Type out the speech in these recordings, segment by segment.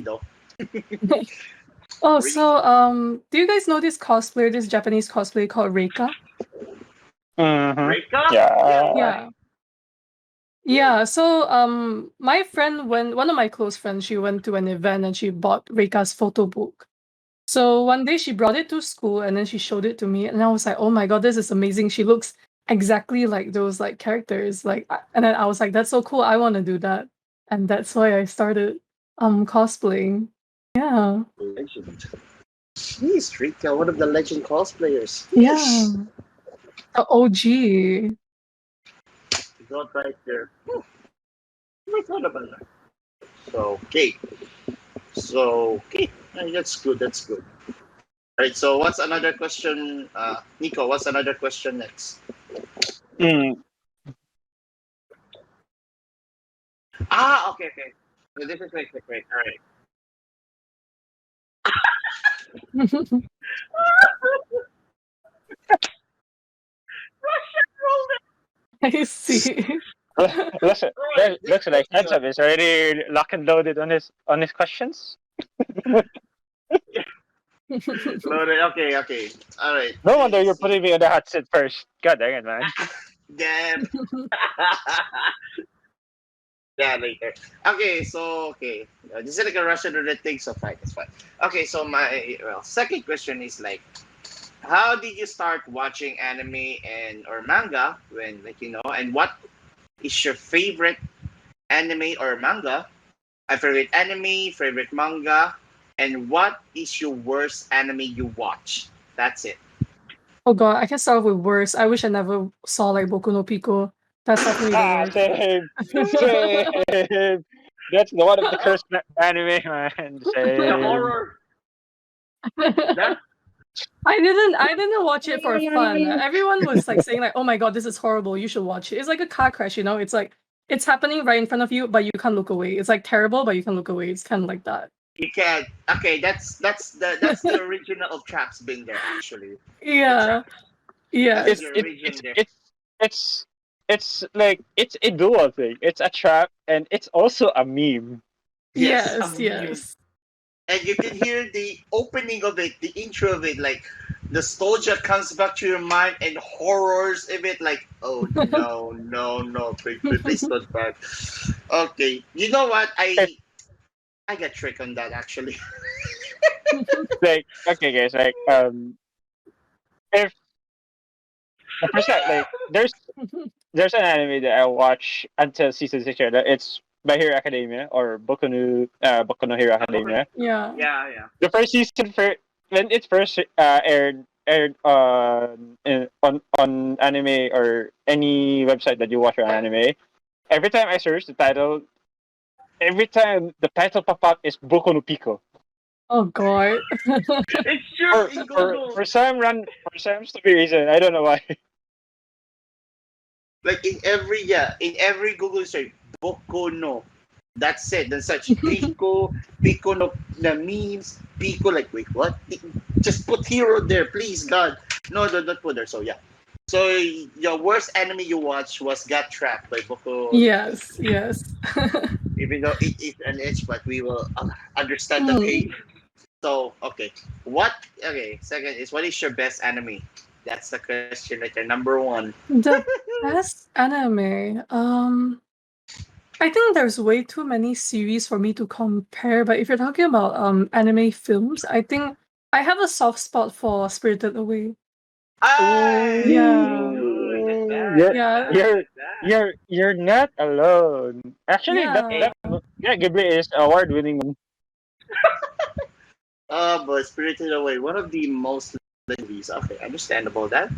though. Oh, Really? so do you guys know this cosplayer, this Japanese cosplayer called Reika? Reka? Yeah. Yeah, so my friend went one of my close friends, she went to an event and she bought Reika's photo book. So one day she brought it to school and then she showed it to me and I was like, "Oh my god, this is amazing. She looks exactly like those like characters." And then I was like, "That's so cool. I want to do that." And that's why I started cosplaying. Yeah. Legend. Jeez, Rika, one of the legend cosplayers. Yeah. The OG. Got right there. I thought about that. So, okay. That's good. That's good. All right. So, what's another question, Nico? What's another question next? Mm. Okay, okay. So this is great. All right. I see. Listen, Alright, looks like that's Handsome is already lock and loaded on his questions. loaded. Okay, okay. All right. No wonder you're putting me on the hot seat first. God dang it, man. Damn. Yeah, later. Okay, so this is like a Russian roulette thing, so fine, it's fine. Okay, so my second question is like, how did you start watching anime and or manga when and what is your favorite anime or manga? A favorite anime, favorite manga, and what is your worst anime you watch? That's it. Oh god, I can start off with worst. I wish I never saw like Boku no Pico. That's definitely the worst. Same. Same. That's one of the cursed anime, man. The Same. horror. That I didn't watch it for fun. Everyone was like saying like, "Oh my god, this is horrible. You should watch it." It's like a car crash, you know? It's like it's happening right in front of you, but you can't look away. It's like terrible, but you can look away. It's kind of like that. you can't. Okay, that's the original trap's been there actually. Yeah. Yeah. That's It's the it, origin there. it's like it's a dual thing. It's a trap and it's also a meme. Yes, Yes, yes. and you can hear the opening of it, the intro of it, like nostalgia comes back to your mind and horrors of it, like, oh no, please don't back. Okay, you know what? I got tricked on that actually. Like okay, guys, like if the first time like there's an anime that I watch until season 6. It's My Hero Academia or Boku no Hero Academia. Yeah. Yeah. The first season when it first aired on anime or any website that you watch on anime. Every time I search the title, every time the title pop up is Boku no Pico. Oh god. It's sure in Google. For some stupid reason, I don't know why. Like in every Google search, Boku no. That's it. Then search Pico no the memes, Pico like wait what? Just put hero there, please God. No, don't put there. So yeah. So your worst anime you watched was Got Trapped by Boku. Yes, yes. Even though it is an itch, but we will understand the pain. So okay, second is what is your best anime? That's the question right there. Number one. The best anime. I think there's way too many series for me to compare, but if you're talking about anime films, I think I have a soft spot for Spirited Away. Yeah. You're not alone. Actually, Yeah. Ghibli is award winning. But Spirited Away, one of the most movies. Okay, understandable that.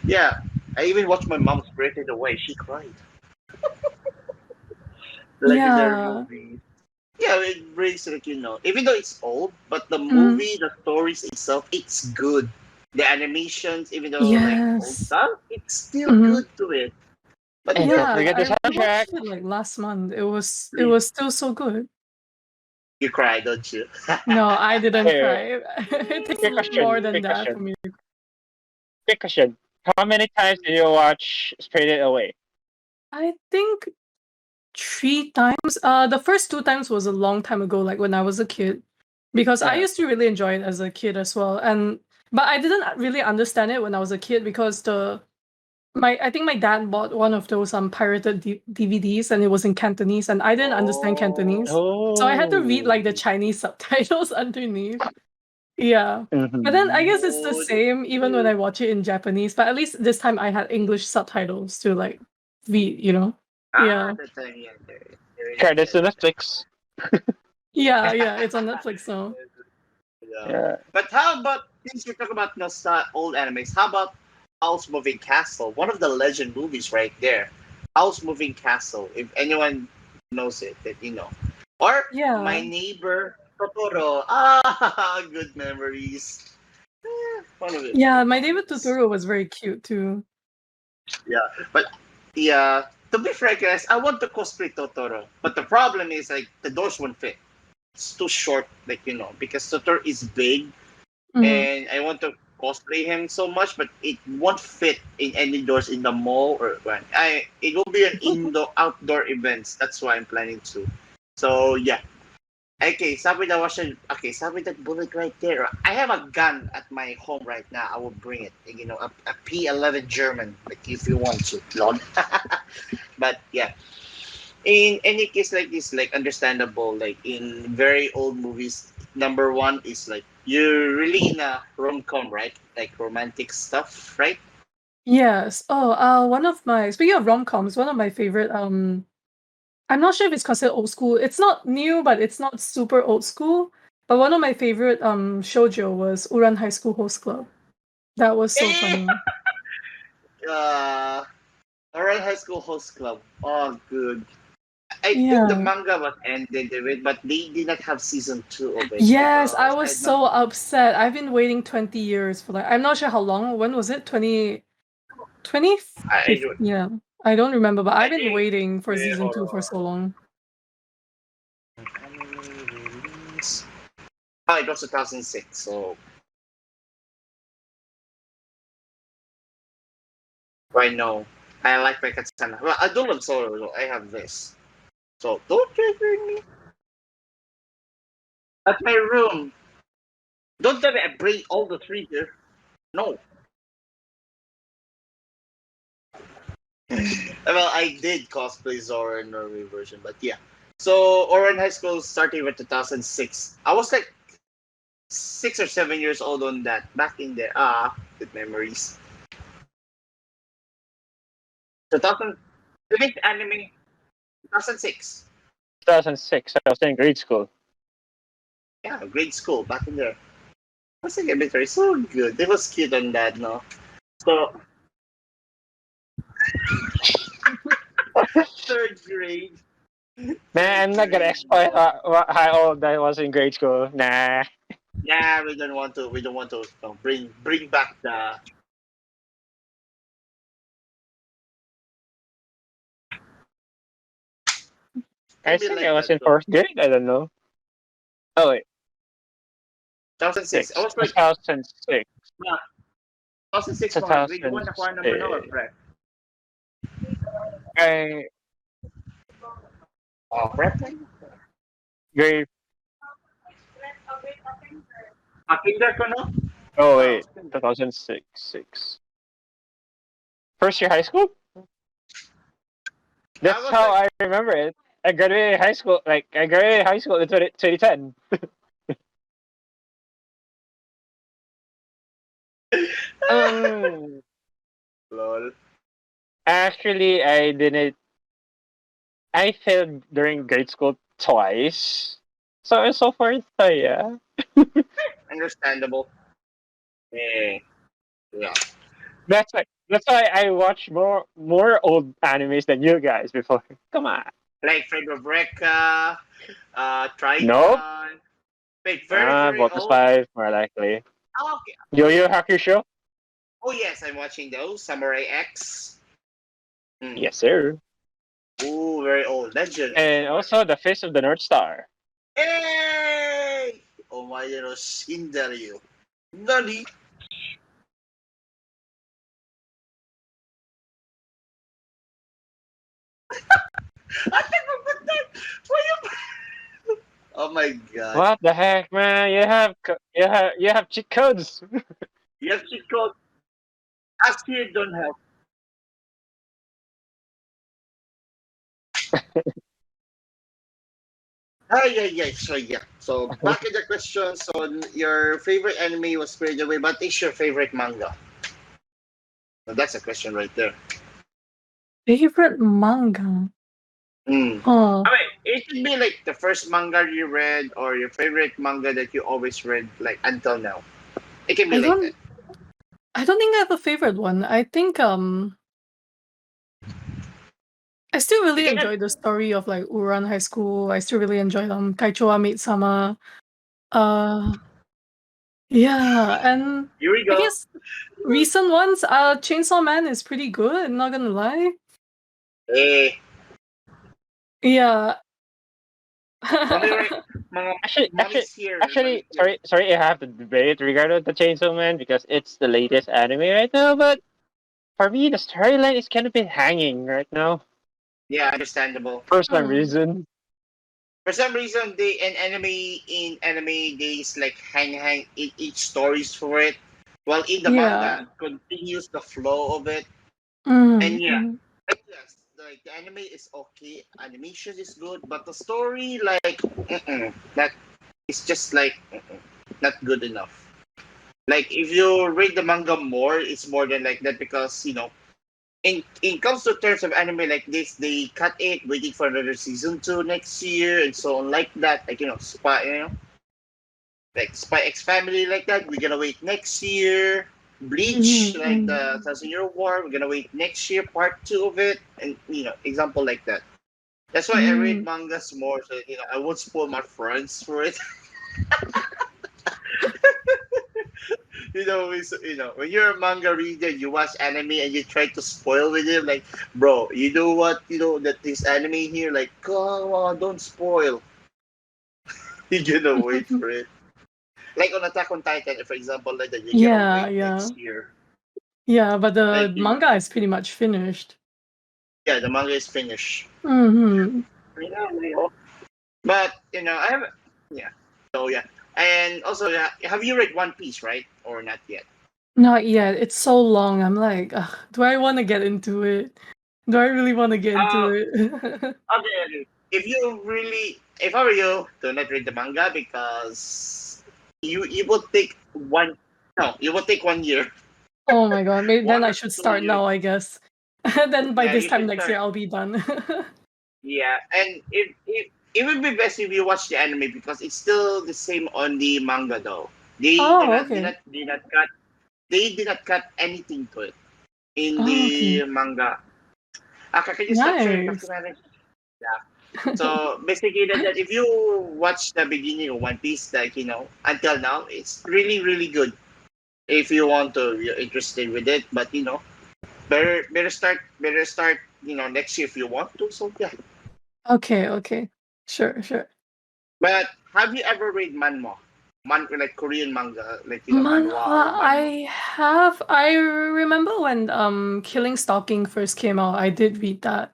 Yeah, I even watched my mom Spirited Away. She cried. Legendary Yeah. movie. Yeah, it brings like even though it's old, but the movie, the stories itself, it's good. The animations, even though like old Yes. stuff, it's still good to it. But And Yeah, don't forget the I soundtrack. watched it like last month. It was still so good. you cry, don't you? No, I didn't Hey, cry. It takes quick question. more than Quick that question. for me. Quick question. How many times did you watch Spirited Away? I think 3 times. The first 2 times was a long time ago, like when I was a kid, because I Yeah. used to really enjoy it as a kid as well. But I didn't really understand it when I was a kid because I think my dad bought one of those pirated DVDs and it was in Cantonese and I didn't understand Cantonese. So I had to read like the Oh. Chinese subtitles underneath. Yeah. But then I Mhm. guess it's the Oh, same even when I watch it in Japanese, but at least this time I had English subtitles to like read, you know. Yeah. the time, yeah, there is Credits to Netflix. Yeah, yeah, it's on Netflix now. Yeah. Yeah. But how about since we talk about old animes? How about House Moving Castle? One of the legend movies right there. House Moving Castle. If anyone knows it, that you know. Or My Yeah. Neighbor Totoro. Ah, good memories. One of it. Yeah, my David Totoro was very cute too. Yeah, but yeah. To be frank, guys, I want to cosplay Totoro, but the problem is like the doors won't fit. It's too short, like because Totoro is big Mhm. and I want to cosplay him so much, but it won't fit in any doors in the mall or when it will be an indoor outdoor events. That's why I'm planning to. So yeah. Okay, sabi that bullet right there. I have a gun at my home right now. I will bring it. A P11 German, like if you want to, Lord. But yeah, in any case like this, like understandable, like in very old movies, number one is like you're really in a rom-com, right? Like romantic stuff, right? Yes. Oh, one of my speaking of rom-coms, one of my favorite I'm not sure if it's considered old school. It's not new, but it's not super old school. But one of my favorite shoujo was Uran High School Host Club. That was so Eh, funny. uh Oral High School Host Club. Oh, good. I think the Yeah. manga was ended with, but they did not have season two of it Yes, I because was I'm not. so upset. I've been waiting 20 years for I'm not sure how long. When was it? 20 I, I, yeah. I don't remember, but I I've been think. waiting for Wait, season hold 2 for on. so long. Anime release. Oh, it was 2006. So I know. I like my katana. Well, I don't love solo. So I have this. So don't trigger me. That's my room. Don't tell me I bring all the three here. No. Well, I did cosplay Zora in Norway version, but yeah. So Oran High School started with 2006. I was like 6 or 7 years old on that back in there. Good memories. 2000, the next anime 2006. 2006. I was in grade school. Yeah, grade school back in there. I was like elementary, so good. It was cute on that, no. So third grade, Man, third I'm not gonna grade. explain how old I was in grade school. Nah. Yeah, we don't want to. We don't want to bring back the. I Maybe think I like was that in though. fourth grade. I don't know. Oh wait, 2006. I six. was like, 2006. yeah, 2006 mga grade 1 nakuha naman ako, 2006. pre. I Oh, prep. grade. Kinder ko, no? Oh Ah, wait, 2006. Six. First year high school. I That's was how like, I remember it. I graduated high school. Like I graduated high school in 2010. Um, lol. actually, I didn't. I failed during grade school twice. So and so forth. So yeah. Understandable. Yeah. Yeah. That's why I watch more old animes than you guys before. Come on. Like Frederica, Nope. Triton. Wait, very, very Voltus old. 5, more likely. Oh, okay. Yo Yo Hakusho? Oh, yes, I'm watching those. Samurai X. Hmm. Yes, sir. Ooh, very old. Legend. And also the Face of the North Star. Hey! Omae no Shindaryu. Nani? I never put that. Why you? Oh my god! What the heck, man? You have cheat codes. You have cheat code. Ask here don't help. Ah, yeah, yeah. So yeah. So back in the question. So your favorite anime was Spirited Away, but is your favorite manga? So that's a question right there. Favorite manga? Mm. Huh. I mean, it should be like the first manga you read or your favorite manga that you always read, like until now. It can be I like that. don't I don't think I have a favorite one. I think I still You really cannot. enjoy the story of like Uran High School. I still really enjoy Kaichoa Maid Sama. Uh yeah, and Here we I go. guess recent ones, Chainsaw Man is pretty good, not gonna lie. Eh, Yeah. mommy right, mga Actually, actually, mommy's here. actually, Mommy's here. sorry, I have to debate regarding the Chainsaw Man because it's the latest anime right now. But for me, the storyline is kind of been hanging right now Yeah, understandable. for some Hmm. reason. For some reason, they in anime days like hang in each stories for it, while in the Yeah. manga continues the flow of it. And Mm, yeah, mm. like, yes, like the anime is okay, animation is good, but the story like that is just like not good enough. Like if you read the manga more, it's more than like that because in comes to terms of anime like this, they cut it, waiting for another season two next year, and so on like that. Like Spy, like Spy X Family like that. We're gonna wait next year. Bleach, Mhm, like mm. the Thousand Year War, we're gonna wait next year, part two of it, and example like that. That's why I read Mm. mangas more, so I won't spoil my friends for it. When you're a manga reader, you watch anime and you try to spoil with it, like, bro, you know what, that this anime here, like, come on, don't spoil. You're gonna wait for it. Like on Attack on Titan, for example, like that, you're gonna Yeah, wait yeah. next year. Yeah, but Like, the manga is pretty much finished. yeah, the manga is finished. Mhm. But, I have, yeah. So, yeah. And also, yeah, have you read One Piece, right? Or not yet? Not yet. It's so long. I'm like, ugh, do I want to get into it? Do I really want to get into Uh, it? okay. If I were you, do not read the manga because you will take one, no, you will take 1 year. Oh my god, maybe then One I or should two start years. now, I guess. Then by Yeah, this you time should next start. year, I'll be done. Yeah, and it would be best if you watch the anime because it's still the same on the manga though. They did Oh, not did okay. not did not cut they did not cut anything to it in Oh, okay. the manga. Can you stop sharing Nice. Kakimaru? Yeah. So basically that if you watch the beginning of One Piece, like until now, it's really really good. If you want to, you're interested with it, but better start next year if you want to. So yeah. Okay, okay. Sure, sure. But have you ever read manhwa? Like Korean manga, like manhwa or Manhwa, manhwa. I remember when Killing Stalking first came out, I did read that.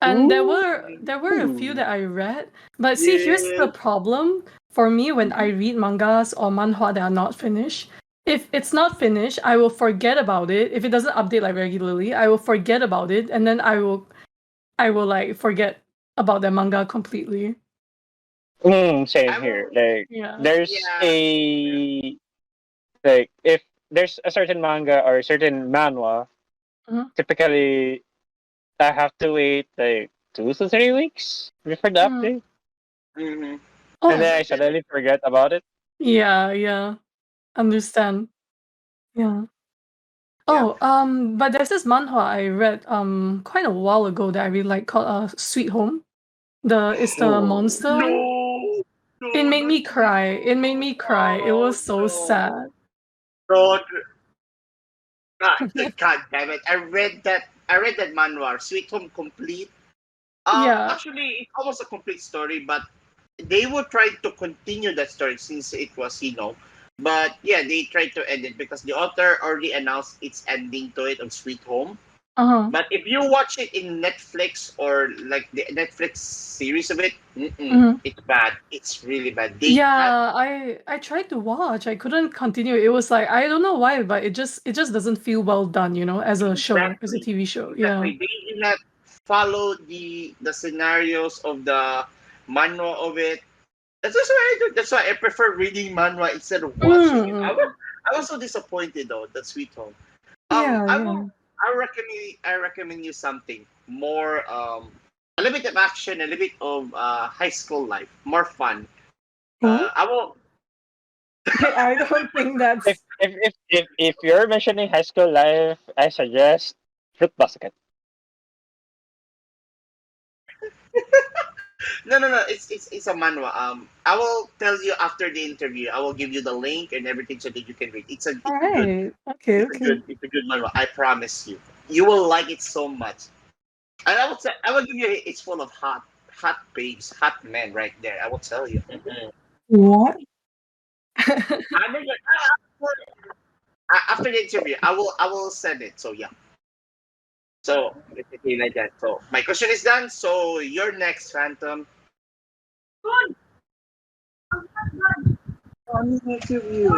And Ooh. there were a few that I read. But see, here's Yeah. the problem for me when I Mhm. read mangas or manhwa that are not finished. If it's not finished, I will forget about it. If it doesn't update like regularly, I will forget about it, and then I will like forget about the manga completely. Same I here. will. Like, Yeah. there's Yeah. a like if there's a certain manga or a certain manhwa, Mhm. typically I have to wait like 2 to 3 weeks before the Mm. update, Mm-hmm. and Oh, then Yes, I I get it. suddenly forget about it. yeah, yeah. Understand. Yeah. Yeah. Oh, but there's this manhwa I read quite a while ago that I really like called Sweet Home. It's the Oh. monster one. No. It No, made not me sweet cry. It made home. me cry. It Oh was so no. sad. God, God damn it! I read that manhwa, Sweet Home Complete. Yeah. Actually, it's almost a complete story, but they would try to continue that story since it was, but yeah, they tried to end it because the author already announced its ending to it on Sweet Home. Uh-huh. But if you watch it in Netflix or like the Netflix series of it, Mhm. it's bad. It's really bad. They cut Yeah, I tried to watch. I couldn't continue. It was like I don't know why, but it just doesn't feel well done, as a show, as a exactly, TV show. Yeah. exactly. They did not follow the scenarios of the manual of it. That's why I do. That's why I prefer reading manhwa instead of watching it. Mm. I was so disappointed though. That Sweet Home. Yeah, I yeah. will. I recommend you something more. A little bit of action, a little bit of high school life, more fun. Cool. I will. I don't think that's If you're mentioning high school life, I suggest Fruit Basket. No. It's a manhwa. I will tell you after the interview. I will give you the link and everything so that you can read. all right. Okay, okay. It's a good manhwa. I promise you. You will like it so much. And I will say, I will give you. It's full of hot babes, hot men right there. I will tell you. What? I'm gonna- after the interview, I will send it. So yeah. So basically like that. So my question is done. So your next Phantom. I'm interview.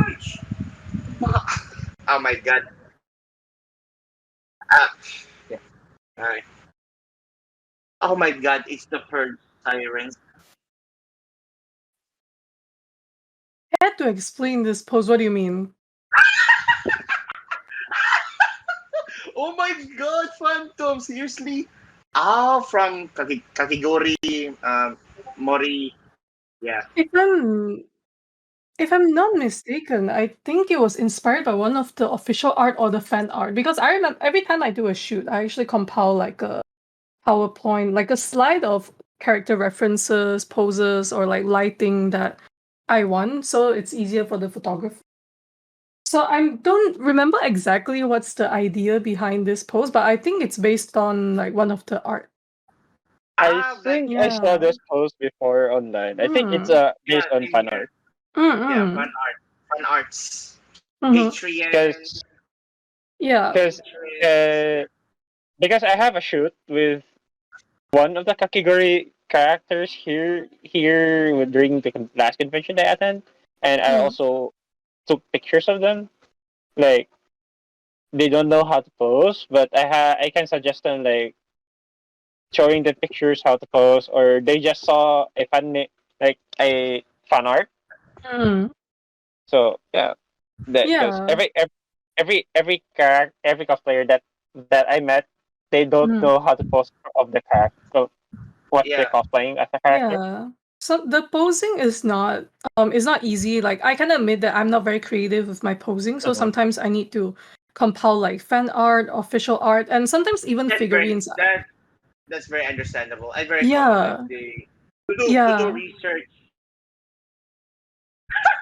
Oh my god. Ah, yeah. Alright. Oh my god, it's the Purge Sirens. I had to explain this pose. What do you mean? Oh my god, Phantom, seriously? Oh, from Kakigori, Mori. Yeah. If I'm not mistaken, I think it was inspired by one of the official art or the fan art. Because I remember every time I do a shoot, I actually compile like a PowerPoint, like a slide of character references, poses, or like lighting that I want, so it's easier for the photographer. So I don't remember exactly what's the idea behind this pose, but I think it's based on like one of the art. I Ah, but think I saw Yeah. this post before online. I think it's Mm. yeah, based on same fan here. art. Yeah, Mm-mm. fun arts. Mm-hmm. Adrian, Because Yeah. because uh, because I have a shoot with one of the Kakigori characters during the last convention I attend, and I Mm. also took pictures of them. Like they don't know how to pose, but I can suggest them like showing the pictures how to pose, or they just saw like a fan art. Mm. So yeah, that because Yeah. every cosplayer that I met, they don't Mm. know how to pose of the character, so what they're yeah, cosplaying as a character. Yeah. So the posing is not easy. Like I can admit that I'm not very creative with my posing, so Mhm. sometimes I need to compile like fan art, official art, and sometimes even that's very figurines. that's very understandable and very common. Like Yeah. the to do Yeah. research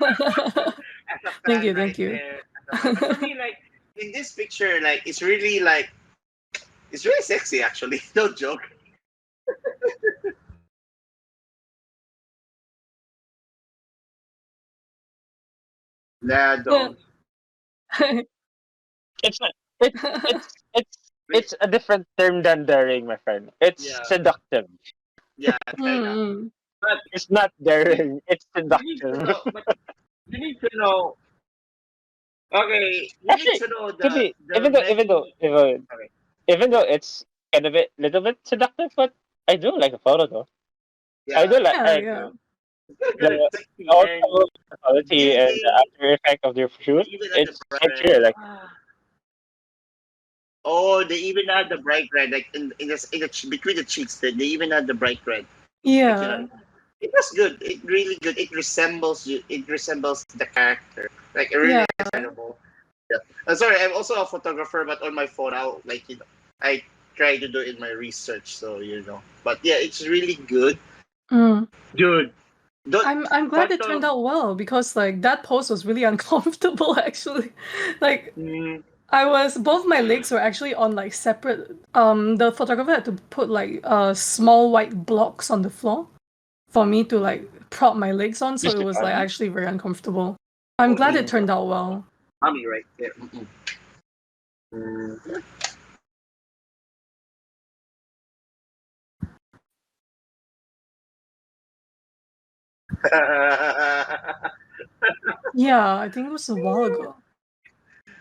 as a Thank fan you, right thank you. there. As a fan. But for me, like in this picture, like it's really sexy actually. No joke. Nah, Yeah. don't. It's not. It's a different term than daring, my friend. It's Yeah, seductive. yeah, kind of. Mm. But It's not you, daring. It's you need to seductive. know. But you need to know. Okay, you need Actually, to know to be the many. Okay, even though it's kind of a little bit seductive, but I do like the photo though. I yeah, do like Yeah, yeah. good, the sexy, and also the quality and the they after effect of their shoot. even at the It's bright really like oh, they even had the bright red, like between the cheeks. They even had the bright red. Like Yeah. it was good. It really good. It resembles you. It resembles the character. Like really Yeah. understandable. Yeah. Sorry, I'm also a photographer, but on my phone, I try to do in my research. So but yeah, it's really good. Mm. Dude, don't I'm glad it turned photo. out well because like that pose was really uncomfortable actually. Like Mm, both my legs were actually on like separate the photographer had to put like small white blocks on the floor for me to like prop my legs on, so just it to was like fun. actually very uncomfortable. I'm oh, glad it yeah. turned out well. Mommy right there. Mm-mm. Mm. Yeah, I think it was a while ago.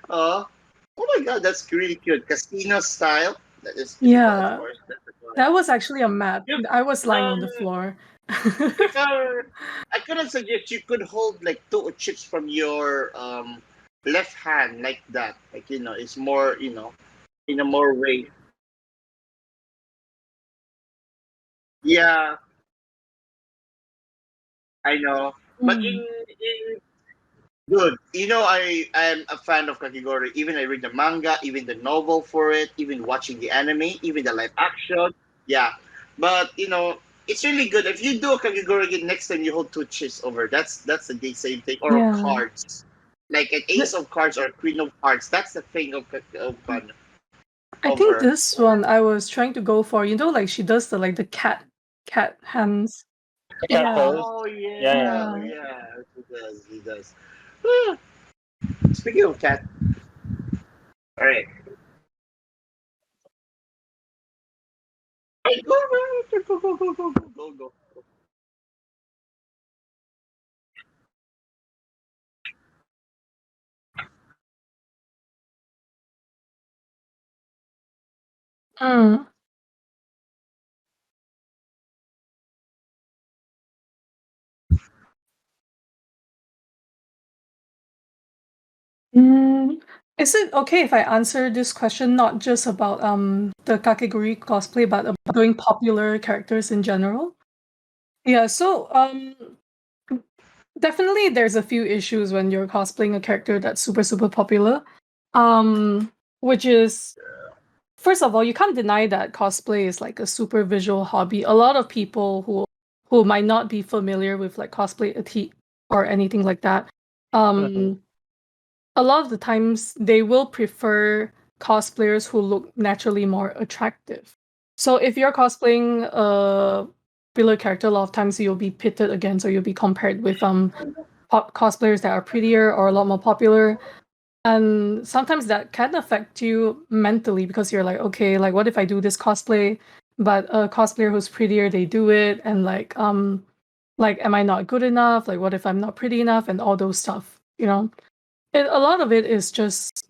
Oh, oh my god, that's really cute. Casino style. That is typical, of Yeah, course. That's why. that was actually a mat. You, I was lying on um, the floor. if I couldn't suggest you could hold like two chips from your left hand like that. Like it's more in a more way. Yeah, I know. But Mm. in good. I am a fan of Kakigori. Even I read the manga, even the novel for it, even watching the anime, even the live action. Yeah, but it's really good. If you do a Kakigori again next time, you hold two chips over. That's the same thing. Or Yeah. cards, like an ace The- of cards or queen of hearts. That's the thing I of think her. this one I was trying to go for, like she does the cat hands. The cat Yeah. pose. Oh Yeah, yeah, yeah. oh Yeah. yeah. He does. He does. Ah, speaking of cat, all right. Hey, go. Mm. Mm. Is it okay if I answer this question not just about the Kakegurui cosplay, but about doing popular characters in general? Yeah, so definitely there's a few issues when you're cosplaying a character that's super, super popular. Which is, first of all, you can't deny that cosplay is like a super visual hobby. A lot of people who might not be familiar with like cosplay or anything like that, Mm-hmm. um, a lot of the times they will prefer cosplayers who look naturally more attractive. So if you're cosplaying a popular character, a lot of times you'll be pitted against or you'll be compared with cosplayers that are prettier or a lot more popular. And sometimes that can affect you mentally because you're like, okay, like what if I do this cosplay, but a cosplayer who's prettier, they do it, and like am I not good enough? Like what if I'm not pretty enough and all those stuff, a lot of it is just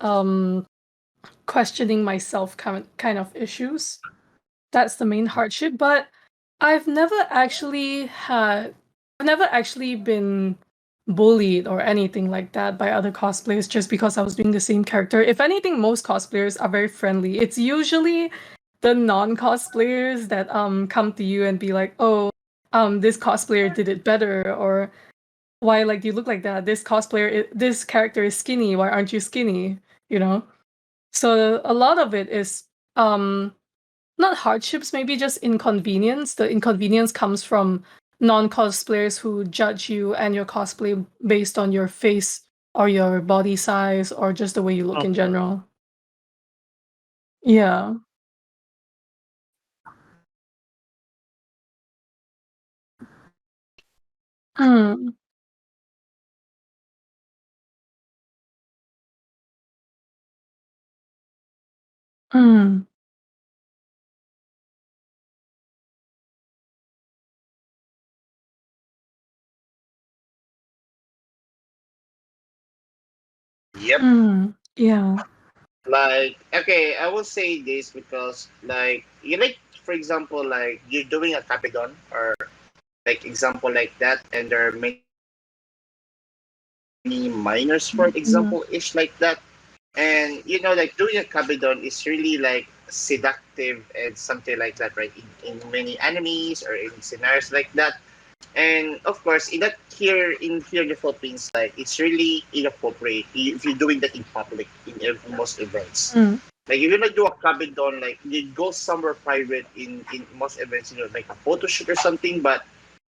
questioning myself kind of issues. That's the main hardship, but I've never actually had I've never actually been bullied or anything like that by other cosplayers just because I was doing the same character. If anything, most cosplayers are very friendly. It's usually the non-cosplayers that come to you and be like, "Oh, this cosplayer did it better," or "Why like do you look like that? This character is skinny. Why aren't you skinny?" You know? So a lot of it is not hardships, maybe just inconvenience. The inconvenience comes from non-cosplayers who judge you and your cosplay based on your face or your body size or just the way you look in Mm-hmm. general. Yeah. Mm, mm, Yep. yeah. Like, okay, I will say this because, like, for example, like you're doing a capidon or like example like that, and there are many minors, for Mm, example, ish like that, and like doing a capidon is really like seductive and something like that, right? In many animes or in scenarios like that. And of course, in here in the Philippines, like it's really inappropriate if you're doing that in public in most events. mm, Like you're gonna do a cabin, like you go somewhere private in most events, like a photo shoot or something. But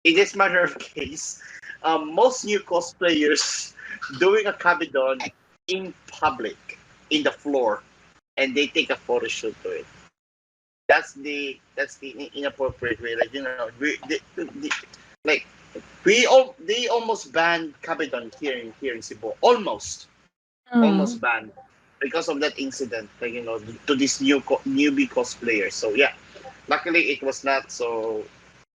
in this matter of case, most new cosplayers doing a cabin in public, in the floor, and they take a photo shoot to it. That's the inappropriate way. Like like they almost banned Capitan here in Cebu. Almost mm. banned because of that incident. Like to this newbie cosplayer. So yeah, luckily it was not so.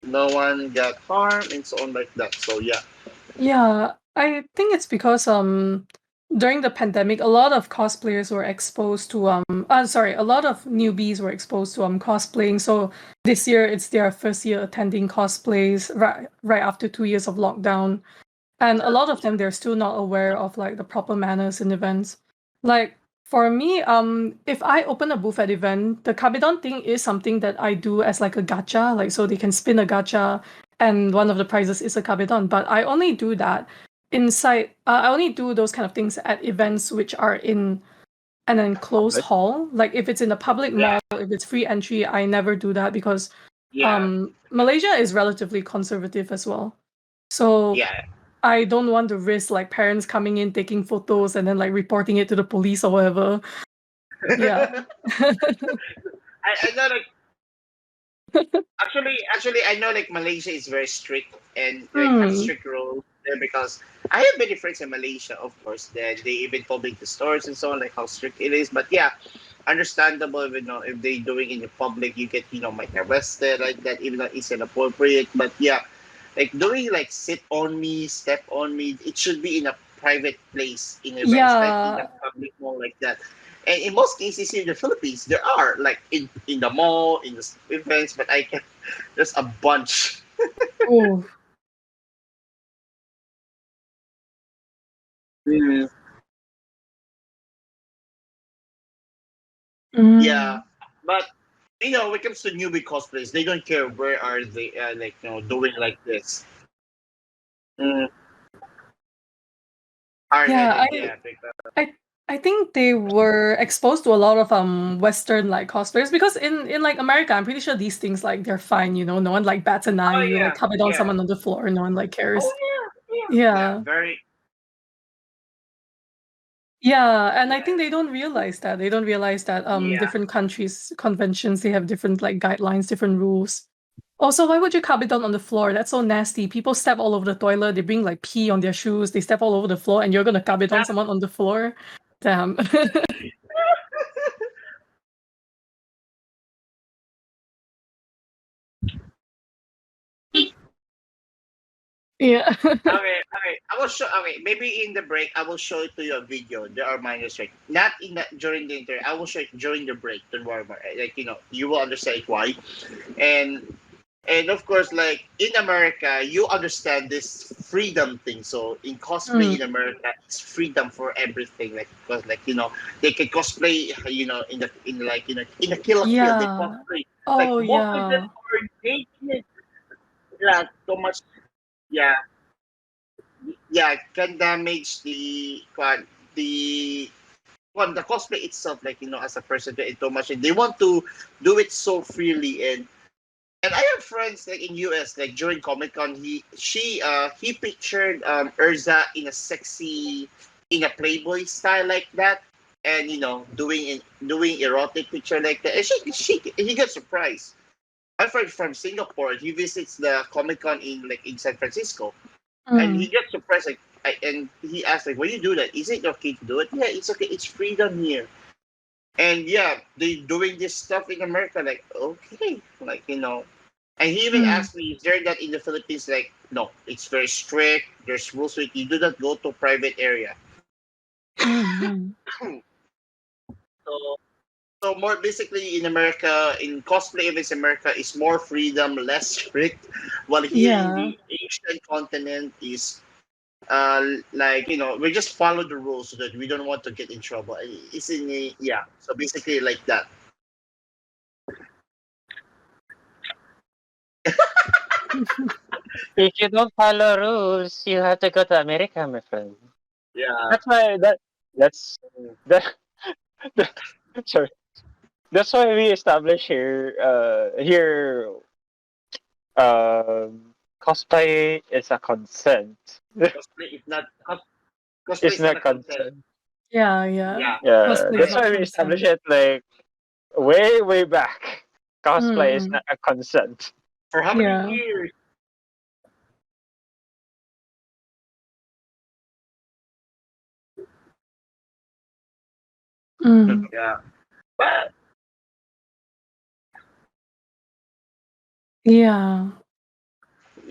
no one got harmed and so on like that. So yeah. Yeah, I think it's because during the pandemic, a lot of cosplayers were exposed to a lot of newbies were exposed to cosplaying. So this year it's their first year attending cosplays right after 2 years of lockdown. And a lot of them they're still not aware of like the proper manners in events. Like for me, if I open a booth at event, the Kabedon thing is something that I do as like a gacha, like so they can spin a gacha and one of the prizes is a Kabedon. But I only do that inside I only do those kind of things at events which are in an enclosed Public. hall. Like if it's in a public Yeah. mall, if it's free entry, I never do that because Yeah. Malaysia is relatively conservative as well. So Yeah. I don't want to risk like parents coming in taking photos and then like reporting it to the police or whatever. Yeah. I know like actually I know like Malaysia is very strict and like have Hmm. strict rules there because I have many friends in Malaysia, of course, that they even public the stores and so on, like how strict it is. But yeah, understandable, if they doing in the public, you get might arrested like that, even though it's inappropriate. But yeah, like doing like sit on me, step on me, it should be in a private place in events, not in a Yeah. public mall like that. And in most cases here in the Philippines, there are like in the mall, in the events, but I can there's a bunch. Oh. Mm. Yeah, Mm. but when it comes to newbie cosplays, they don't care where are they like doing like this. Mm. Hard Yeah, headed, yeah. I I think they were exposed to a lot of Western like cosplayers because in like America, I'm pretty sure these things like they're fine, no one like bats an eye, Oh you like yeah, tap it on yeah. someone on the floor, no one like Oh cares. yeah, yeah, yeah. Yeah. Very. Yeah, and I think Yeah, they don't realize that. They don't realize that yeah. different countries' conventions, they have different like guidelines, different rules. Also, why would you carb it down on the floor? That's so nasty. People step all over the toilet, they bring like pee on their shoes, they step all over the floor, and you're gonna carb it on someone on the floor? Damn. Yeah. Okay, okay. I will show. Okay, maybe in the break, I will show it to you a video. There are minors right. Not in the during the interview. I will show it during the break. Don't worry about it. Like you will understand why. And of course, like in America, you understand this freedom thing. So in cosplay in Mm. America, it's freedom for everything. Like because like they can cosplay. In a kill kill, they Yeah. cosplay. Like Oh, most of them yeah. are naked. Like so much. Yeah, yeah, can damage the the cosplay itself. Like as a person, to too much, and they want to do it so freely. And I have friends like in US, like during Comic Con, he pictured Urza in a sexy, in a Playboy style like that, and doing erotic picture like that. And he got surprised. My friend from Singapore, he visits the Comic Con in San Francisco, and he Mm. gets surprised and he asked like, "When you do that, is it okay to do it?" Yeah, it's okay. It's freedom here. And yeah, they doing this stuff in America, like okay, like and he even Mm. asked me, is there that in the Philippines? Like, no, it's very strict. There's rules with you do not go to private area. Mhm. So, so more basically in America, in cosplay events, America is more freedom, less strict. While here in Yeah. the Asian continent is like we just follow the rules so that we don't want to get in trouble. It's in yeah. So basically like that. If you don't follow rules, you have to go to America, my friend. Yeah. That's why that's that, that sorry. That's why we establish cosplay is a consent. Cosplay is not cosplay It's is not not a consent. consent. Yeah, yeah. Yeah. Yeah, Cosplay is that's Right. not why we establish consent. it like way back. Cosplay is Mm. not a consent. For how many Yeah. years? Mm. Yeah. But Yeah.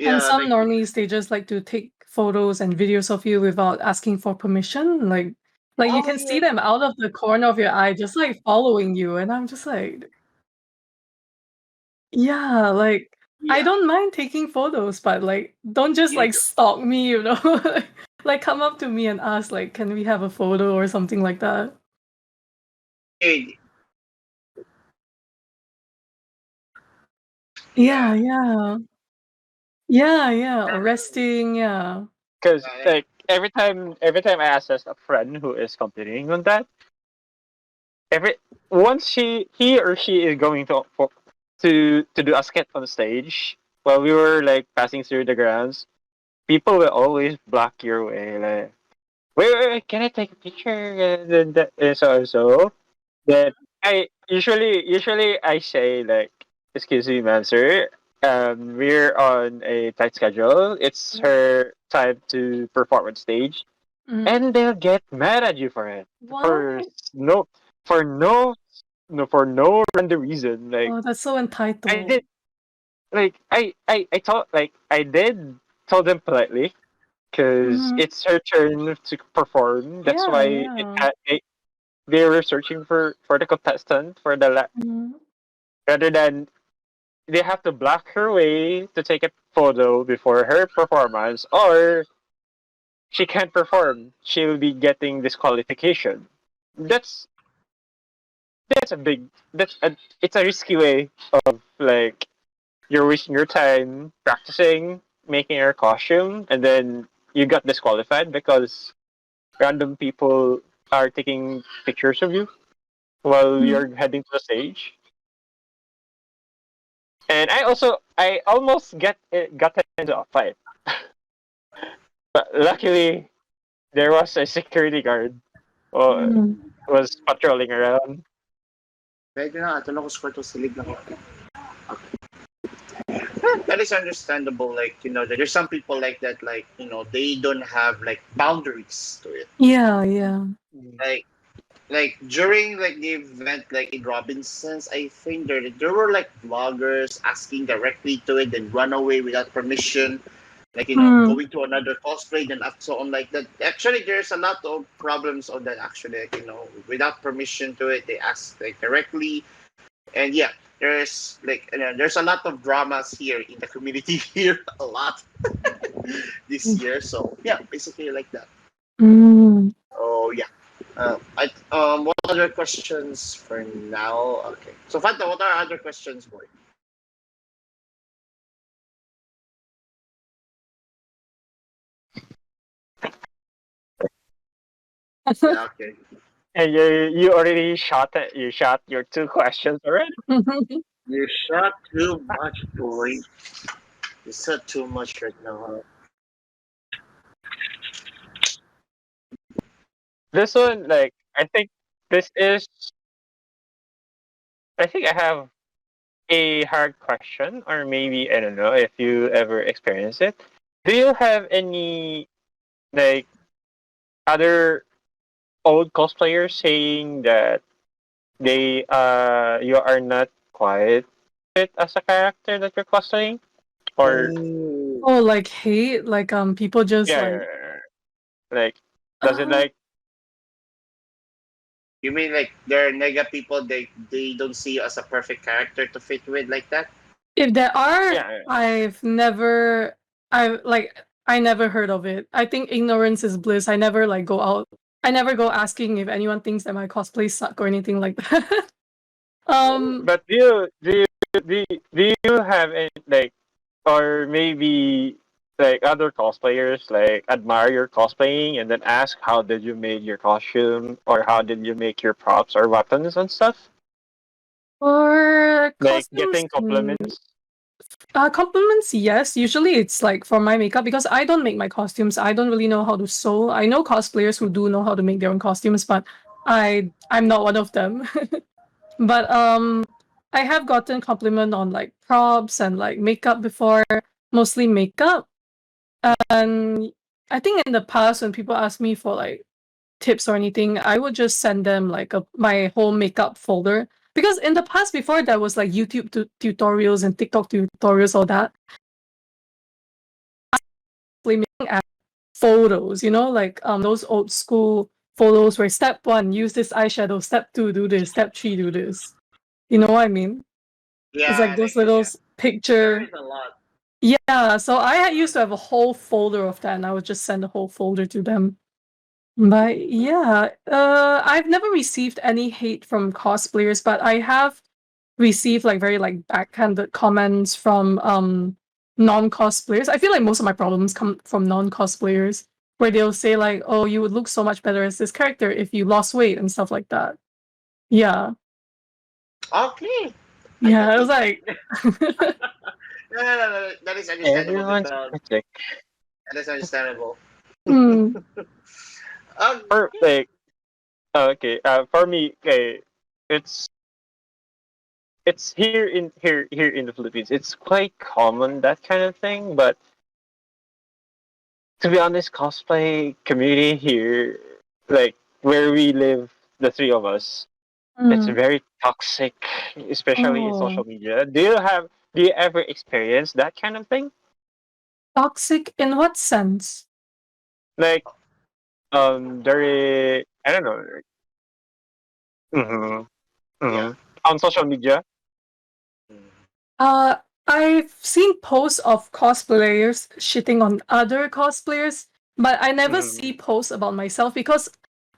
And Yeah, some like normies, they just like to take photos and videos of you without asking for permission. Like you oh can yeah, see them out of the corner of your eye, just like following you. And I'm just like, yeah, like I yeah. don't mind taking photos, but like don't just You need like to. stalk me, you know? Like come up to me and ask, like, can we have a photo or something like that? eh, Yeah, Yeah, yeah. Yeah, yeah. Or resting, yeah. Because like, like every time I access a friend who is complaining on that, every once he or she is going to do a skit on stage while we were like passing through the grounds, people will always block your way. Like, wait, can I take a picture? So and so. Then I usually I say like, excuse me, ma'am, sir. We're on a tight schedule. It's her time to perform on stage, Mm. and they'll get mad at you for it for What? no for no no for no random reason. Like Oh, that's so I entitled. did, I told like I did told them politely because Mhm. it's her turn to perform. That's Yeah, why yeah. they were searching for the contestant for Mhm. rather than they have to block her way to take a photo before her performance, or she can't perform. She'll be getting disqualification. That's that's a big that's a it's a risky way of like you're wasting your time practicing making your costume, and then you got disqualified because random people are taking pictures of you while Mhm. you're heading to the stage. And I almost got into a fight, but luckily there was a security guard who Mhm. was patrolling around. pwede na, tulong ko score to silig na ko. That is understandable. Like there's some people like that. Like they don't have like boundaries to it. Yeah, yeah. Like during like the event like in Robinson's, I think there were like vloggers asking directly to it, then run away without permission. Like Mm. going to another cosplay, then so on like that. Actually, there's a lot of problems on that. Actually, like, without permission to it, they ask like directly, and yeah, there's a lot of dramas here in the community here, a lot this year. So yeah, basically like that. Mm. Oh yeah. What other questions for now? Okay. So Fanta, what are other questions, boy? Yeah. Okay. And you already shot your two questions already. You shot too much, boy. You said too much right now. This one, like, this is. I think I have a hard question, or maybe I don't know if you ever experienced it. Do you have any like other old cosplayers saying that they you are not quite fit as a character that you're cosplaying, or Oh. Oh, like hate, like people just yeah, like like does it uh like You mean like there are nega people they don't see you as a perfect character to fit with like that? if there are, yeah, I never heard of it. I think ignorance is bliss. I never like go out. I never go asking if anyone thinks that my cosplays suck or anything like that. Oh. um but do you have any like, or maybe like other cosplayers like admire your cosplaying and then ask how did you make your costume, or how did you make your props or weapons and stuff, for like costumes, getting compliments? compliments, yes. Usually it's like for my makeup because I don't make my costumes. I don't really know how to sew. I know cosplayers who do know how to make their own costumes, but I'm not one of them. But I have gotten compliment on like props and like makeup before, mostly makeup. And I think in the past when people ask me for like tips or anything, I would just send them like my whole makeup folder. Because in the past before there was like YouTube tutorials and TikTok tutorials, all that. at photos, like those old school photos where step 1, use this eyeshadow, step 2, do this, step 3, do this. You know what I mean? It's like Yeah, those like little yeah. There picture. is a lot. Yeah, so I used to have a whole folder of that, and I would just send the whole folder to them. But yeah, I've never received any hate from cosplayers, but I have received like very like backhanded comments from non-cosplayers. I feel like most of my problems come from non-cosplayers, where they'll say like, "Oh, you would look so much better as this character if you lost weight," and stuff like that. Yeah, Okay. I yeah, don't it was think like, no. That is understandable Everyone's because critic. that is understandable. mm, For Okay. like, okay, for me, okay, it's it's here in the Philippines. It's quite common that kind of thing, but to be honest, cosplay community here, like where we live, the three of us, it's mm. very toxic, especially in social Oh, media. Do you ever experience that kind of thing? toxic in what sense? Like, there is, I don't know. Mm-hmm, Yeah. mm-hmm. On social media. Uh, I've seen posts of cosplayers shitting on other cosplayers, but I never Mm-hmm, see posts about myself because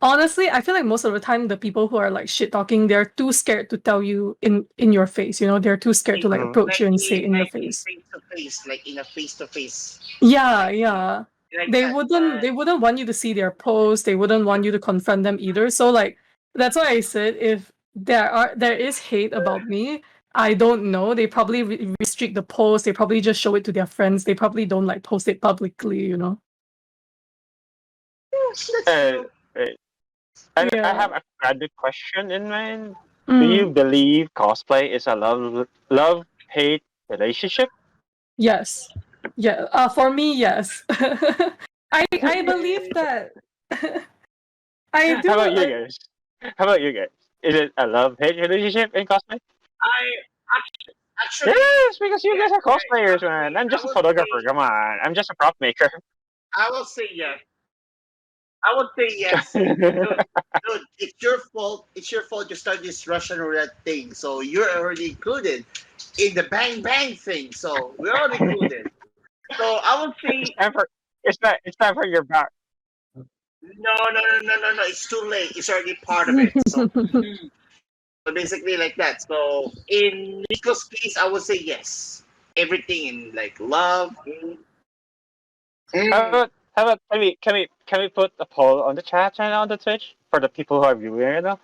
honestly, I feel like most of the time the people who are like shit talking, they're too scared to tell you in your face, they're too scared to like Like mm-hmm. approach you and say it in your like in face. face to face, like in a face to face, Yeah, like yeah. like They that. wouldn't they wouldn't want you to see their posts, they wouldn't want you to confront them either. So like that's why I said if there is hate about me, I don't know. They probably restrict the post, they probably just show it to their friends, they probably don't like post it publicly. Yes, that's Uh, true. uh, and I Yeah. have a random question in mind. Do you Mm, believe cosplay is a love hate relationship? yes. Yeah. For me, yes. I believe Okay. that I How do about you guys? How about you guys? Is it a love hate relationship in cosplay? I actually, Yes, because you yeah, guys are yeah. cosplayers, man. I'm I just a would photographer. say, Come on, I'm just a prop maker. I will say yes. I would say yes, dude. Dude, it's your fault. It's your fault. You started this Russian roulette thing, so you're already included in the bang bang thing. So we're all included. So I would it's say time for it's time for your back. no. It's too late. It's already part of it. So basically like that. So in Nico's case, I would say yes. Everything in like love. How Mm. about can we put a poll on the chat channel on the Twitch for the people who are viewing right now?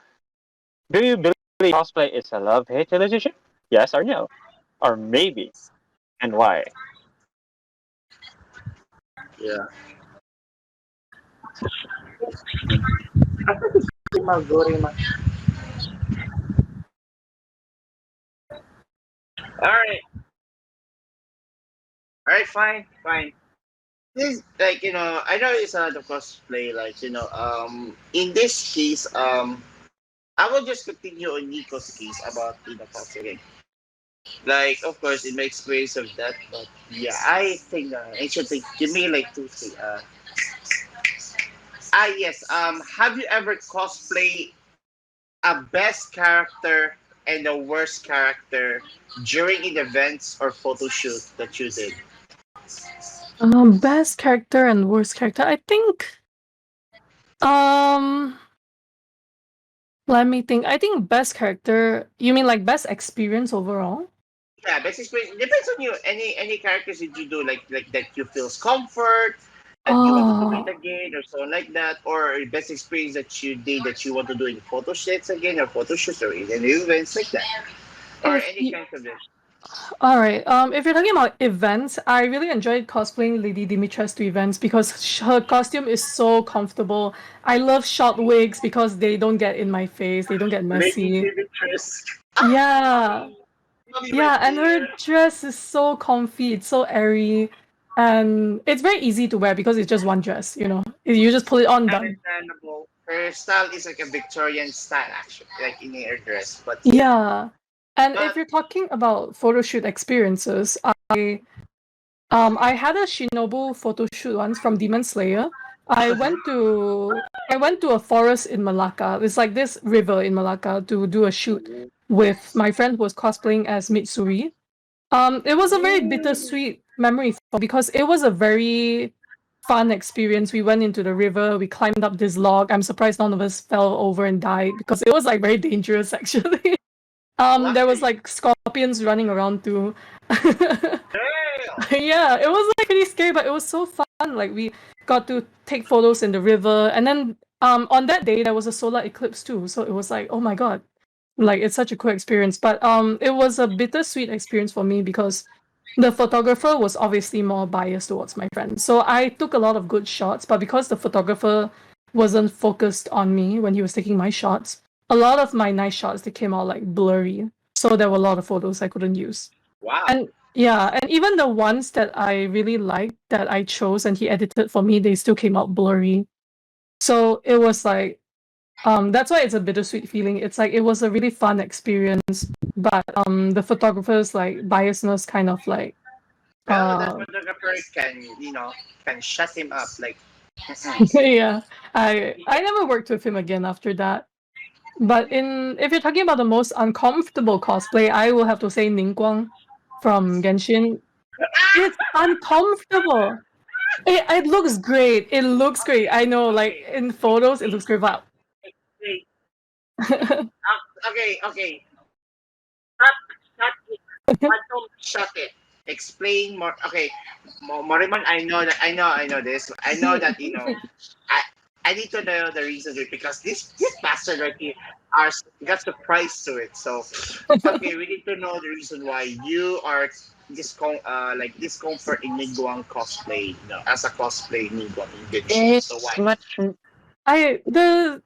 Do you believe cosplay is a love hate relationship? Yes or no, or maybe, and why? Yeah. All right. All right. Fine. This like I know it's a lot of cosplay. Like in this case, I will just continue on Nico's case about cosplay. Like, of course, in my experience of that, but yeah, I think ancient thing. Give me like two, three. Yes. Have you ever cosplay a best character and a worst character during an events or photo shoot that you did? Best character and worst character. I think um let me think. I think best character, you mean like best experience overall? Yeah, best experience depends on you. Any characters that you do like that you feels comfort that you want to do it Oh, again or so like that, or best experience that you did that you want to do in photo shoots again or photo shoots or in any events like that or if any you kinds of this. all right. If you're talking about events, I really enjoyed cosplaying Lady Dimitrescu to events because her costume is so comfortable. I love short wigs because they don't get in my face, they don't get Lady messy. Dimitrescu. Yeah, Mommy right yeah, and her there. dress is so comfy, it's so airy, and it's very easy to wear because it's just one dress. You just pull it on, done. Understandable. Her style is like a Victorian style, actually, like in her dress. But yeah, Yeah. And if but you're talking about photo shoot experiences, I had a Shinobu photo shoot once from Demon Slayer. I went to a forest in Malacca. It's like this river in Malacca to do a shoot with my friend who was cosplaying as Mitsuri. It was a very bittersweet memory for because it was a very fun experience. We went into the river, we climbed up this log. I'm surprised none of us fell over and died because it was like very dangerous actually. There was like scorpions running around too. Yeah, it was like pretty scary, but it was so fun. Like we got to take photos in the river, and then on that day there was a solar eclipse too. So it was like, oh my god, like it's such a cool experience. But it was a bittersweet experience for me because the photographer was obviously more biased towards my friend. So I took a lot of good shots, but because the photographer wasn't focused on me when he was taking my shots, a lot of my nice shots they came out like blurry. So there were a lot of photos I couldn't use. Wow. And yeah, and even the ones that I really liked that I chose and he edited for me, they still came out blurry. So it was like that's why it's a bittersweet feeling. It's like it was a really fun experience, but the photographer's like biasness kind of like Well, that photographer can shut him up. Like, yeah. I never worked with him again after that. But if you're talking about the most uncomfortable cosplay, I will have to say Ningguang from Genshin. It's uncomfortable. It looks great. It looks great. I know, like in photos, it looks great, but okay. Shut it. But don't shut it. Explain more. Okay, Moriman, I know this. I know that I need to know the reason because this bastard right here are got surprise to it. So okay, we need to know the reason why you are discomfort in Niguang cosplay, as a cosplay Niguang in Genshin. So It's why? much.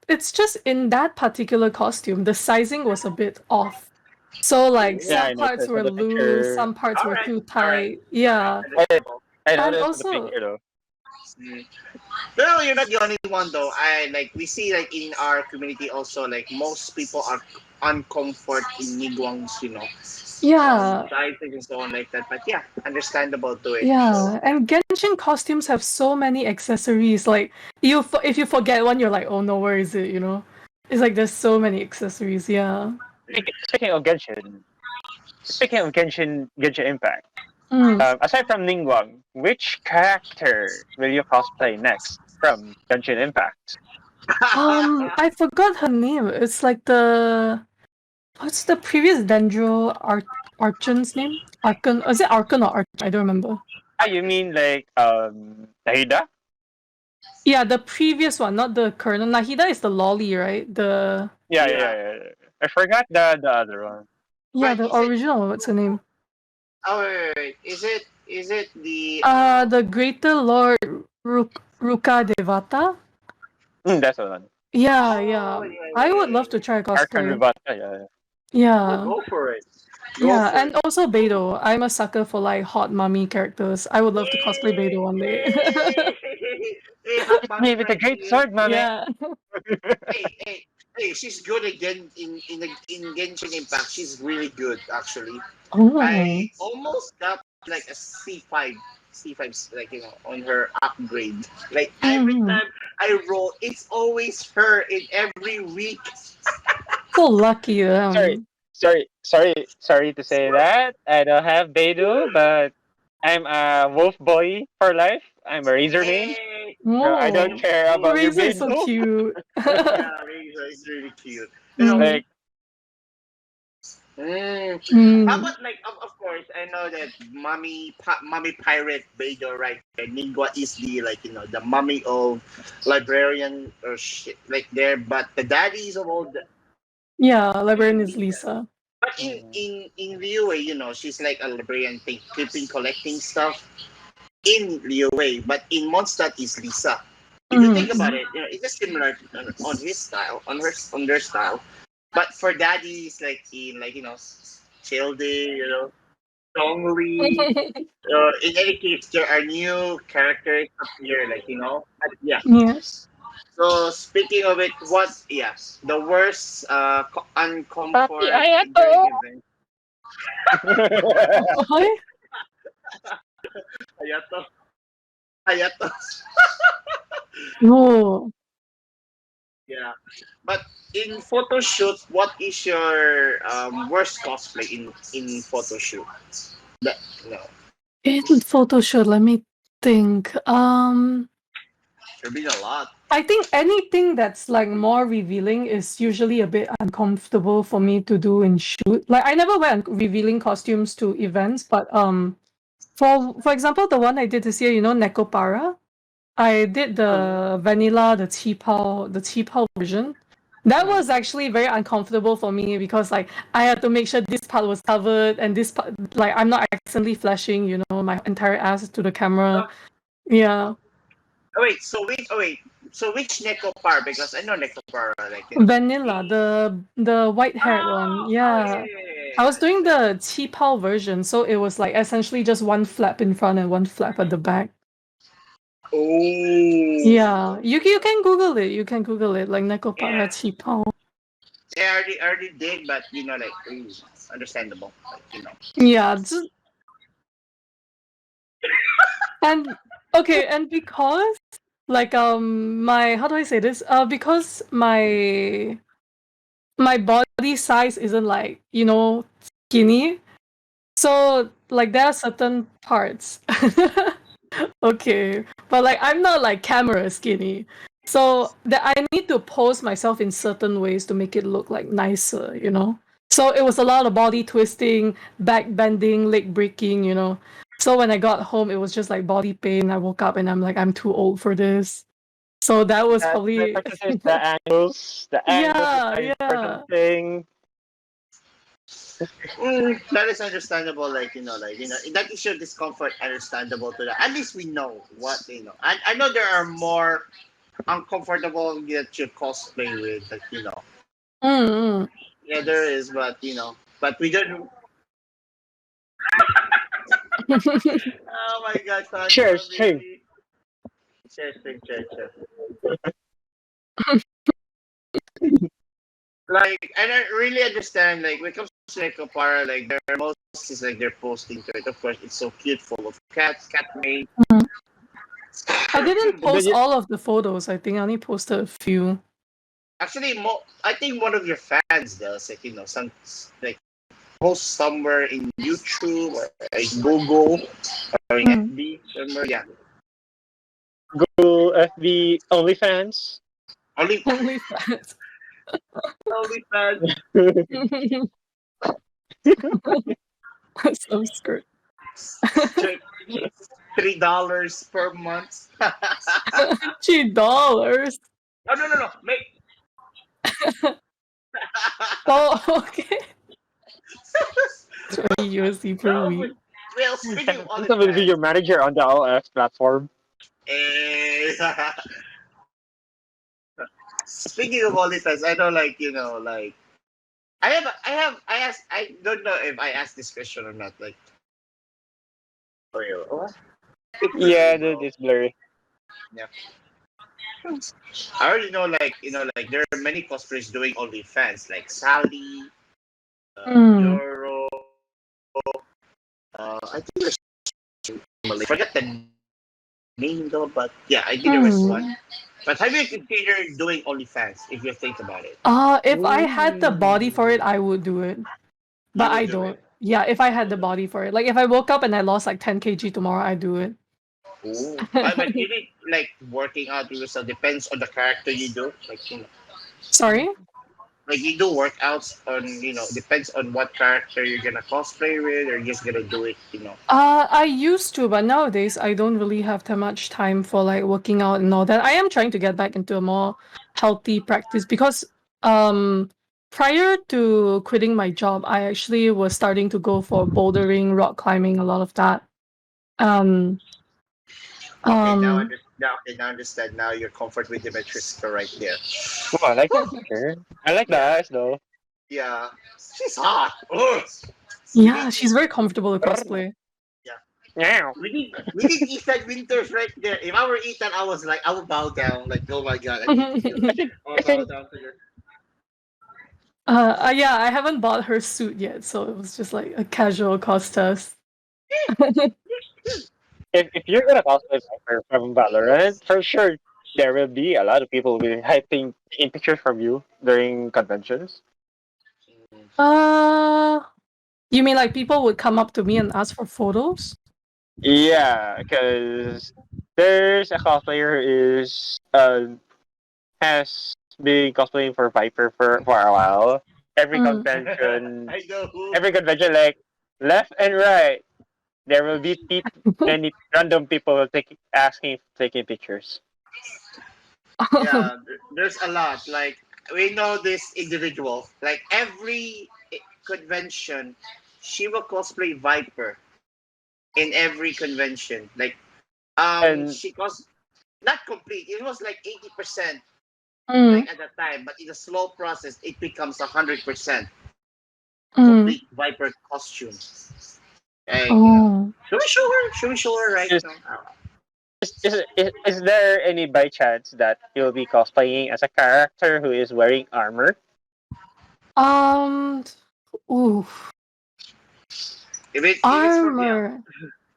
it's just in that particular costume, the sizing was a bit off. So like Yeah, I some parts noticed in were the loose, picture. some parts were too All right, tight. Yeah. understandable. I And noticed in the also picture though. Mm. Well, you're not the only one though. We see like in our community also like most people are uncomfort in Niguang's, yeah. sizing and so on like that. But yeah, understandable to it. So Yeah, and Genshin costumes have so many accessories. Like if you forget one, you're like, oh no, where is it? You know, it's like there's so many accessories. Yeah. Speaking of Genshin Impact. Mm. Aside from Ningguang, which character will you cosplay next from Genshin Impact? I forgot her name. It's like what's the previous Dendro Archon's name? Archon. Is it Archon or Archon? I don't remember. Ah, you mean like Nahida? Yeah, the previous one, not the current. Nahida is the lolly, right? Yeah. I forgot the other one. Yeah, But the is it? original. What's her name? Oh wait. Is it the? The Greater Lord Ruka Devata. That's the one. Yeah, Oh yeah. yeah, I would yeah. love to try Arkan cosplay. Rivata, yeah. Oh, Yeah. go for it. Go Yeah, for and it. also Beidou. I'm a sucker for like hot mommy characters. I would love to cosplay Beidou one day. Hey, hot It's mommy me with a right great here. sword, mommy. Yeah. Hey, hey, hey, she's good again in Genshin Impact. She's really good actually. Oh. I almost got like a C5 like on her upgrade. Like every Mhm. time I roll, it's always her in every week. So lucky Sorry, them. sorry to say that. I don't have Beidou, but I'm a wolf boy for life. I'm a razor main. Hey, So I don't Oh. care about your Razor is so Beidou. cute. yeah, Razor is really cute. Mm. Like, How Mm. about like of course I know that mommy pirate Beidou right there. Ningua is the the mummy of librarian or shit like there, but the daddies of all the Yeah, librarian is Lisa. but in Liyue, she's like a librarian thing, keeping collecting stuff in Liyue, but in Mondstadt is Lisa. If you think about Mm. it, it's just similar on his style, on their style. But for daddies, like in Childe, Zhongli. In any case, there are new characters up here, But yeah. Yes. So speaking of it, the worst Papi uncomfort during Ayato! event. Why? Hayato. Hayato. Oh, Yeah. But in photo shoot, what is your worst cosplay in photo shoot? That, no, in photo shoot, let me think. there's been a lot. I think anything that's like more revealing is usually a bit uncomfortable for me to do in shoot. Like I never wear revealing costumes to events, but for example, the one I did this year, Nekopara, I did the vanilla, the qipao version. That was actually very uncomfortable for me because like I had to make sure this part was covered and this part, like I'm not accidentally flashing, my entire ass to the camera. Yeah. Oh wait, so which Neko Par? Because I know Neko Par, like Vanilla, the white-haired one. Yeah, Yeah. yeah, yeah, I yeah. was doing the qipao version, so it was like essentially just one flap in front and one flap at the back. Oh. Yeah. You can Google it. You can Google it, like Nekopara qipao. Yeah, I already did, but like understandable. Like, Yeah. And okay, and because like my how do I say this? Because my body size isn't like, skinny. So like there are certain parts. Okay. But like I'm not like camera skinny. So that I need to pose myself in certain ways to make it look like nicer. So it was a lot of body twisting, back bending, leg breaking. So when I got home it was just like body pain. I woke up and I'm like, I'm too old for this. So that was The probably question is the angles. The angles is yeah, an yeah. important thing. that is understandable. That is your discomfort understandable to that. At least we know what I know there are more uncomfortable that you cosplay with, Mm-hmm. yeah, there is, but we don't. Oh my God, Sure, Sancho, stream. really? Sure. Like, and I really understand. Like, when it comes to Nekopara, like, their most is like they're posting to it. Of course, it's so cute, full of cats, cat made. I didn't But post all of the photos. I think I only posted a few. Actually, I think one of your fans does, like, some like post somewhere in YouTube or like Google or in Mm. FB somewhere. Yeah, Google FB OnlyFans. only OnlyFans. only fans. Some skirt. $3 per month. $2. No. Make. Oh, okay. 20 USD per No, week. well, speaking of This will be OnlyFans, your manager on the OF platform. eh, speaking of OnlyFans, I know, I asked, I don't know if I asked this question or not, like, for you. What? It's blurry, Yeah, bro. it's blurry. Yeah. I already know, there are many cosplayers doing OnlyFans, like Sally, Mm. Joro, I think there's forget the name though, but yeah, I think there was one. But have you considered doing OnlyFans if you think about it? If I had the body for it, I would do it. You But would I do don't. it. Yeah, if I had the body for it. Like if I woke up and I lost like 10 kg tomorrow, I'd do it. Ooh. But you need like working out with yourself depends on the character you do. Sorry? Like you do workouts on depends on what character you're gonna cosplay with, or you're just gonna do it. I used to, but nowadays I don't really have that much time for like working out and all that. I am trying to get back into a more healthy practice because prior to quitting my job, I actually was starting to go for bouldering, rock climbing, a lot of that. Um Okay, um now I understand. Now you're comfort with the Metrisca right there. Oh, I like that picture. I like the Yeah, eyes though. yeah. She's hot. Ugh. We yeah, need she's very comfortable to cosplay. yeah. Meow. We need Ethan Winters right there. If I were Ethan, I would bow down. Like, oh my god, I need you. I think I'll I bow think down to your. Yeah, I haven't bought her suit yet, so it was just like a casual cost test. if you're gonna cosplay Viper from Valorant, for sure there will be a lot of people will taking pictures from you during conventions. Uh, you mean like people would come up to me and ask for photos? Yeah, because there's a cosplayer who is has been cosplaying for Viper for a while. Every Mm. convention, I know who. every convention, like left and right, there will be many random people asking taking pictures. Yeah, there's a lot. Like we know this individual. Like every convention, she will cosplay Viper in every convention. Like And she cos not complete. It was like 80%, Mm, like at that time, but in a slow process, it becomes 100% mm. complete Viper costume. Like Oh. should we show her? Should we show her right is, now? is there any by chance that you'll be cosplaying as a character who is wearing armor? Um. Ooh. If it's from Armor.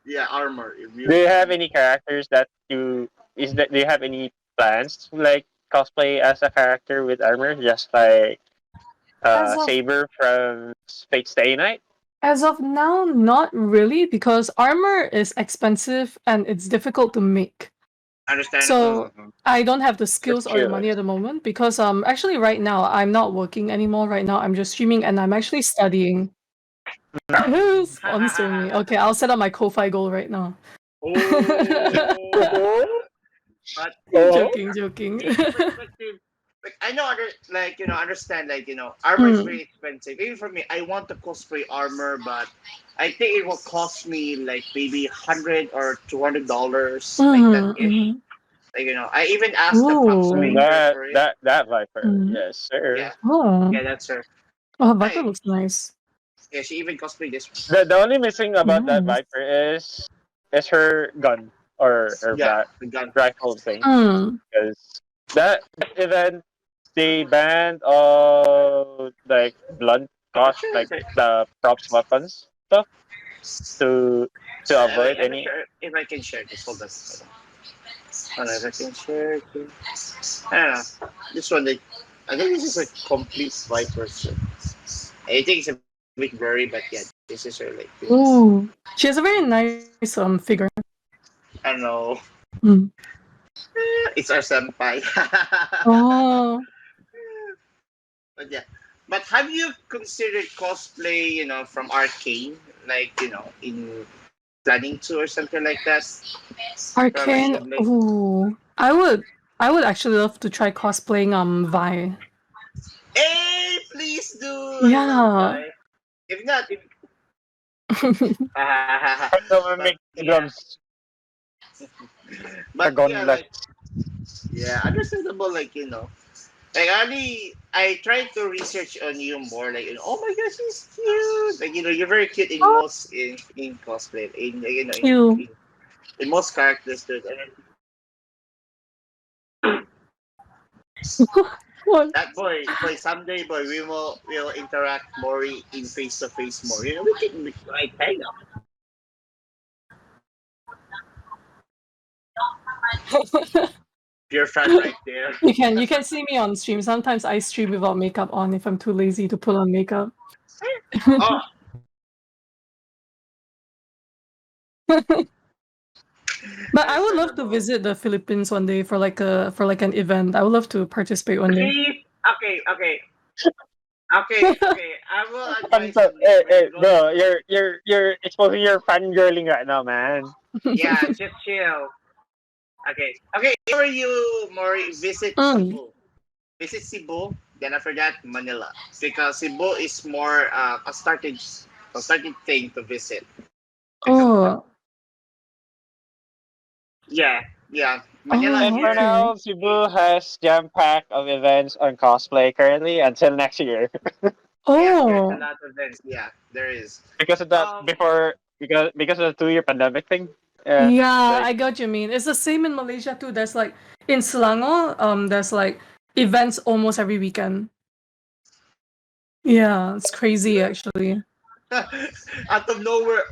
yeah armor. If Do you you have any characters that do you have any plans to like cosplay as a character with armor, just like As of Saber from Fate Stay Night? as of now, not really, because armor is expensive and it's difficult to make. understand. So I don't have the That's skills or the true. money at the moment because actually right now I'm not working anymore. Right now I'm just streaming and I'm actually studying. Sponsor me. Okay, I'll set up my Ko-Fi goal right now. Oh, Oh, but oh. Joking. in perspective, like I know, understand. Like armor is Mm, very expensive. Even for me, I want to cosplay armor, but I think it will cost me like maybe $100 or $200, like that ish. mhm. Like I even asked the box Ooh. maker That for it. that that Viper, Mm. yes, sir. Yeah, Oh. yeah, that's her. Oh, Viper Hey, looks nice. yeah, she even cosplayed this one. The only missing about that Nice. Viper is her gun or Yeah, that the gun. rifle thing. Mm. Because that event they banned all like blunt cost Sure, like the props weapons stuff to avoid I'm not any. sure if I can share this. Hold on. Hold on, if I can share. I don't know. This one, I think this is a complete Viper. So I think it's a bit blurry, but yeah, this is her like. Ooh. She has a very nice figure. I don't know. Mm. It's our senpai. Oh. But yeah. But have you considered cosplay, from Arcane? Like, in planning to or something like that? From a Arcane. sibling? Ooh. I would actually love to try cosplaying Vi. Hey, please do! I love Yeah. Vi. If not, if Someone but make yeah, gloves, a but yeah, gauntlet. like yeah, understandable. Like I tried to research on you more. Like oh my gosh, he's cute. Like you're very cute in Oh, most in cosplay. In like, cute. in most characters. Dude. And What? that boy, someday, boy, we will interact more in face to face more. We can like hang out. Pure fan right there. You can see me on stream. Sometimes I stream without makeup on if I'm too lazy to put on makeup. Oh, But I would love to understandable. visit the Philippines one day for an event. I would love to participate one day. Please, okay. I will advise on this Hey, when hey, you go. bro, you're exposing your fangirling right now, man. Yeah, just chill. Okay. Whenever you more visit Mm. Cebu. Then after that, Manila, because Cebu is more a started thing to visit. Oh. Yeah, yeah. Manila And Oh, for here. okay. now, Cebu has jam pack of events on cosplay currently until next year. Yes, there's a Oh. lot of events. Yeah, there is. Because of that Um, before because of the 2 year pandemic thing. Yeah. Yeah, Like I got what you mean. It's the same in Malaysia too. There's like in Selangor, there's like events almost every weekend. Yeah, it's crazy actually. out of nowhere,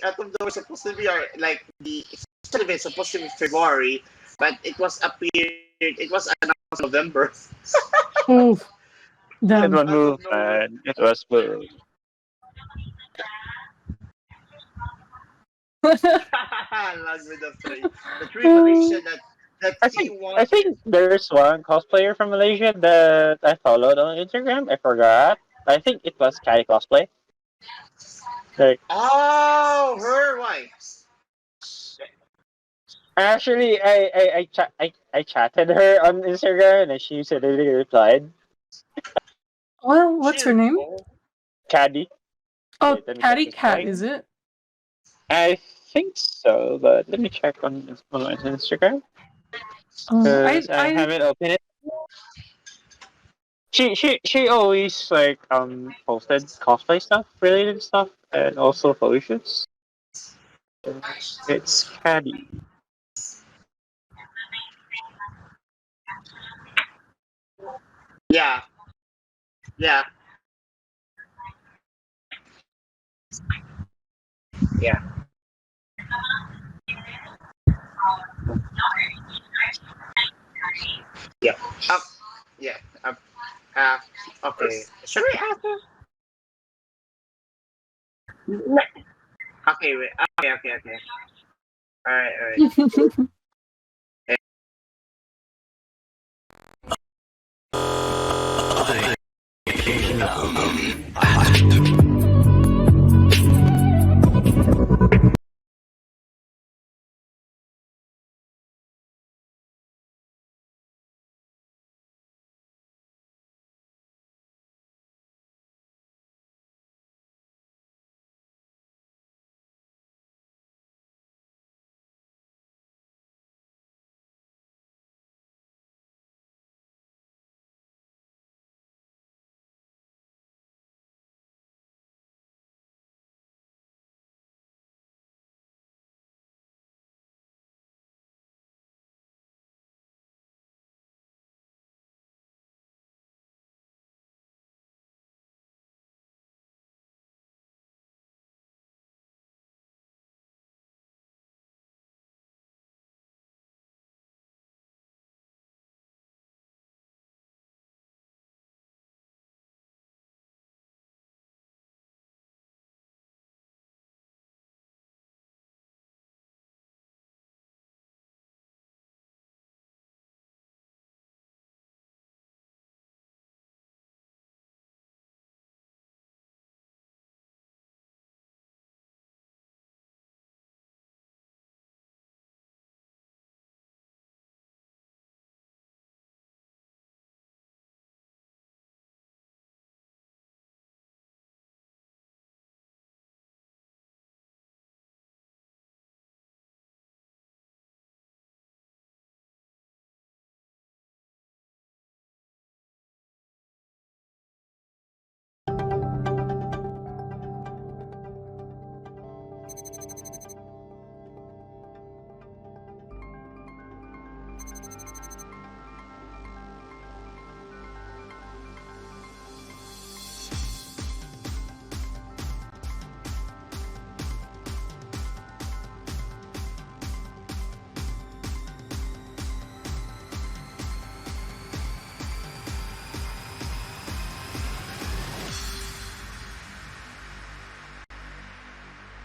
out of nowhere, supposed to be our like the should have been supposed to be February, but it was appeared. It was announced November. Oh, It damn. was Out of moved, nowhere. man. It was moved. Along with the three Malaysia that he I wanted. think there's one cosplayer from Malaysia that I followed on Instagram. I forgot. I think it was Kai Cosplay. Like Oh, her wife. actually, I chatted her on Instagram and she suddenly replied, Well, She what's her name? "Caddy." Oh, Wait, let me check Patty his Cat, name. is it? I think so, but let me check on my Instagram Oh, because I haven't opened it. She always like posted cosplay stuff, related stuff, and also photo shoots. It's Caddy. Yeah, yeah, yeah, yeah. Yeah. Uh, okay. Should we ask her? Okay, wait. Okay. All right, all right.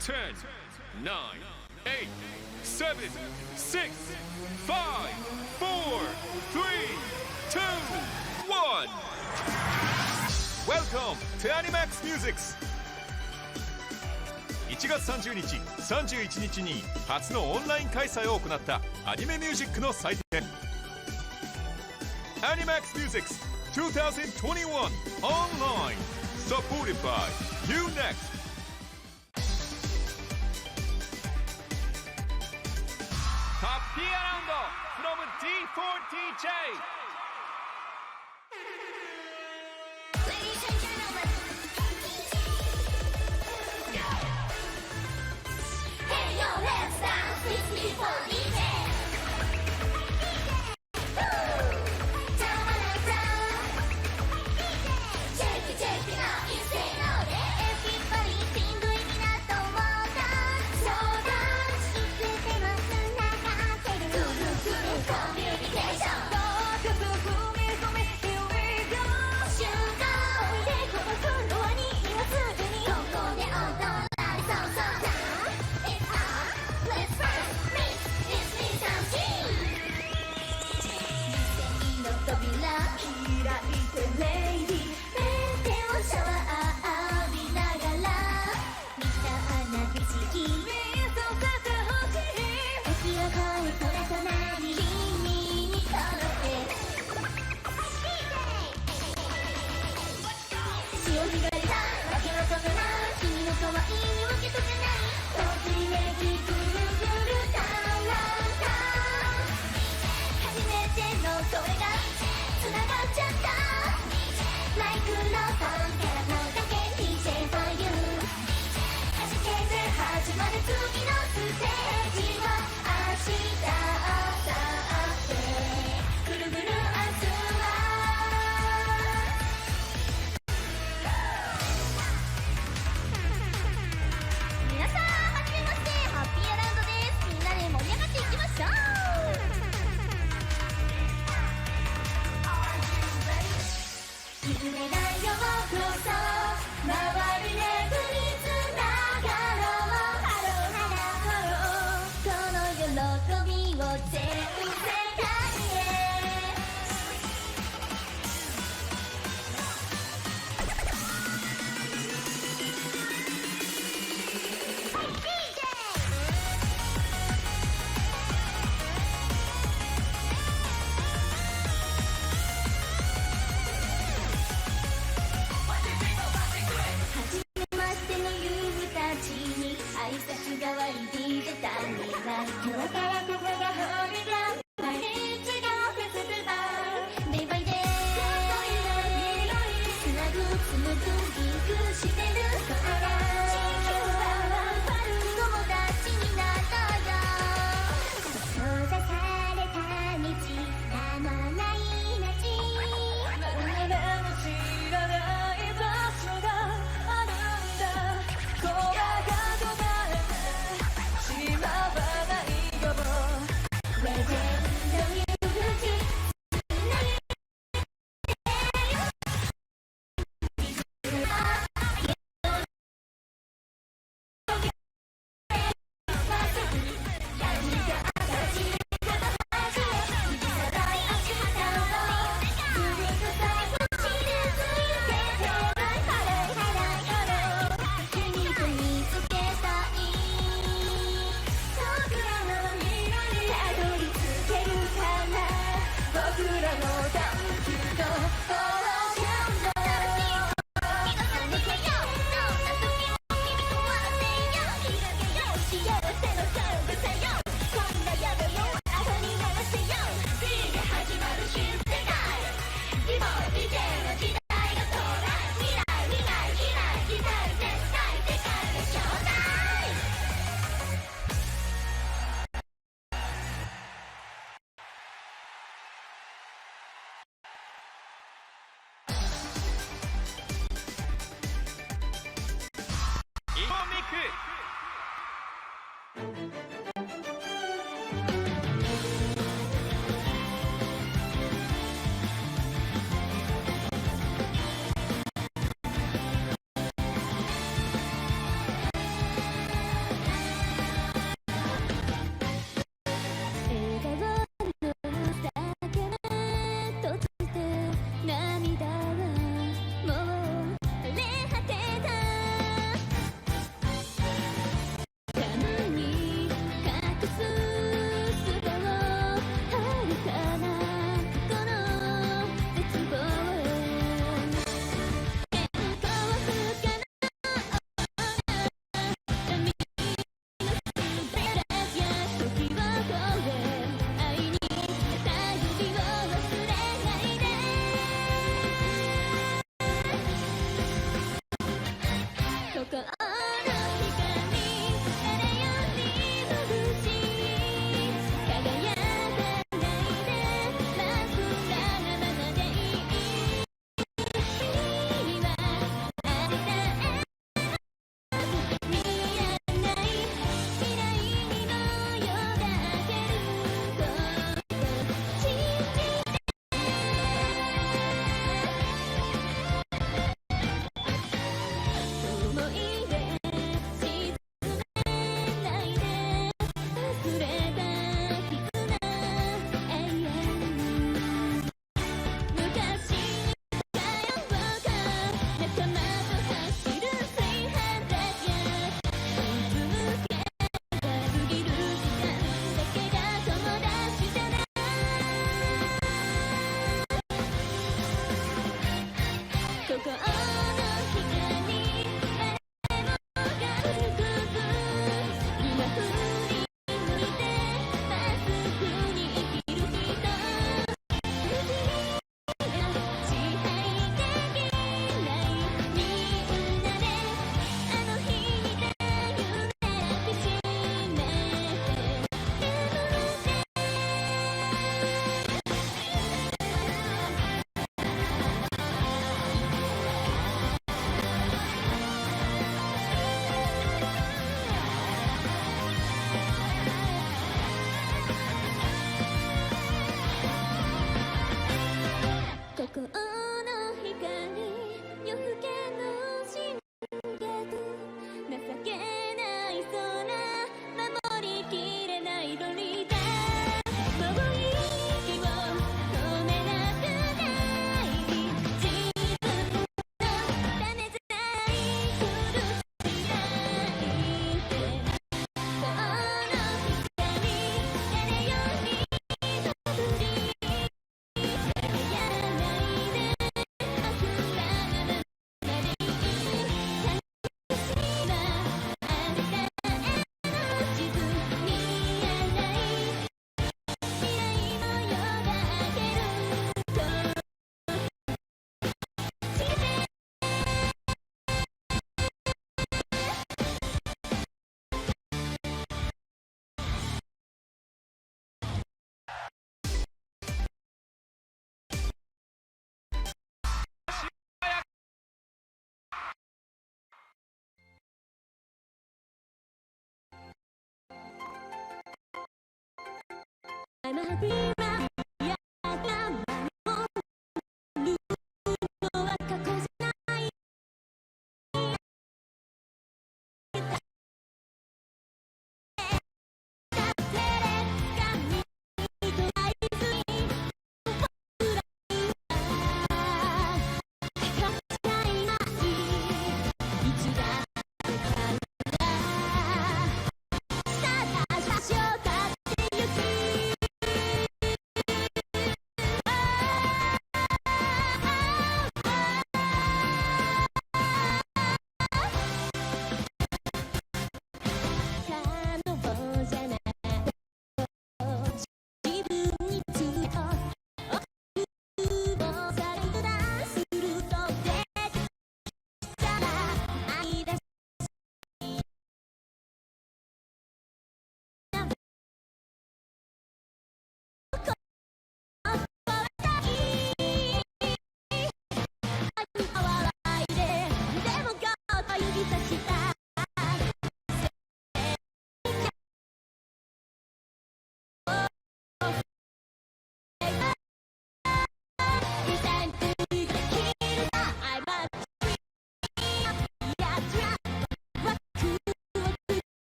Ten, 9, 8, 7, 6, 5, 4, 3, 2, 1. Welcome to Animax Musics! 1月30日、31日に初のオンライン開催を行ったアニメミュージックの祭典 Animax Musics 2021 Online Supported by UNEXT Happy Around from D4TJ Ladies and gentlemen, hey yo, let's dance, it's D4DJ. Shake it out, it's everybody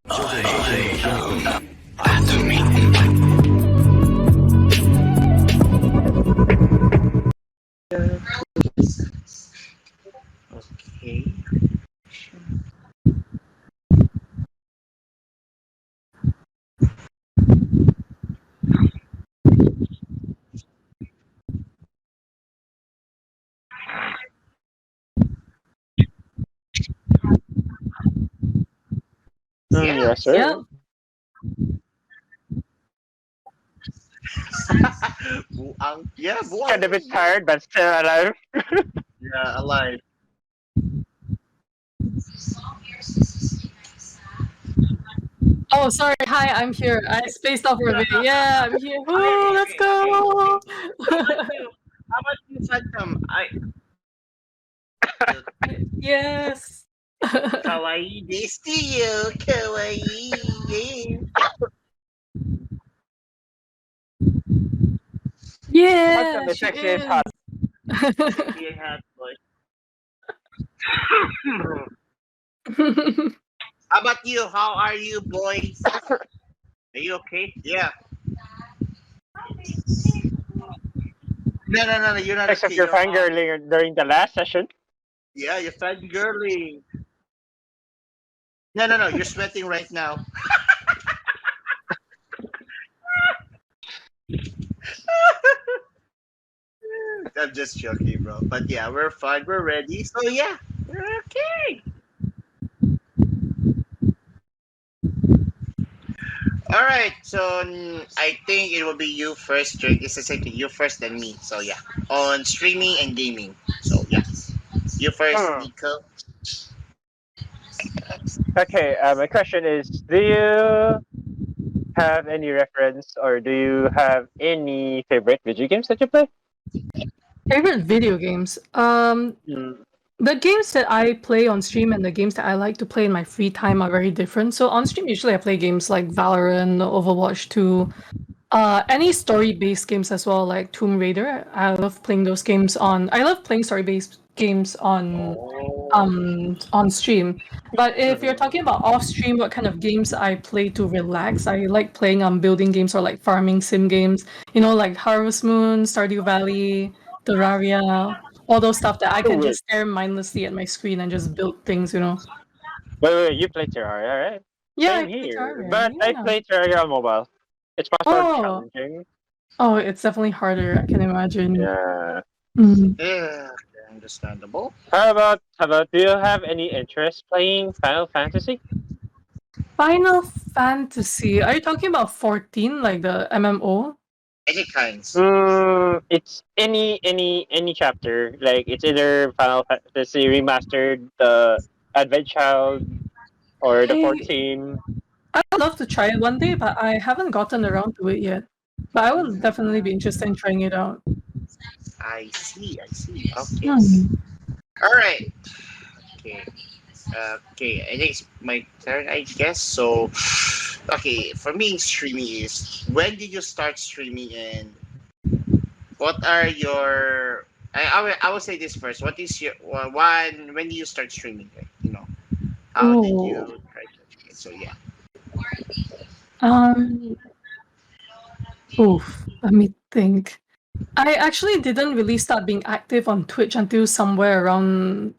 Okay. Yeah. Yes, sir. Yeah. Buang. Yeah, buang. Kind of a bit tired, but still alive. Yeah, alive. Oh, sorry. Hi, I'm here. I spaced off for a bit. Yeah, I'm here. Woo, let's go. How about you? How about you, Phantom? Yes. Kawaii desu yo. Kawaii. Yeah, Phantom is she actually is. hot. Be a hat boy. How about you? How are you, boys? Are you okay? Yeah. No. You're not Except okay. you're You're hot. fangirling during the last session. Yeah, you're fangirling. No. You're sweating right now. I'm just joking, bro. But yeah, we're fine. We're ready. So yeah, we're okay. All right. So I think it will be you first, Drake. It's the same thing. You first, then me. So yeah, on streaming and gaming. So yeah, you first, Hmm. Nico. Okay, my question is, do you have any reference or do you have any favorite video games that you play? Favorite video games. Mm. The games that I play on stream and the games that I like to play in my free time are very different. So on stream, usually I play games like Valorant, Overwatch 2, any story-based games as well, like Tomb Raider. I love playing those games on. I love playing story-based games Oh. on stream. But if you're Mhm. talking about off stream, what kind of games I play to relax, I like playing building games or like farming sim games. You know, like Harvest Moon, Stardew Valley, Terraria, all those stuff that I Oh, can wait, just stare mindlessly at my screen and just build things. You know. wait, you play Terraria, right? Yeah, I Same play here, Terraria. but I Yeah. play Terraria on mobile. It's much more Oh, challenging. oh, it's definitely harder. I can imagine. Yeah. Mm. Yeah, understandable. How about do you have any interest playing Final Fantasy? Final Fantasy. Are you talking about 14, like the MMO? Any kinds. It's any chapter. Like it's either Final Fantasy Remastered, the Advent Child, or the I 14. I would love to try it one day, but I haven't gotten around to it yet. But I will definitely be interested in trying it out. I see. I see. Okay. Hmm. All right. Okay. Okay. I think it's my turn, I guess. So, okay. For me, streaming is when did you start streaming and what are your? I will say this first. What is your one? When did you start streaming? Like, how did Oh. you try to? So yeah. Um. Oof. Let me think. I actually didn't really start being active on Twitch until somewhere around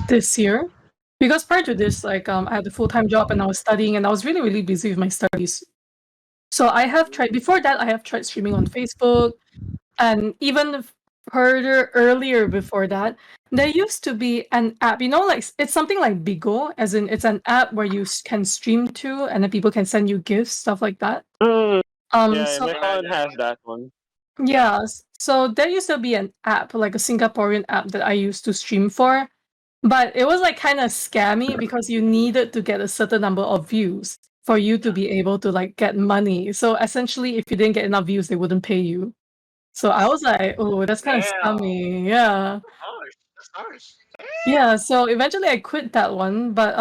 this year. Because prior to this, like I had a full-time job and I was studying and I was really, really busy with my studies. So I have tried before that, I have tried streaming on Facebook, and even further earlier before that, there used to be an app, like it's something like Bigo, as in it's an app where you can stream to and then people can send you gifts, stuff like that. Mm, Um yeah, so my phone has that one. yeah, so there used to be an app, like a Singaporean app that I used to stream for, but it was like kind of scammy because you needed to get a certain number of views for you to be able to like get money. So essentially, if you didn't get enough views, they wouldn't pay you. So I was like, oh, that's kind of Damn. scummy. Yeah. Harsh. That's harsh. Yeah. So eventually I quit that one. But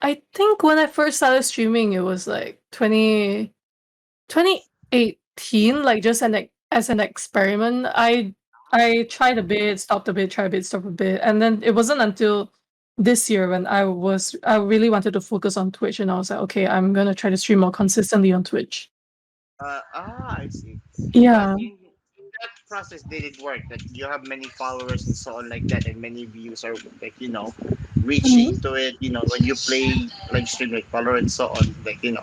I think when I first started streaming, it was like 2018, like just as an experiment. I tried a bit, stopped a bit, tried a bit, stopped a bit. And then it wasn't until this year when I really wanted to focus on Twitch, and I was like, okay, I'm gonna try to stream more consistently on Twitch. I see. But Yeah. in that process, did it work? That you have many followers and so on like that, and many views are like reach Mhm. into it. When you play like stream like Valorant and so on, like did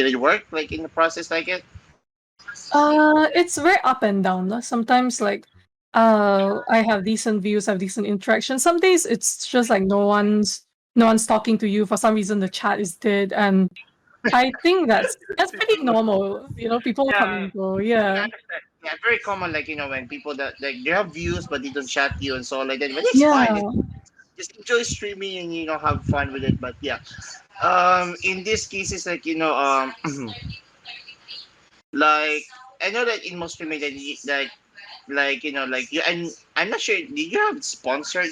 it work like in the process like it? It's very up and down. No? Sometimes like I have decent views, have decent interaction. Some days it's just like no one's talking to you. For some reason the chat is dead, and I think that's pretty normal. People come Yeah, and go. yeah, Yeah. yeah, very common. Like when people that like they have views but they don't chat you and so on like that. But it's fine. Yeah. Just enjoy streaming and have fun with it. But yeah, in this case, it's like like I know that in most streaming that like like you and I'm not sure. Did you have sponsored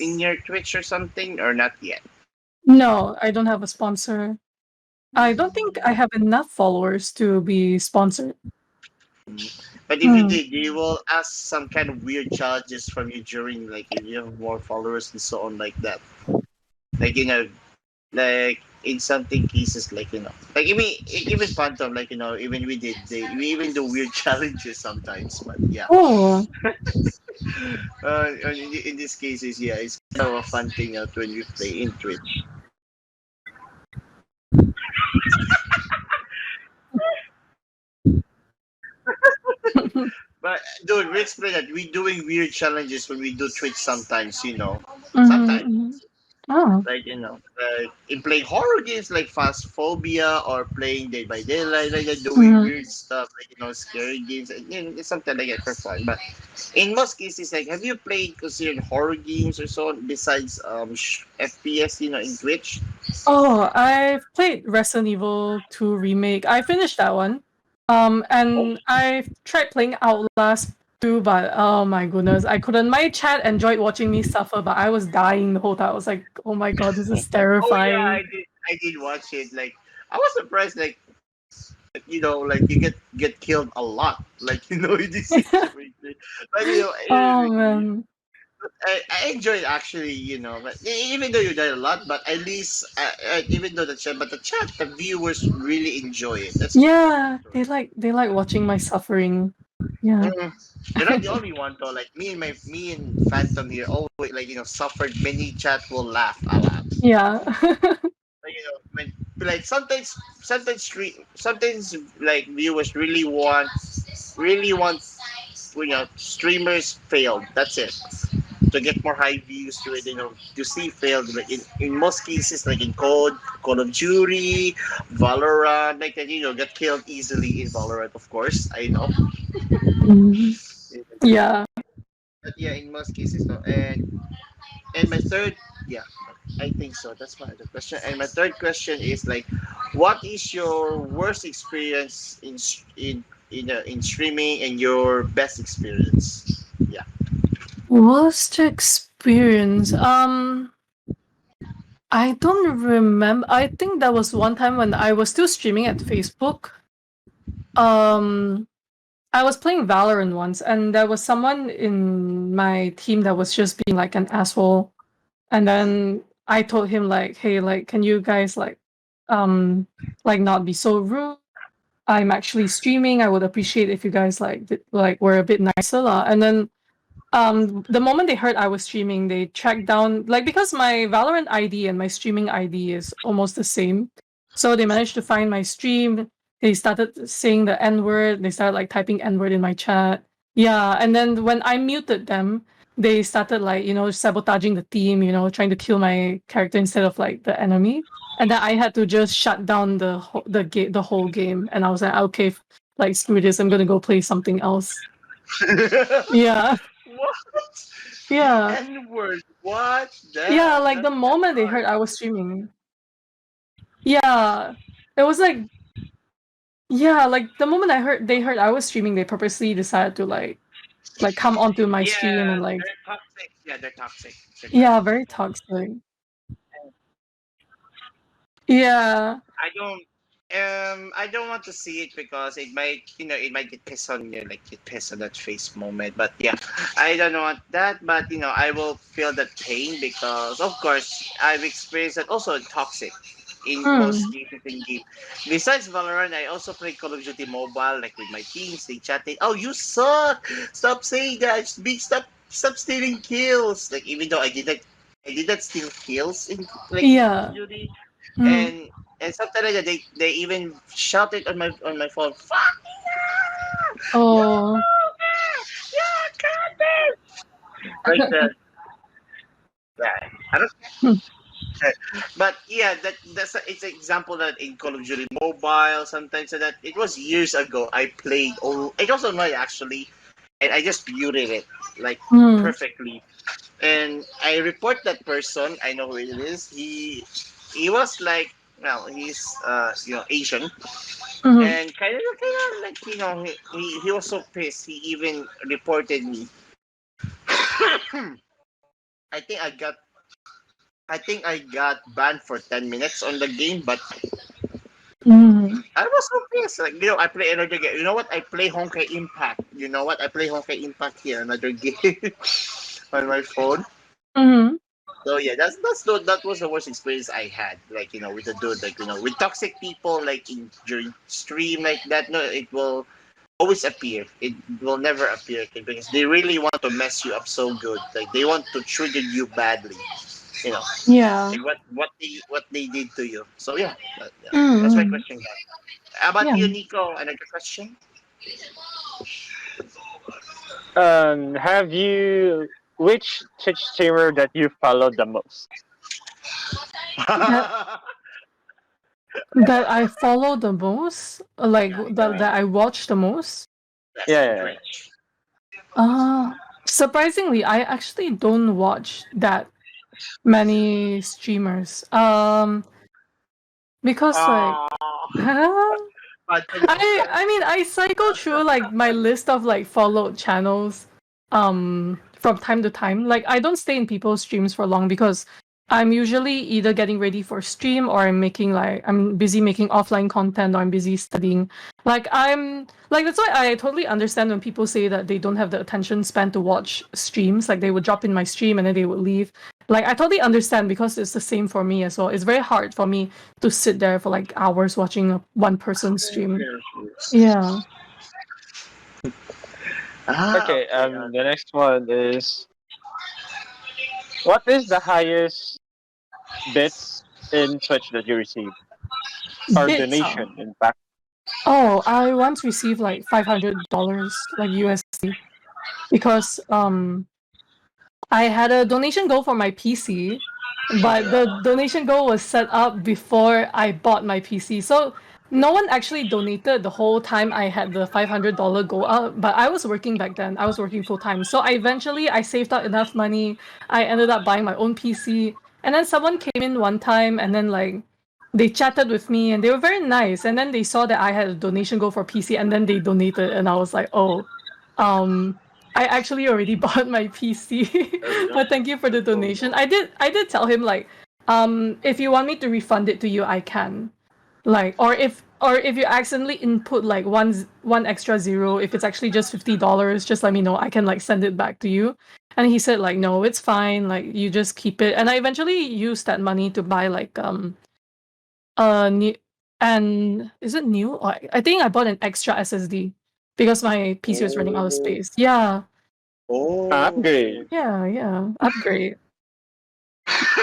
in your Twitch or something or not yet? No, I don't have a sponsor. I don't think I have enough followers to be sponsored. But if you Hmm. did, you will ask some kind of weird challenges from you during like if you have more followers and so on like that. Like like in something cases like like even Phantom like even we even do weird challenges sometimes. But yeah, Oh. in these cases, yeah, it's kind of a fun thing out when we play in Twitch. But dude, we explain that we doing weird challenges when we do Twitch sometimes. Mhm, Sometimes. mhm. Oh. Like like in playing horror games like Phasmophobia or playing Dead by Daylight, like that, doing Mhm. weird stuff like scary games, and it's something like that for fun. But in most cases, like, have you played considered horror games or so on besides FPS? In Twitch. Oh, I've played Resident Evil 2 Remake. I finished that one. Oh, And I've tried playing Outlast 2, but oh my goodness, I couldn't. My chat enjoyed watching me suffer, but I was dying the whole time. I was like, oh my god, this is oh yeah, terrifying. I did watch it. Like I was surprised. Like like you get killed a lot. Like in this situation. But Oh man. I enjoy it actually, but even though you died a lot, but at least even though the viewers really enjoy it. That's good. Yeah, they like watching my suffering. Yeah. Mm. You're not the only one though. Like me and Phantom here always like suffered. Many chat will laugh a lot. Yeah. Like when like sometimes like viewers really want streamers failed. That's it. To get more high views to it, to see failed. Like in most cases, like in Call of Duty, Valorant, like that, get killed easily in Valorant, of course. I know. Mhm. Yeah. But yeah, in most cases, no. And my third, yeah, I think so. That's my other question. And my third question is like, what is your worst experience in streaming and your best experience? Yeah. Worst experience. I don't remember. I think there was one time when I was still streaming at Facebook. Um, I was playing Valorant once, and there was someone in my team that was just being like an asshole. And then I told him like, "Hey, like, can you guys um, not be so rude? I'm actually streaming. I would appreciate if you guys were a bit nicer, lah." And then the moment they heard I was streaming, they tracked down because my Valorant ID and my streaming ID is almost the same. So they managed to find my stream. They started saying the N-word. They started typing N-word in my chat. Yeah, and then when I muted them, they started sabotaging the team, trying to kill my character instead of the enemy. And then I had to just shut down the whole game. And I was like, okay, screw this. I'm gonna go play something else. Yeah. What? The Yeah. N word. What? Yeah, Damn. the That's moment they heard hard. I was streaming. Yeah. It was yeah, the moment they heard I was streaming, they purposely decided to come onto my stream Yeah, and they're toxic. Yeah, they're toxic. They're yeah, toxic. very toxic. Yeah. I don't. I don't want to see it because it might, it might get pissed on you, like get pissed on that face moment. But yeah, I don't want that. But I will feel that pain because, of course, I've experienced that also in toxic, in most Mm. cases in game. Besides Valorant, I also play Call of Duty Mobile, like with my teams. They chatted, "Oh, you suck! Stop saying that! Stop stealing kills!" Like even though I did not steal kills in Call of Yeah. Duty, Mm. and something like that. They even shouted on my phone, "Fuck you! Oh. You got this!" Like that. Yeah, I don't. Hmm. But yeah, it's an example that in Call of Duty Mobile sometimes so that it was years ago. I played. Oh, it was online actually, and I just muted it like Mm. perfectly. And I report that person. I know who it is. He was like, well, he's Asian, Mhm. and kind of like he was so pissed. He even reported me. I think I got banned for 10 minutes on the game, but Mhm. I was so pissed. Like I play another game. You know what? I play Honkai Impact. You know what? I play Honkai Impact here, another game on my phone. Mhm. So yeah, that was the worst experience I had. Like with the dude, like with toxic people, like in during stream like that. No, it will always appear. It will never appear because they really want to mess you up so good. Like they want to trigger you badly. You know, Yeah. like what they did to you. So yeah, that's my Mhm. question, guys. How about Yeah. you, Nico? Another question? Have you which Twitch streamer that you follow the most? That that I follow the most, like Yeah, that I watch the most. that's Yeah, in yeah, yeah. Twitch. Uh Surprisingly, I actually don't watch that many streamers. Because like Oh, I bad connection. I mean I cycle through like my list of like followed channels from time to time. Like I don't stay in people's streams for long because I'm usually either getting ready for stream or I'm busy making offline content or I'm busy studying. That's why I totally understand when people say that they don't have the attention span to watch streams. Like they would drop in my stream and then they would leave. Like I totally understand because it's the same for me as well. It's very hard for me to sit there for like hours watching one person stream. Yeah. Okay, Okay. the next one is, what is the highest bits in Twitch that you receive? Or Bits, huh? donation, in fact. Oh, I once received like $500, like USD, because I had a donation goal for my PC, but the donation goal was set up before I bought my PC. So no one actually donated the whole time I had the $500 goal up, but I was working back then. I was working full time. So I saved up enough money. I ended up buying my own PC. And then someone came in one time and then like they chatted with me and they were very nice. And then they saw that I had a donation goal for PC and then they donated and I was like, "Oh, um I actually already bought my PC, There we go. but thank you for the donation." I did tell him like, if you want me to refund it to you, I can. Like, or if you accidentally input like one extra zero, if it's actually just $50, just let me know. I can like send it back to you. And he said like, no, it's fine. Like you just keep it. And I eventually used that money to buy like new and is it new? Or I think I bought an extra SSD because my PC was running out of Oh, space. Yeah. okay. Upgrade. Yeah. Upgrade.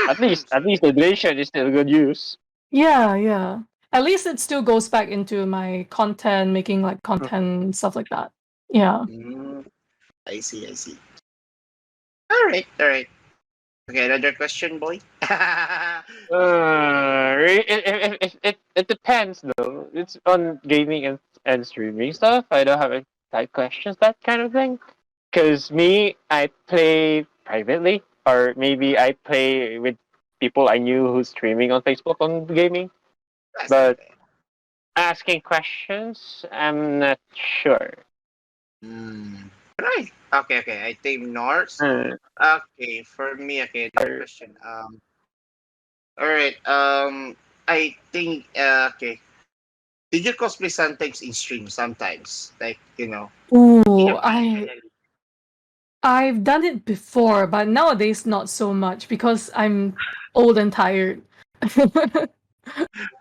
At least the donation is still good use. Yeah. At least it still goes back into my content, making like content, stuff like that. Yeah. Mm, I see. I see. All right. All right. Okay. Another question, boy. It depends though. It's on gaming and streaming stuff. I don't have any type questions, that kind of thing. Cause me, I play privately, or maybe I play with people I knew who's streaming on Facebook on gaming. That's not But bad. asking questions, I'm not sure. Mm. Right. Okay. Okay. I think Norse. Uh, Okay. For me. Okay. Another or, question. All right. I think. Okay. Did you cosplay sometimes in stream? Sometimes, like Ooh, yeah. I've done it before, but nowadays not so much because I'm old and tired.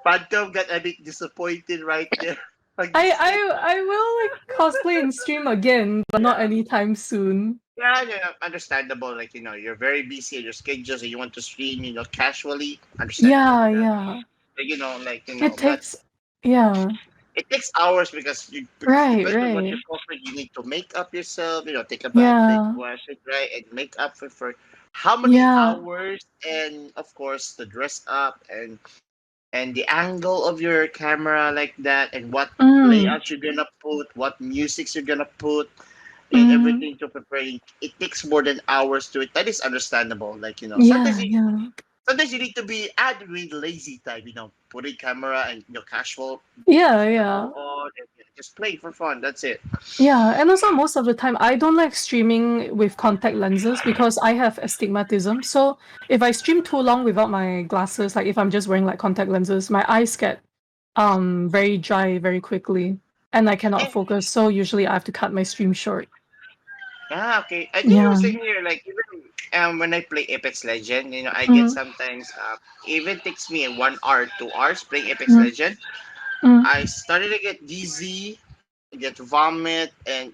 Phantom got a bit disappointed right there. Like I you said, I I will like cosplay and stream again, but not yeah. anytime soon. Yeah, yeah, understandable. Like you're very busy at your schedule, so you want to stream, casually. Understandable Yeah, with that. yeah. Like, It but takes yeah. it takes hours because Right, depends on what you right. cover. You need to make up yourself. Take a bath, take Yeah. wash it, right, and make up for how many Yeah. hours, and of course the dress up and the angle of your camera like that, and what Mm. layout you're gonna put, what musics you're gonna put, and Mm. everything to prepare. It takes more than hours to it. That is understandable. Like Yeah, yeah. sometimes you need to be add with lazy time. Putting camera and casual Yeah, go yeah. on and just play for fun. That's it. Yeah, and also most of the time I don't like streaming with contact lenses because I have astigmatism. So if I stream too long without my glasses, like if I'm just wearing like contact lenses, my eyes get very dry very quickly and I cannot And focus. So usually I have to cut my stream short. okay. I think I'm Yeah. saying here, like even when I play Apex Legend, I get Mm, sometimes even takes me 1 hour, 2 hours playing Apex mm, Legend. mm. I started to get dizzy, get vomit, and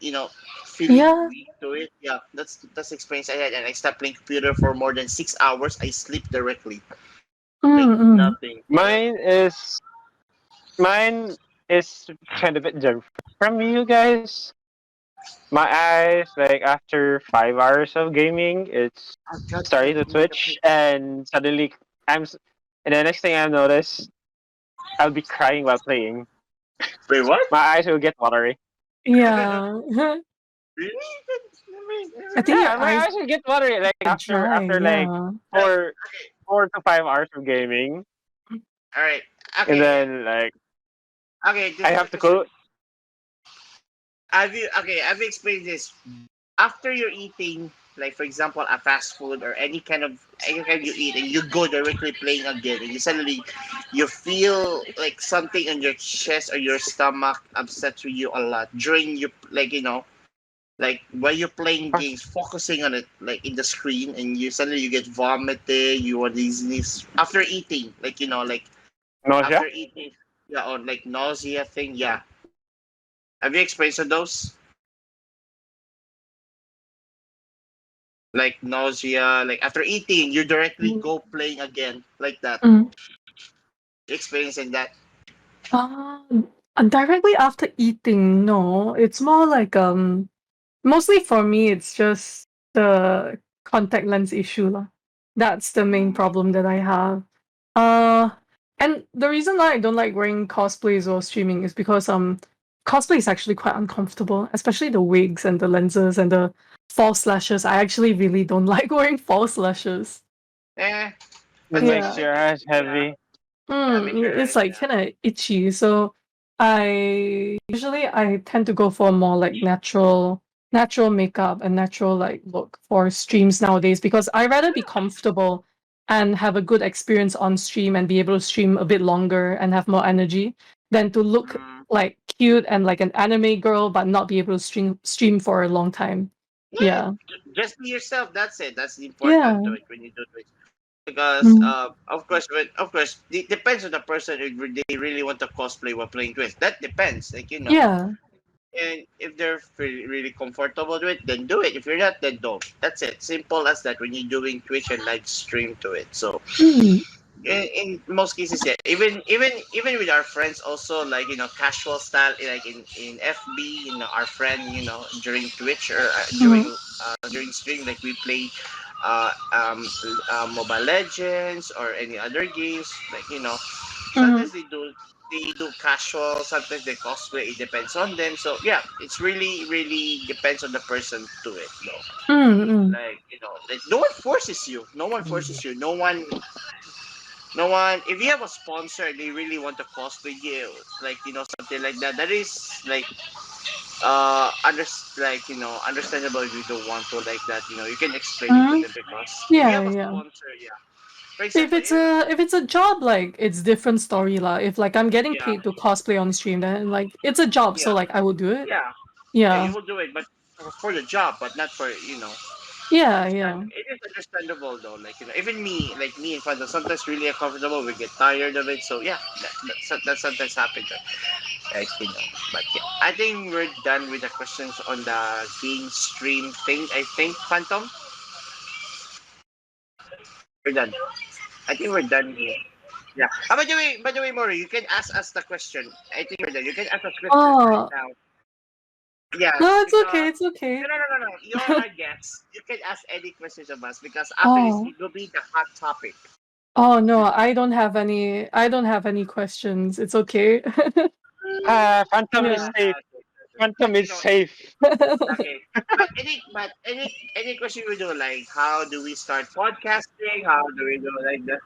feeling Yeah. weak to it. Yeah, that's the experience I had, and I stopped playing computer for more than 6 hours. I sleep directly, like Mm, mm. nothing. Yeah. Mine is kind of a bit different from you guys. My eyes, like after 5 hours of gaming, it's Oh God, starting to need a twitch, and suddenly I'm. s- And the next thing I notice, I'll be crying while playing. Wait, what? My eyes will get watery. Yeah. I Really? think your Yeah, my eyes eyes will get watery like get dry. after like Yeah. Like, 4 to 5 hours of gaming, all right. and Okay. then like Okay. I This is a have to question. go. Have you experienced this after you're eating, like for example, a fast food or any kind you eat, and you go directly playing again, and you suddenly you feel like something on your chest or your stomach upsets you a lot during you like while you're playing games, focusing on it like in the screen, and you suddenly you get vomited, you are dizziness after eating, like Nausea? after eating, yeah, or like nausea thing, yeah. Have you experienced those? Like nausea, like after eating, you directly Mm, go playing again, like that. mm. Experiencing that. Uh, Directly after eating, no. It's more like mostly for me it's just the contact lens issue lah. That's the main Mm. problem that I have. Uh and the reason why I don't like wearing cosplays or streaming is because cosplay is actually quite uncomfortable, especially the wigs and the lenses and the false lashes. I actually really don't like wearing false lashes. Eh, It but makes Yeah. your eyes yeah, heavy. yeah, make your It's eyes, like yeah. kind of itchy. So I tend to go for more like natural makeup and natural like look for streams nowadays because I rather be comfortable and have a good experience on stream and be able to stream a bit longer and have more energy than to look Mm. like cute and like an anime girl but not be able to stream for a long time. Yeah, Yeah. just be yourself. That's it. That's the Yeah. important to it when you do it. Because Mm. of course, it depends on the person if they really want to cosplay while playing Twitch. That depends. Yeah. And if they're really comfortable with it, then do it. If you're not, then don't. That's it. Simple as that. When you're doing Twitch and live stream to it. So Mm. in most cases, yeah. Even with our friends, also like casual style, like in FB, our friend, during Twitch or Mm. during stream, like we play uh, um, Mobile Legends or any other games, like Mm. sometimes they do casual, sometimes they cosplay. It depends on them. So yeah, it's really depends on the person to it, though. Mm. Mm. Like no one forces you. No one forces you. No one. If you have a sponsor, they really want to cosplay you, like something like that. That is like understandable if you don't want to like that. You can explain it to Mm. them because if you Yeah, have a yeah. sponsor, yeah. For If example, it's a job, like it's different story lah. If like I'm getting yeah, paid to cosplay on stream, then like it's a job, so yeah, like I will do it. yeah, yeah, you Yeah. will do it, but for the job, but not for Yeah, yeah. It is understandable though. Like even me, like me and Fanta, sometimes really uncomfortable. We get tired of it. So yeah, that sometimes happens. Like but yeah, I think we're done with the questions on the game stream thing. I think Phantom, we're done. I think we're done here. Yeah. By the way, Mori, you can ask us the question. I think we're done. You can ask us question right Oh, now. Yes, no, it's okay, because it's okay. no. You're our guest. You can ask any questions of us because after this, Oh. it will be the hot topic. Oh no, I don't have any questions. It's okay. Phantom is Yeah. safe. Phantom But is safe. okay. But any question we do like how do we start podcasting? How do we do like that?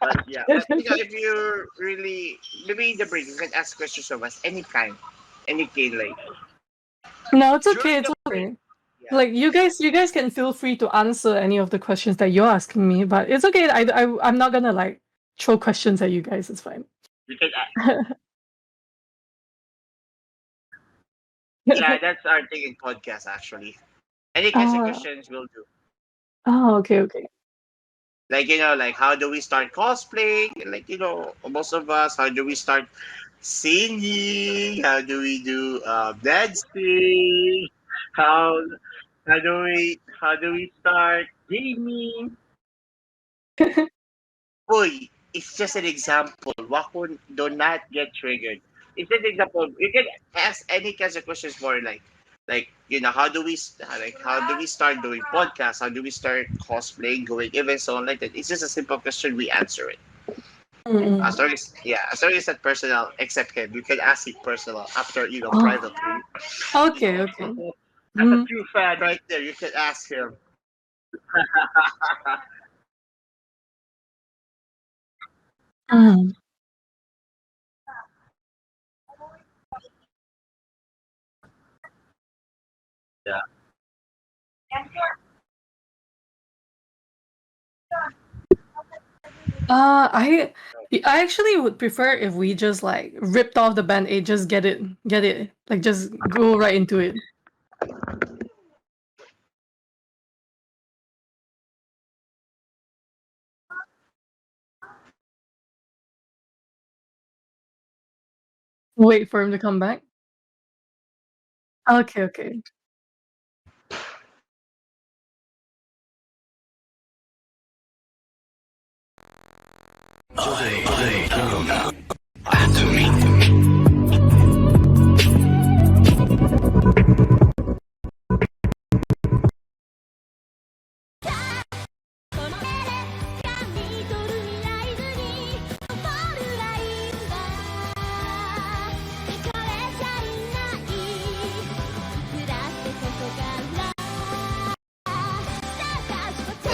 But yeah, but if you really maybe in the break you can ask questions of us anytime, any kind like No, it's okay, during it's the break. okay. Yeah, Like you guys can feel free to answer any of the questions that you're asking me, but it's okay. I'm not gonna like throw questions at you guys. It's fine. you can. Yeah, that's our thing in podcast actually. Any kinds of Ah, questions we'll do. oh, okay, okay. Like like how do we start cosplaying? Like most of us, how do we start singing? How do we do dancing? How how do we start gaming? Boy, it's just an example. Wako, do not get triggered. It's just an example. You can ask any kinds of questions more like how do we how do we start doing podcasts? How do we start cosplaying, going events, so on like that? It's just a simple question. We answer it. Mm-mm. As long as that personal, except him, you can ask it personal after Oh, privately. okay, okay. As a Mm, true fan, right there, you can ask him. mm. Yeah. I actually would prefer if we just like ripped off the band-aid, just get it, like just go right into it. Wait for him to come back. Okay, okay.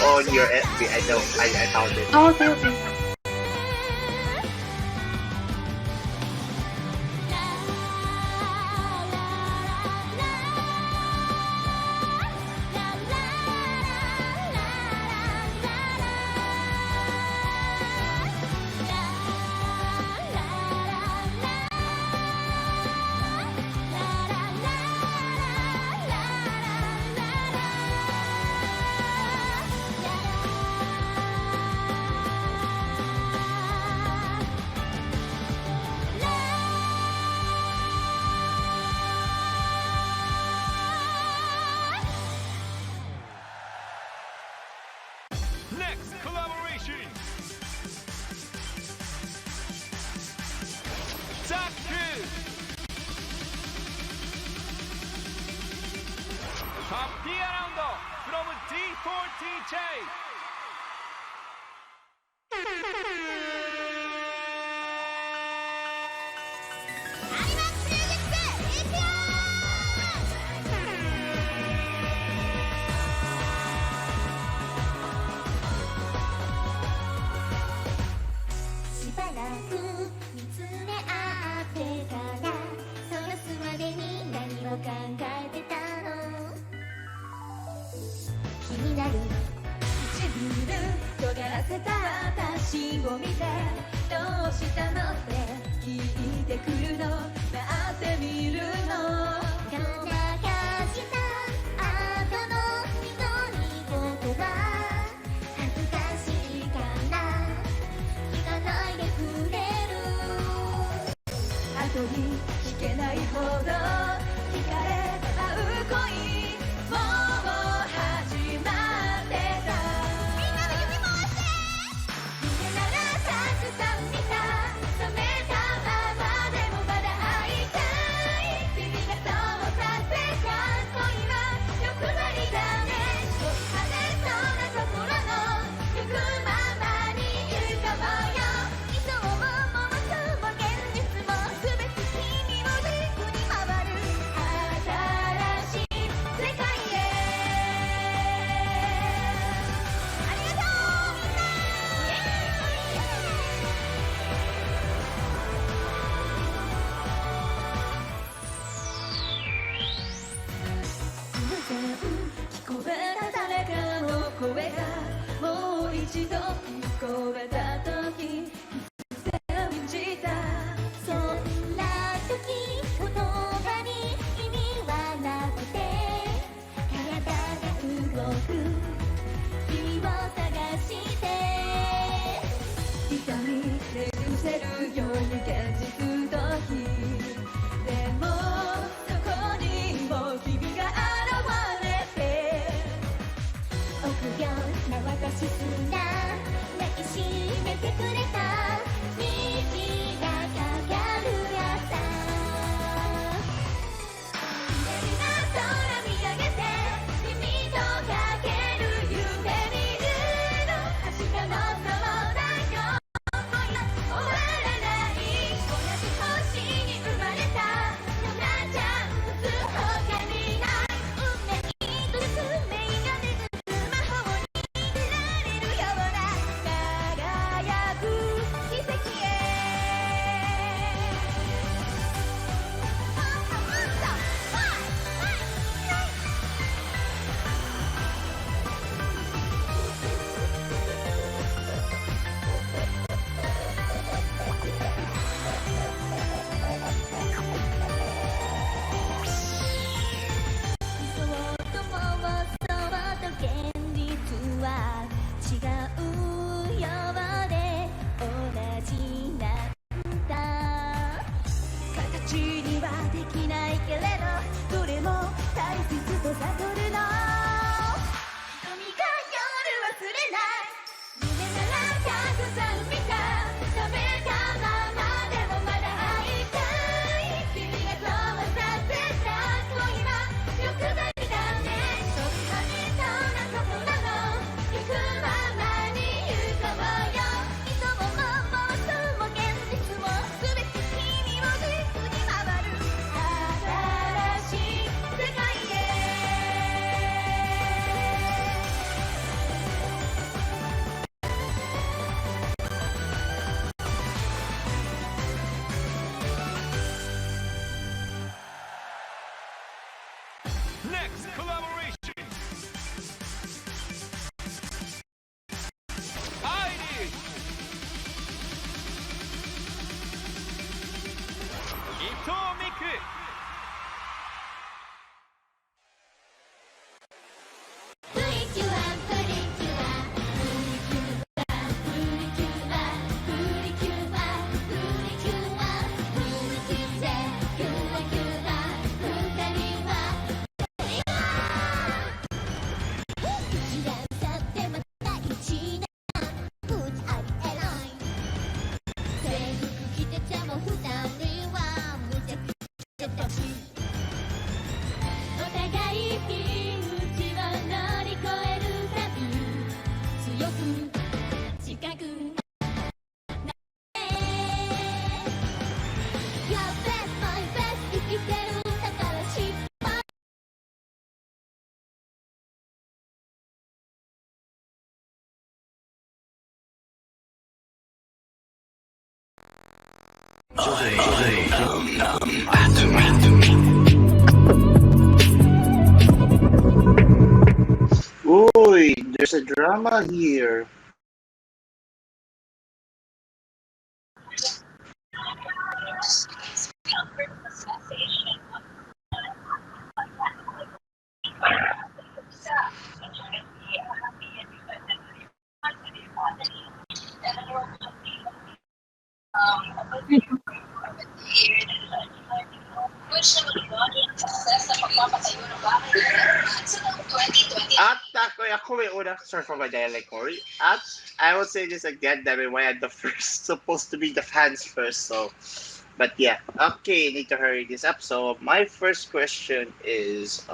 On your FB, I know, I found it. Oh, okay, okay. Next collaboration. Taku. Happy round from D4TJ. しばらく見つめ合ってたらその巣までに何を考えてたの私を見てどうしたのって聞いてくるの待ってみるの流した後の緑言葉恥ずかしいから聞かないでくれる後に聞けないほど惹かれ合う恋もう始まってたみんなの指回して夢ならたくさん見た冷めたままでもまだ会いたい君がそうさせた恋は欲張りだね飛び跳ねそうなところの行くままに行かもよ理想も妄想も現実も全て君を軸に回る新しい世界へありがとうみんなイエ偶然聞こえた誰かの声がもう一度聞こえた時信じたそんな時言葉に意味はなくて体が動く君を探して痛みで失せるように現実逃避でもそこにも君が現れて臆病な私すら抱きしめてくれた虹がかかる朝綺麗な空見上げて君とかける夢見るの明日のそうだよ恋は終わらない同じ星に生まれたようなチャンス他にない運命と宿命が巡る魔法に出られるような輝く奇跡へもっともっと理想と妄想と現実は違うようで同じなんだ形にはできないけれどどれも大切と悟るの瞳が夜忘れない夢ならたくさん見た冷めたままでもまだ会いたい君がそうさせた恋は欲張りだね飛び跳ねそうなところの行くままに行こうよ理想も妄想も現実も全て君を軸に回る新しい世界へNext collaboration. Heidi. Ito Miku.プリキュアプリキュアプリキュアプリキュアプリキュアプリキュアプリキュアキュアキュア二人は一段去ってまた一段普通ありえない制服着てても二人は無邪気してたしお互いピンチを乗り越えるたび強く近くなって Your best my best 生きてるだから失敗Uy, there's a drama here. sorry for my dialect, Corey. I would say this again, that why I'm the first, supposed to be the fans first. So, but yeah, okay, need to hurry this up. So my first question is,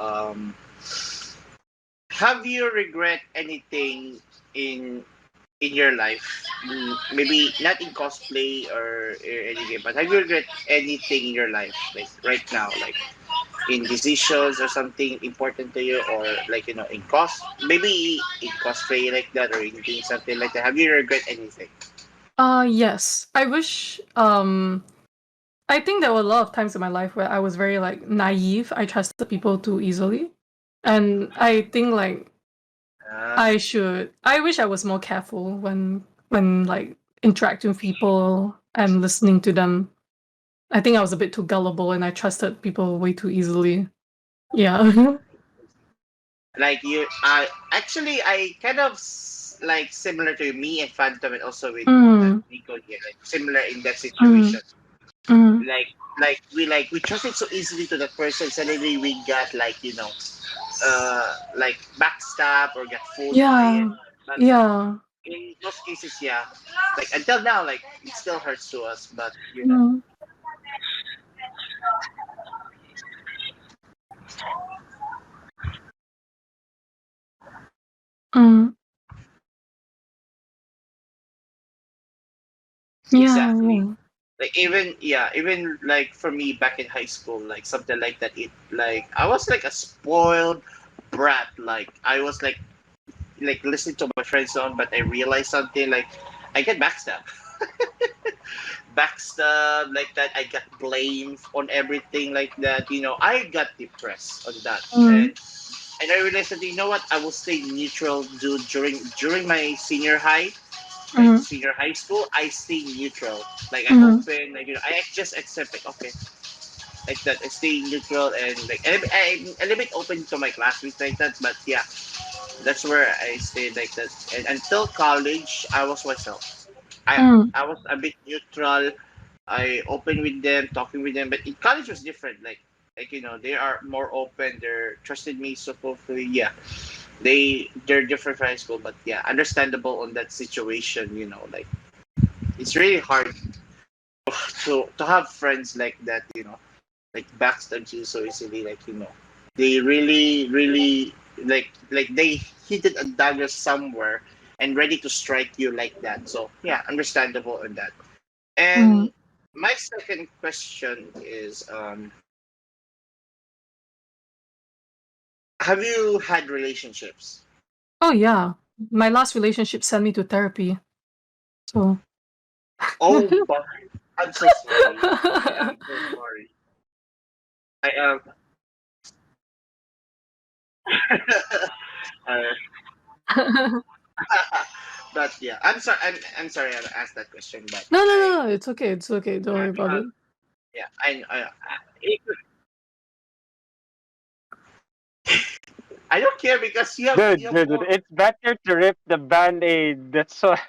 have you regret anything in in your life? Maybe not in cosplay or any game, but have you regret anything in your life, like right now, like in decisions or something important to you, or like in maybe in cosplay like that, or in doing something like that? Have you regret anything? Yes. I wish I think there were a lot of times in my life where I was very like naive. I trusted people too easily. And I think like Uh, I wish I was more careful when like interacting with people and listening to them. I think I was a bit too gullible and I trusted people way too easily. Yeah. like you, I actually I kind of like similar to me and Phantom, and also with Mm, Nico here, like similar in that mm, situation. mm. We trusted so easily to that person. Suddenly we got like backstab or get fooled by it. Yeah. But Yeah. in those cases, yeah, like until now, like it still hurts to us. But Mm, mm. Yeah, exactly. yeah. Like even like for me back in high school, like something like that. It like I was like a spoiled brat. Like I was like listening to my friends on, but I realized something like I get backstabbed. Backstab like that. I got blamed on everything like that. I got depressed on that, Mm, and I realized that what, I will stay neutral, dude. During my senior high, like mm, senior high school, I stay neutral. Like I mm, open, like I just accept like okay, like that. I stay neutral and like I'm a little bit open to my classmates like that. But yeah, that's where I stayed like that. And until college, I was myself. I mm, I was a bit neutral. I open with them, talking with them. But in college was different. Like they are more open. They're trusted me. So hopefully, yeah, they're different from high school. But yeah, understandable on that situation. Like it's really hard to have friends like that. Like backstab you so easily. Like they really like they hidden a dagger somewhere and ready to strike you like that. So yeah, understandable on that. mm. And my second question is, have you had relationships? Oh yeah. My last relationship sent me to therapy. So Oh, but I'm so sorry. I am so sorry. I am. uh, but yeah, I'm sorry. I'm sorry. I asked that question, but No, no, I no, no, it's okay. It's okay. Don't worry about uh, it. yeah, I I don't care because you have Dude, you have dude, dude, more. it's better to rip the band-aid. That's why.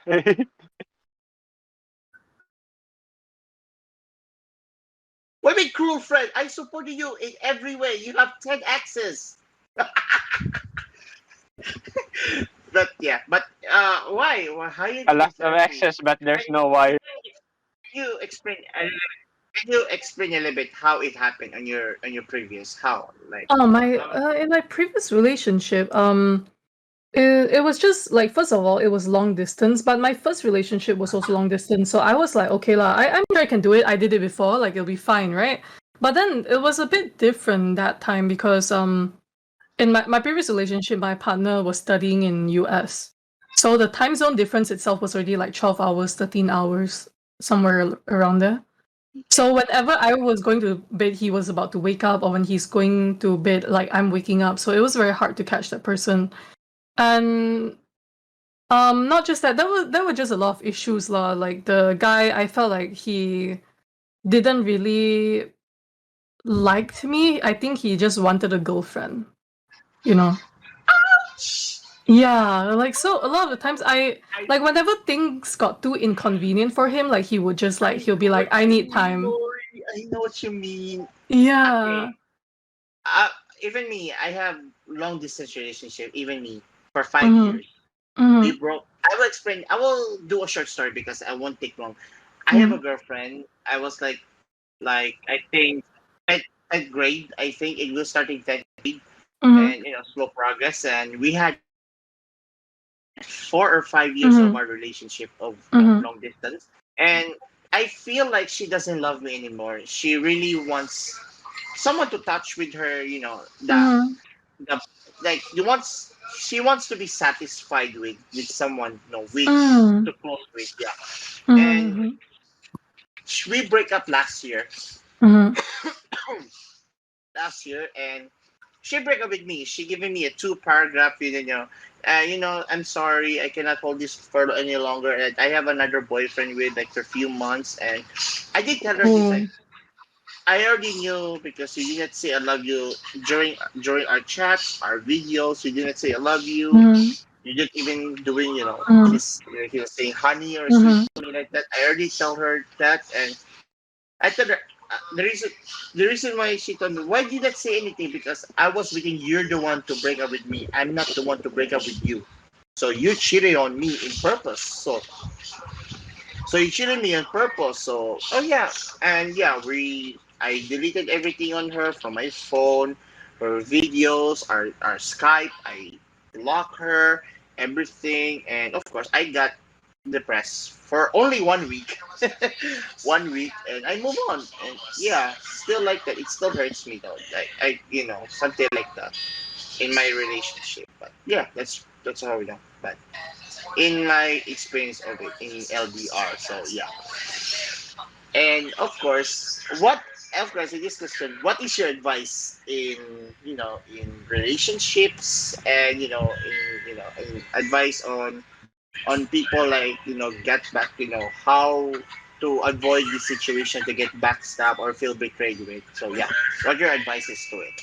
What a cruel friend! I supported you in every way. You have 10 axes. But yeah, but why? How you A get in lot of therapy? access, but Can there's no why. you explain? Can you explain a little bit how it happened on your previous how like Oh, my how in my previous relationship, it was just like first of all, it was long distance, but my first relationship was also long distance. So I was like, okay lah, I'm sure I can do it. I did it before, like it'll be fine, right? But then it was a bit different that time because in my previous relationship, my partner was studying in US. So the time zone difference itself was already like 12 hours, 13 hours, somewhere around there. So whenever I was going to bed, he was about to wake up, or when he's going to bed, like I'm waking up. So it was very hard to catch that person. And not just that, there were just a lot of issues lah. Like the guy, I felt like he didn't really liked me. I think he just wanted a girlfriend, you know. Yeah, like so a lot of the times I I like whenever things got too inconvenient for him, like he would just like I he'll be know like, what I you need mean, time. Lori. I know what you mean. Yeah. Okay. Even me, I have long distance relationship. Even me. for 5 Mhm. years. We Mhm. broke. I will explain. I will do a short story because I won't take long. I have a Mhm. girlfriend. I was like I think 10th grade. I think it was starting 10th grade, Mhm. and slow progress. And we had 4 or 5 years of Mhm. our relationship of Mhm. long distance, and I feel like she doesn't love me anymore. She really wants someone to touch with her. Mhm. The like she wants to be satisfied with someone, with Mhm. to close with, yeah. And Mhm. we break up last year. Mhm. Last year, and she break up with me. She giving me a 2 paragraph, I'm sorry, I cannot hold this for any longer, and I have another boyfriend with like for a few months. And I did tell her this, like, Oh. I already knew because you didn't say I love you during our chats, our videos. You didn't say I love you. Mhm. You didn't even doing, Mhm. kiss. He was saying honey or sweet Mhm. to me like that. I already tell her that, and I told her the reason why she told me, why did you not say anything? Because I was waiting. You're the one to break up with me. I'm not the one to break up with you. So you cheated on me in purpose. So you cheated me on purpose. So, oh yeah, and yeah, I deleted everything on her from my phone, her videos, our Skype. I blocked her, everything, and of course I got depressed for only 1 week. 1 week, and I move on. And yeah, still like that. It still hurts me though. Like something like that in my relationship. But yeah, that's how we know. But in my experience of it in LDR. So yeah, and of course, in this question, what is your advice in relationships, and in advice on people, like get back, how to avoid this situation to get backstabbed or feel betrayed with. So yeah, what your advice is to it?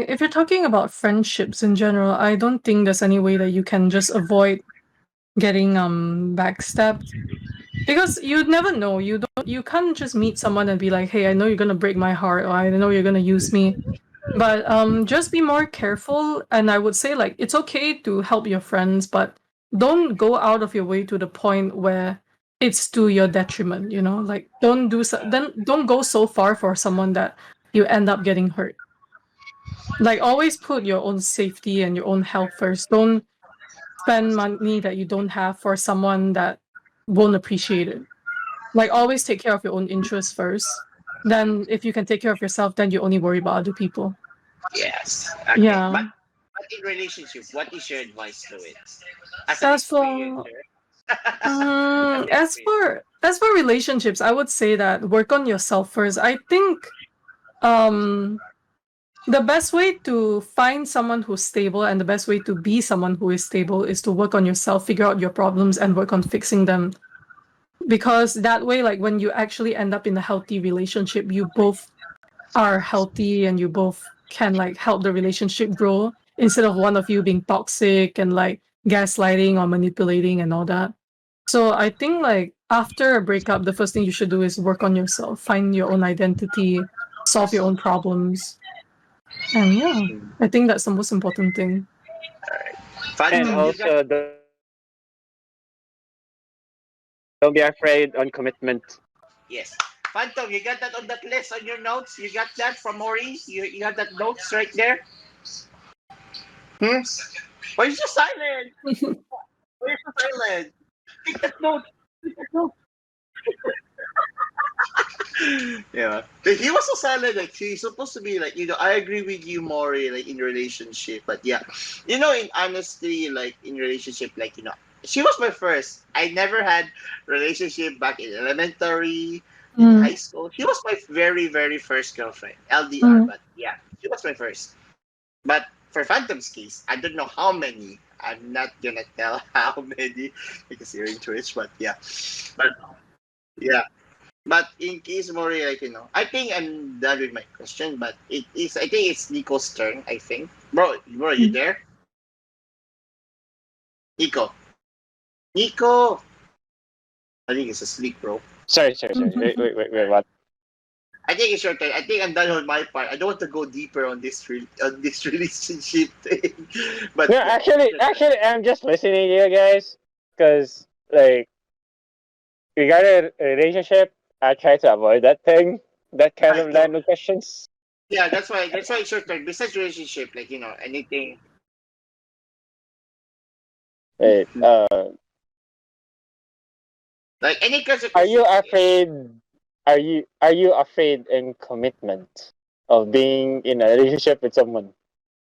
If you're talking about friendships in general, I don't think there's any way that you can just avoid getting backstabbed, because you'd never know. You can't just meet someone and be like, "Hey, I know you're gonna break my heart, or I know you're gonna use me." But just be more careful, and I would say, like, it's okay to help your friends, but don't go out of your way to the point where it's to your detriment. Like, don't go so far for someone that you end up getting hurt. Like, always put your own safety and your own health first. Don't spend money that you don't have for someone that won't appreciate it. Like, always take care of your own interests first. Then if you can take care of yourself, then you only worry about other people. Yes. Okay. Yeah. But in relationship, what is your advice to it as an As for experiencer? As mm, an as experience. for as for relationships, I would say that work on yourself first. I think um the best way to find someone who's stable and the best way to be someone who is stable is to work on yourself, figure out your problems and work on fixing them. Because that way, like, when you actually end up in a healthy relationship, you both are healthy and you both can, like, help the relationship grow instead of one of you being toxic and, like, gaslighting or manipulating and all that. So I think, like, after a breakup, the first thing you should do is work on yourself, find your own identity, solve your own problems. And yeah, I think that's the most important thing. And Phantom, Mm. you got also, don't be afraid on commitment. yes. Phantom, you got that on that list on your notes. You got that from Maury. You have that notes right there. Hmm? Why are you so silent? Why are you so silent? Take that note. Take that note. Yeah. He was so silent. Like, he's supposed to be like, I agree with you, Maury, like in relationship. But yeah, in honesty, like in relationship, like, she was my first. I never had relationship back in elementary, in Mm. high school. She was my very, very first girlfriend, LDR. Mm. But yeah, she was my first. But for Phantom's case, I don't know how many. I'm not gonna tell how many because you're into it. But yeah, but yeah. But in case more like, I think I'm done with my question. But I think it's Nico's turn. I think, bro, you Mm. there? Nico, Nico. I think he's asleep, bro. Sorry. Wait. What? I think it's your turn. I think I'm done on my part. I don't want to go deeper on this relationship thing. But No, yeah, actually, I'm just listening to you guys because, like, regarding a relationship, I try to avoid that kind I of know. line of questions. Yeah, that's why it's your turn. Besides relationship, like anything. Wait, Like any kinds of are you question. afraid? Are you afraid in commitment of being in a relationship with someone?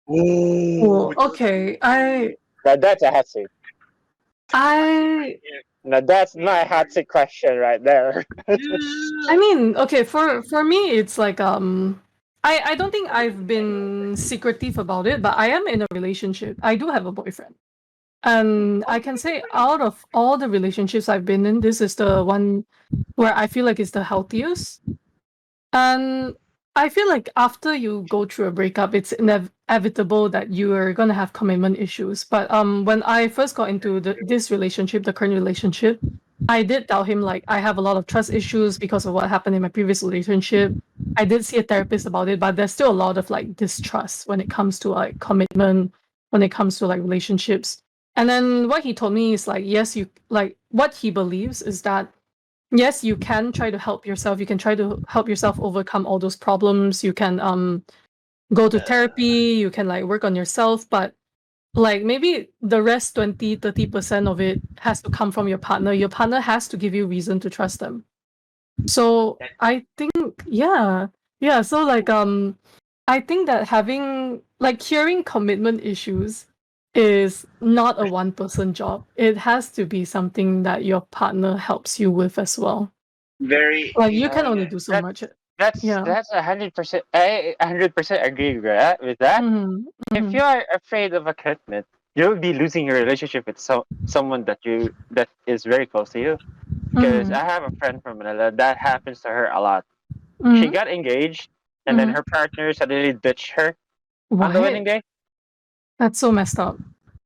Ooh, Oh, okay. Now that's a hot seat. I Now that's my hot seat question right there. I mean, okay, for me it's like I don't think I've been secretive about it, but I am in a relationship. I do have a boyfriend. And I can say out of all the relationships I've been in, this is the one where I feel like it's the healthiest. And I feel like after you go through a breakup, it's inevitable that you are gonna have commitment issues. But when I first got into this relationship, the current relationship, I did tell him like I have a lot of trust issues because of what happened in my previous relationship. I did see a therapist about it, but there's still a lot of like distrust when it comes to like commitment, when it comes to like relationships. And then what he told me is like, yes, you like what he believes is that yes, you can try to help yourself. You can try to help yourself overcome all those problems. You can go to therapy, you can like work on yourself, but like maybe the rest 20-30% of it has to come from your partner. Your partner has to give you reason to trust them. So I think yeah. Yeah, so like I think that having like curing commitment issues is not a one person job. It has to be something that your partner helps you with as well. very, Like you you know, can Uh, only do so that much. that's Yeah. that's 100%. I 100% agree with that. With that, Mhm. if Mhm. you are afraid of a commitment, you'll be losing your relationship with someone that is very close to you. Because Mhm. I have a friend from Manila that happens to her a lot. She Mhm. got engaged, and then Mhm. her partner suddenly ditched her on the wedding What? day. That's so messed up.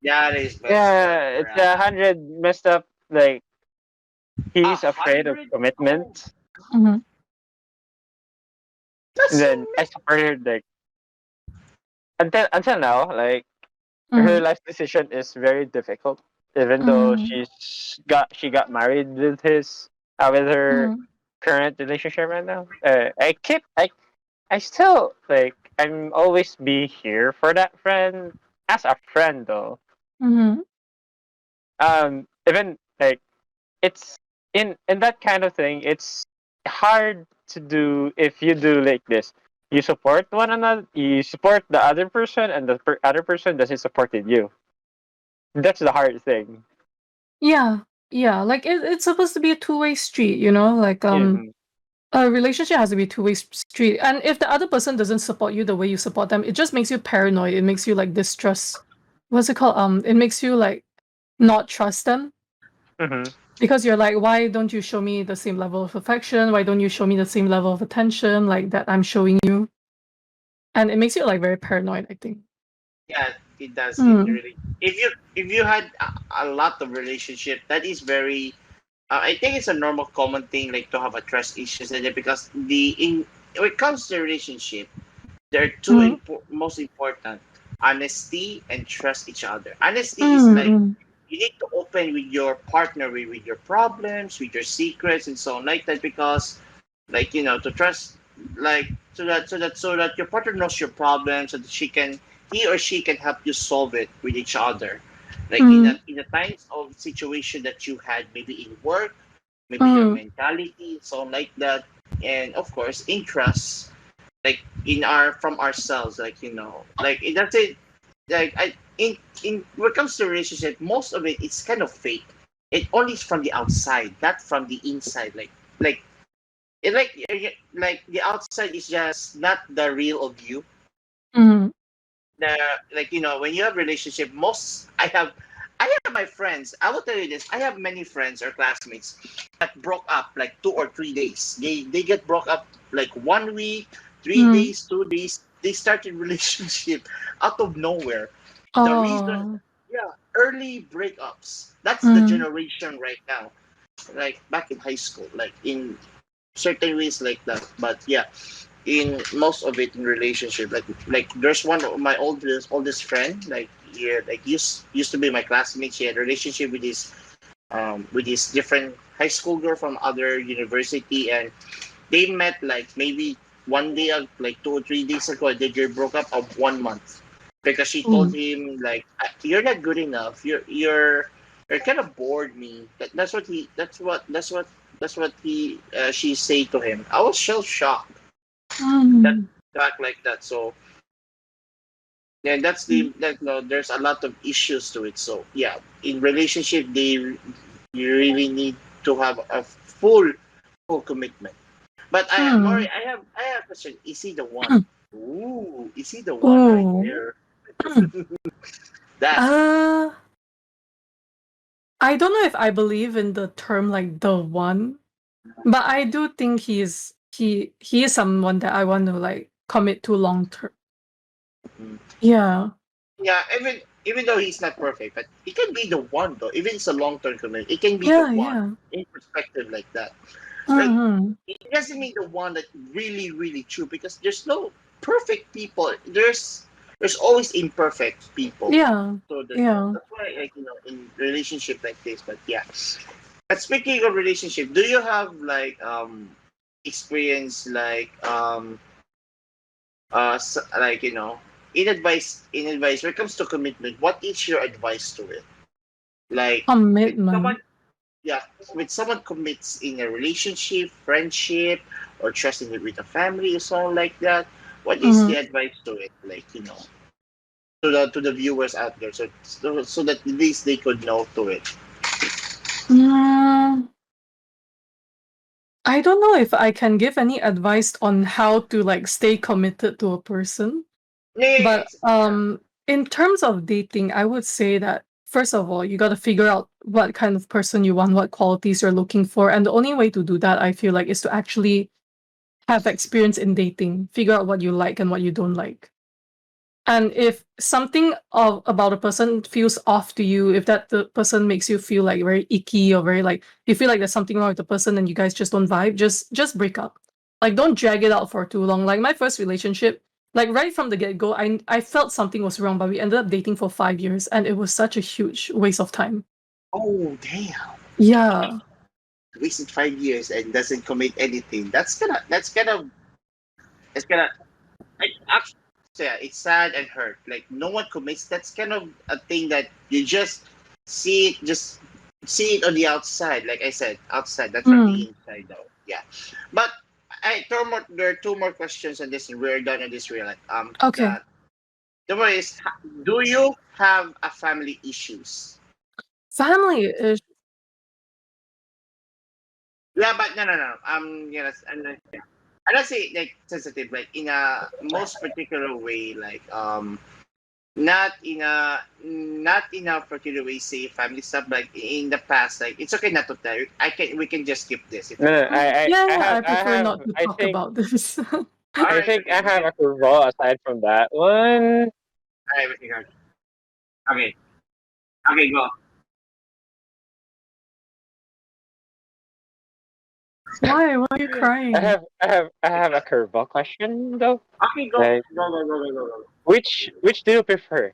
that is messed up, Yeah, it's bruh. 100 messed up. Like, A he's afraid of hundred? Oh, commitment. Mhm. that's And so then I messed. supported, like, until now, like, her Mhm. life decision is very difficult. Even though Mhm. she got married with her Mhm. current relationship right now. I still, like, I'm always be here for that friend as a friend though. Mhm. Even like, it's in that kind of thing, it's hard to do if you do like this. You support one another, you support the other person, and the other person doesn't support you. That's the hard thing. Yeah. Yeah. Like it's supposed to be a two-way street, you know? Like Yeah. a relationship has to be a two-way street. And if the other person doesn't support you the way you support them, it just makes you paranoid. It makes you like distrust. What's it called? It makes you like not trust them. Mm-hmm. Because you're like, why don't you show me the same level of affection? Why don't you show me the same level of attention like that I'm showing you? And it makes you like very paranoid, I think. Yeah, it does. It Mm. really. If you had a lot of relationship, that is very. I think it's a normal common thing like to have a trust issues and that because when it comes to relationship, there are two Mm. most important: honesty and trust each other. Honesty is Mm. like Mm. you need to open with your partner with your problems, with your secrets, and so on like that because like to trust like so that your partner knows your problems so that he or she can help you solve it with each other like in Mm. a times of situation that you had maybe in work, maybe your Mm. mentality, so on like that, and of course in trust like in our from ourselves like it that's it like I in when it comes to relationship most of it it's kind of fake. It only is from the outside, not from the inside. Like it like the outside is just not the real of you. Mm. The like when you have relationship, I have my friends. I will tell you this. I have many friends or classmates that broke up like 2 or 3 days. They get broke up like 1 week, three Mm. days, 2 days. They started relationship out of nowhere. The reason, Oh. yeah, early breakups. That's the Mm. generation right now. Like back in high school, like in certain ways like that. But yeah, in most of it in relationship, like there's one of my oldest friend, like yeah, like used to be my classmate. She had a relationship with this different high school girl from other university, and they met like maybe one day, like 2 or 3 days ago, and they broke up of 1 month because she told Mm. him like, "You're not good enough. You're kind of bored me." That's what he. That's what he. She say to him. I was so shocked that Mm. back like that. So yeah, that's the that no. There's a lot of issues to it. So yeah, in relationship, you really need to have a full commitment. But Maury, Mm. I have a question. Is he the one? Ooh, is he the one right Ooh. there? Mm. That Uh, I don't know if I believe in the term like the one, but I do think he is someone that I want to like commit to long term. mm, Yeah. yeah. Even though he's not perfect, but he can be the one though. Even it's a long term commitment, it can be the Yeah, one yeah. in perspective like that. Like Mm-hmm. it doesn't mean the one that really true because there's no perfect people. There's always imperfect people. Yeah. So Yeah. that's why like in relationship like this. But yeah. But speaking of relationship, do you have like experience like like in advice when it comes to commitment? What is your advice to it? Like when Commitment. someone yeah when someone commits in a relationship, friendship, or trusting it with a family or something like that, what is the Mm-hmm. advice to it? Like to the viewers out there, so that at least they could know to it. Mm, I don't know if I can give any advice on how to like stay committed to a person. Yeah, yeah, yeah, But in terms of dating, I would say that first of all, you got to figure out what kind of person you want, what qualities you're looking for, and the only way to do that, I feel like, is to actually have experience in dating, figure out what you like and what you don't like. And if something about a person feels off to you, if that the person makes you feel like very icky or very like you feel like there's something wrong with the person and you guys just don't vibe, just break up. Like don't drag it out for too long. Like my first relationship, like right from the get-go, I felt something was wrong, but we ended up dating for 5 years and it was such a huge waste of time. Oh damn! Yeah. Wasted 5 years and doesn't commit anything. That's gonna actually yeah, it's sad and hurt. Like no one commits. That's kind of a thing that you just see it on the outside. Like I said, outside. That's from Mm, the inside though. Yeah. But there are two more questions on this and we're done on this real okay. that the one is do you have a family issues? Family is Yeah, but no. I'm not saying like sensitive, like in a most particular way, like not in a particular way say family stuff, like in the past, like it's okay not to tell. We can just skip this if No, you no, want. yeah, I yeah, have, I prefer not to talk about this. All I right, think okay, I we have can. a curveball aside from that one. All right, we can go. Okay, okay, go. Why? Why are you crying? I have a curveball question though. Okay, go, Like, go. which do you prefer?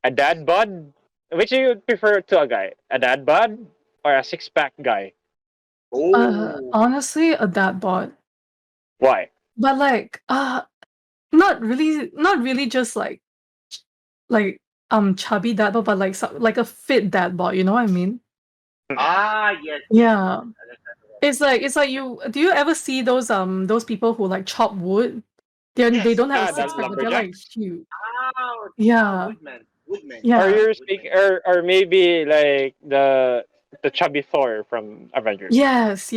A dad bod? Which do you prefer to a guy? A dad bod or a six pack guy? Oh, Honestly, a dad bod. Why? But like, not really just like chubby dad bod, but like like a fit dad bod, you know what I mean? yes, Yeah. understandable. It's like you do you ever see those people who like chop wood? They Yes, don't have a Ah, the six pack, but they're like lumberjacks. huge. oh, Yeah. Woodman, Or Yeah. you're speaking, or maybe like the chubby Thor from Avengers. Yes,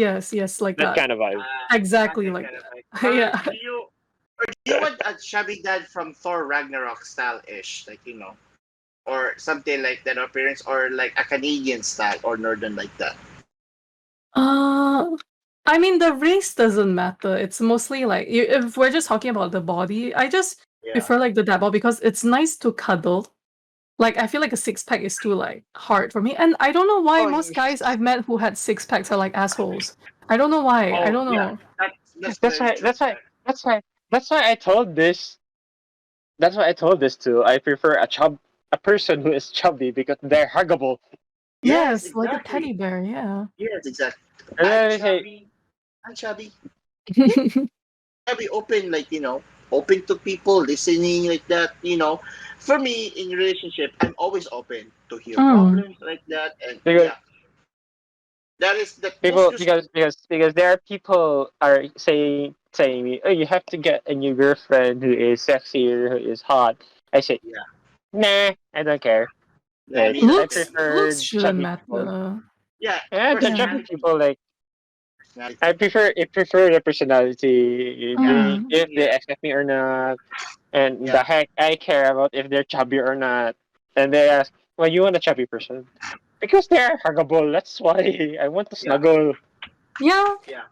like That that. kind of vibe. Exactly That like kind of like. that. Yeah. Do you want a chubby dad from Thor Ragnarok style ish, like or something like that appearance, or like a Canadian style or northern like that? Uh, I mean, the race doesn't matter. It's mostly like if we're just talking about the body, I just Yeah. prefer like the dad bod because it's nice to cuddle. Like I feel like a six pack is too like hard for me, and I don't know why Oh, most yes. guys I've met who had six packs are like assholes. I don't know why. I Oh, don't yeah. know. That's That's very why. true. That's why I told this. That's why I told this to. I prefer a person who is chubby because they're huggable. Yes, Yes, like a teddy exactly. bear. Yeah. Yes, exactly. And I'm then they say, chubby. I'm chubby. Chubby, open, like, open to people, listening like that. For me, in relationship, I'm always open to hear Mm. problems like that, and because yeah, that is the most people useful. because there are people are saying me, oh, you have to get a new girlfriend who is sexy or who is hot. I say, Yeah, nah, I don't care. yeah, Like me I neither. Looks prefer shouldn't chubby people. matter. Yeah, Yeah, the Yeah. chubby personality, people like personality. I prefer the personality. Yeah, Mm. If they yeah, accept me or not, and yeah, the heck I care about if they're chubby or not. And they ask, well, you want a chubby person? Because they're huggable. That's why I want to yeah, snuggle. Yeah. yeah.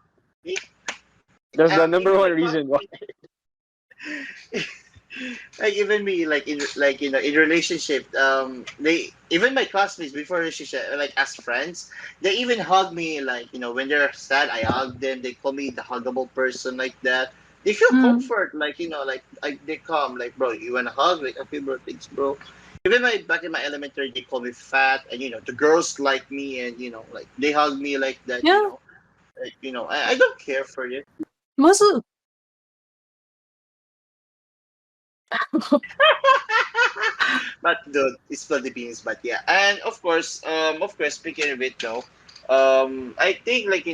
Me- That's the number Even my one reason why. classmates, like even me, in relationship, they even my classmates before relationship, like as friends, they even hug me, like when they're sad, I hug them. They call me the huggable person, like that. They feel Mm. comfort, like they come, like, bro, you wanna hug, like, okay, bro, thanks, bro. Even my back in my elementary, they call me fat, and the girls like me, and like they hug me like that, Yeah. I don't care for it. Most of But dude, it's Philippines. But yeah, and of course, speaking of it though, I think, like,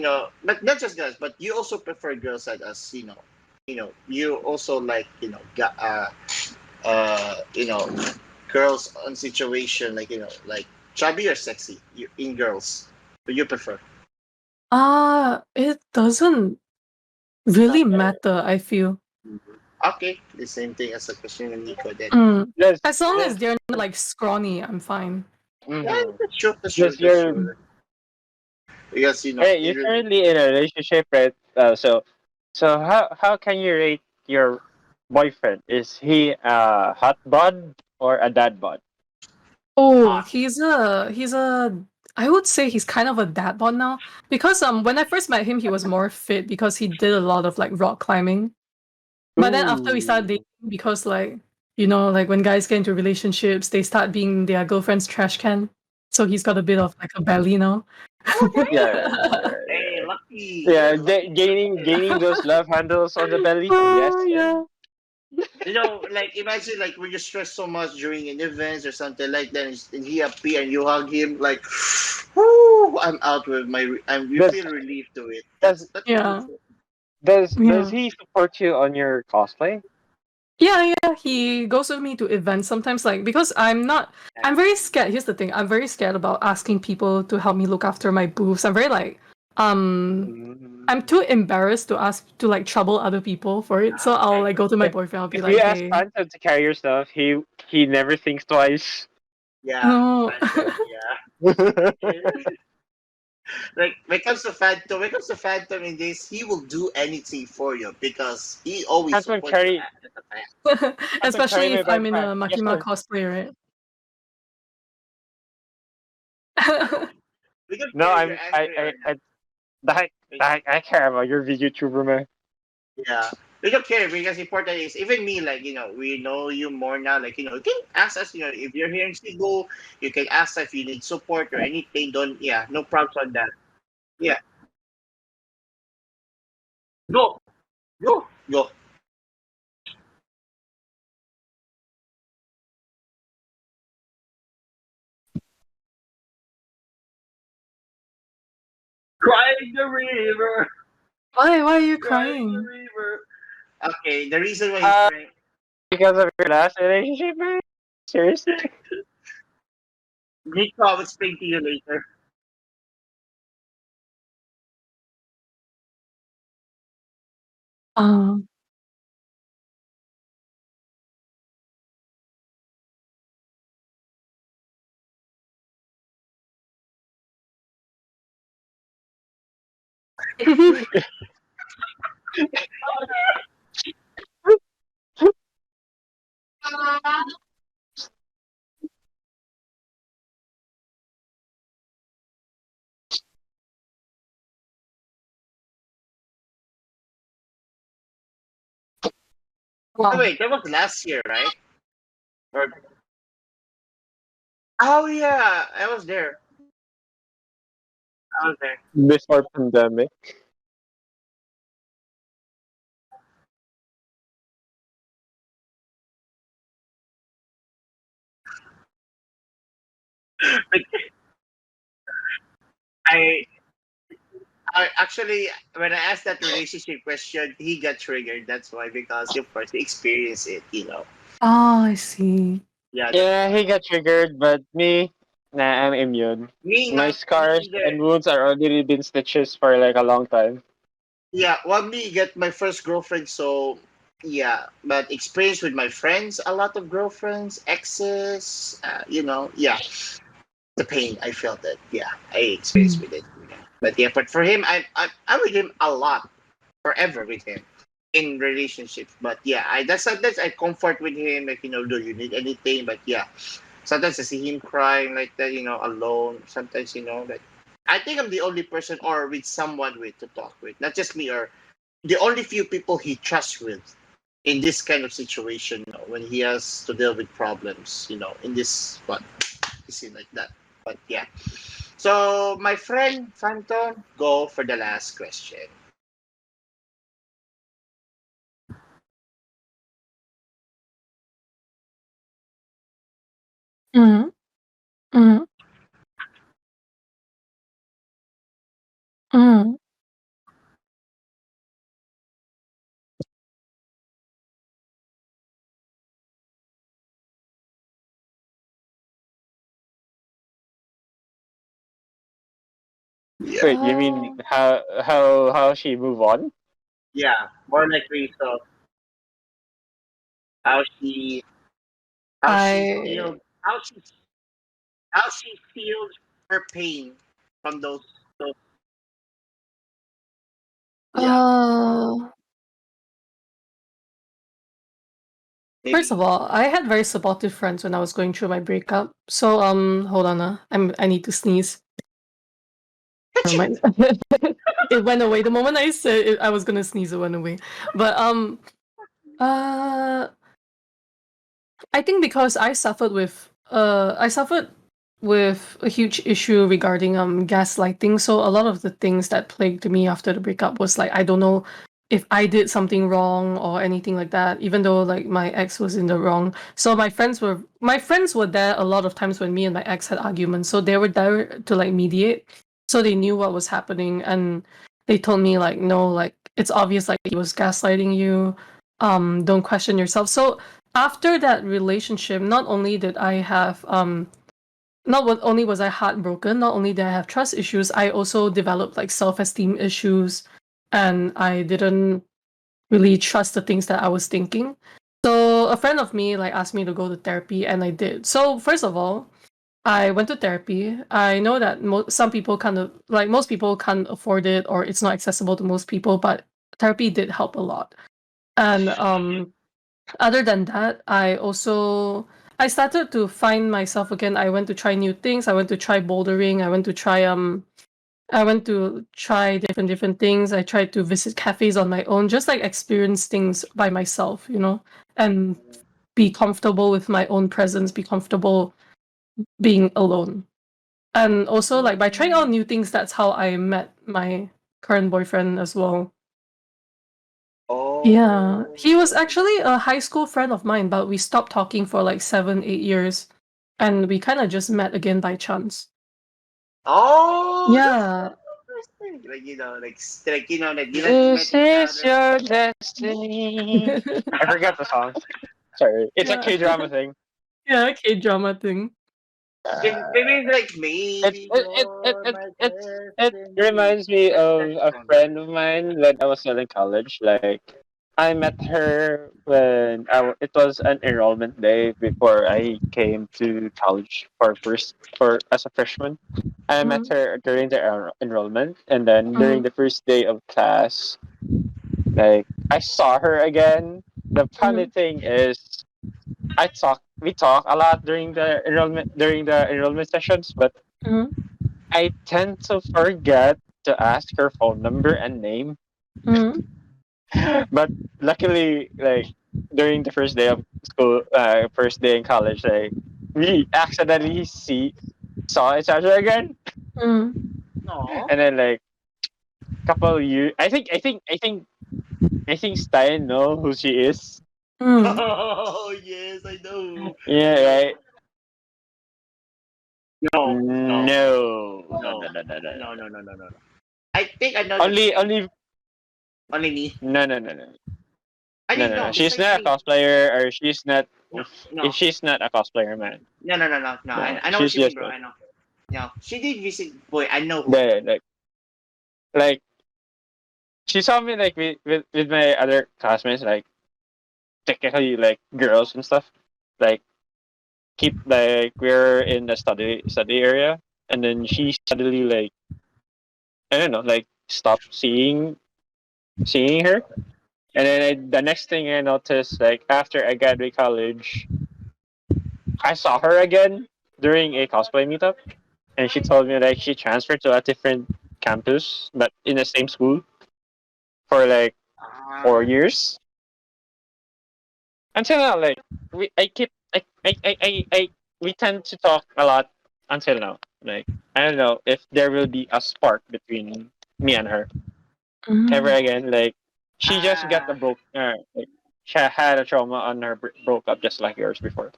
but not just guys, but you also prefer girls like us. You also like, you know, girls on situation, like, like chubby or sexy. In girls, do you prefer? it doesn't really Okay, matter, I feel. okay, the same thing as the question of Nico. Then, Mm. Does As long does as they're not like scrawny, I'm fine. yeah, mhm. that's true. That's true. does That's your true. Because hey, in you're currently in a relationship, right? So how can you rate your boyfriend? Is he a hot bod or a dad bod? Oh, hot. he's a I would say he's kind of a dad bod now because when I first met him he was more fit because he did a lot of like rock climbing. But then after we started Ooh. dating, because like like when guys get into relationships, they start being their girlfriend's trash can. So he's got a bit of like a belly now. Yeah, Hey, lucky. yeah. You're lucky. Gaining those love handles on the belly. Yes, Oh yes. yeah. Like, imagine, like, when you stress so much during an event or something like that, and he appear and you hug him, like, whoo, I'm out with you Does feel relief to it. does That's Yeah. beautiful. does Yeah. he support you on your cosplay? Yeah, he goes with me to events sometimes, like because I'm very scared. Here's the thing, I'm very scared about asking people to help me look after my booths. I'm very like I'm Mm. too embarrassed to ask to like trouble other people for it. So I'll like go to my boyfriend, I'll be If you like, ask hey. Phantom to carry your stuff, he never thinks twice. Yeah, No. Phantom. Yeah. Like, when it comes to Phantom in this, he will do anything for you because he always Phantom supports you carry at the fan. Phantom carry Especially my if I'm in backpack. a Yes, Makima sir. cosplay, Yeah. right? We don't No, care if you're I'm angry or I the heck I care about your VTuber man. Yeah. We don't care because important is, even me, like, we know you more now. Like, you can ask us, if you're here in Cebu, you can ask us if you need support or anything. Don't, yeah, no problems on that. Yeah. Go, go, go. Crying the river, Why are you crying the crying? river. Okay, the reason why he's Uh, crying. because of your last relationship, man. Seriously? Nico, I'll explain to you later. Um Oh, Wow. wait, that was last year, right? Or oh yeah, I was there. I was there. Before pandemic. But I, I actually, when I asked that relationship question, he got triggered. That's why, because of course he experienced it. Oh, I see. Yeah, that's Yeah, why. he got triggered, but me, nah, I'm immune. Me My not me scars either. and wounds are already been stitches for like a long time. Yeah, well, me get my first girlfriend, so yeah. But experience with my friends, a lot of girlfriends, exes, yeah. The pain I felt it. Yeah, I experienced Mm. with it. But yeah, but for him, I'm with him a lot, forever with him in relationships. But yeah, I that's sometimes I comfort with him, like do you need anything? But yeah, sometimes I see him crying like that, alone. Sometimes like I think I'm the only person or with someone with to talk with, not just me or the only few people he trusts with in this kind of situation, when he has to deal with problems, in this what you see like that. But yeah. So my friend Phantom, go for the last question. Mhm. Mhm. Mhm. Yeah. Wait, you mean Oh, how she move on? Yeah. More likely so how she how she I feels how she feels her pain from those yeah. uh First of Maybe all, I had very supportive friends when I was going through my breakup. So hold on, I need to sneeze. Never mind. It went away. The moment I said it, I was gonna sneeze, it went away. But uh I think because I suffered with a huge issue regarding gaslighting. So a lot of the things that plagued me after the breakup was like I don't know if I did something wrong or anything like that, even though like my ex was in the wrong. So my friends were there a lot of times when me and my ex had arguments. So they were there to like mediate. So they knew what was happening and they told me like no, like it's obvious like he was gaslighting you. Don't question yourself. So after that relationship, not only did I have only was I heartbroken, not only did I have trust issues, I also developed like self-esteem issues and I didn't really trust the things that I was thinking. So a friend of me like asked me to go to therapy and I did. So first of all, I went to therapy. I know that some people kind of like most people can't afford it or it's not accessible to most people, but therapy did help a lot. And other than that, I started to find myself again. I went to try new things. I went to try bouldering. I went to try different things. I tried to visit cafes on my own, just like experience things by myself, and be comfortable with my own presence, be comfortable being alone. And also like by trying out new things, that's how I met my current boyfriend as well. Yeah, oh he was actually a high school friend of mine, but we stopped talking for like 7, 8 years, and we kind of just met again by chance. that's Yeah, interesting. Like you like met This each is other. your destiny. I forgot the song. Sorry, it's a yeah, K drama thing. yeah, K drama thing. Maybe it's like It maybe it it it you're it, my it, it destiny. reminds me That of that a song. friend of mine when I was still in college. Like I met her when it was an enrollment day before I came to college for as a freshman. I met Mm, her during the enrollment, and then during mm, the first day of class, like I saw her again. The funny mm, thing is, we talk a lot during the enrollment sessions, but mm, I tend to forget to ask her phone number and name. mm. But luckily, like during the first day of school, first day in college, like we accidentally saw each other again, Mm. No. and then like couple years, I think Stein know who she is. Mm. Oh yes, I know. Yeah, No, right. no, no, No. no, no, no, no, no, no. I think I know the face. Only Only me. no. I didn't No. know. She's Besides not a me. cosplayer, or she's not. No, no, She's not a cosplayer, man. no, no, no, no, no. No, I know what she's you mean, just bro. I know. No, she did visit. Boy, I know who. like she saw me like with my other classmates, like technically like girls and stuff. Like keep like we're in the study area, and then she suddenly like I don't know, like stopped seeing her. And then the next thing I noticed, like after I graduated college, I saw her again during a cosplay meetup, and she told me like she transferred to a different campus, but in the same school for like Ah, 4 years until now. Like I keep, we tend to talk a lot until now. Like I don't know if there will be a spark between me and her ever Mm. again. Like she just got ah, like she had a trauma on her broke up just like yours before.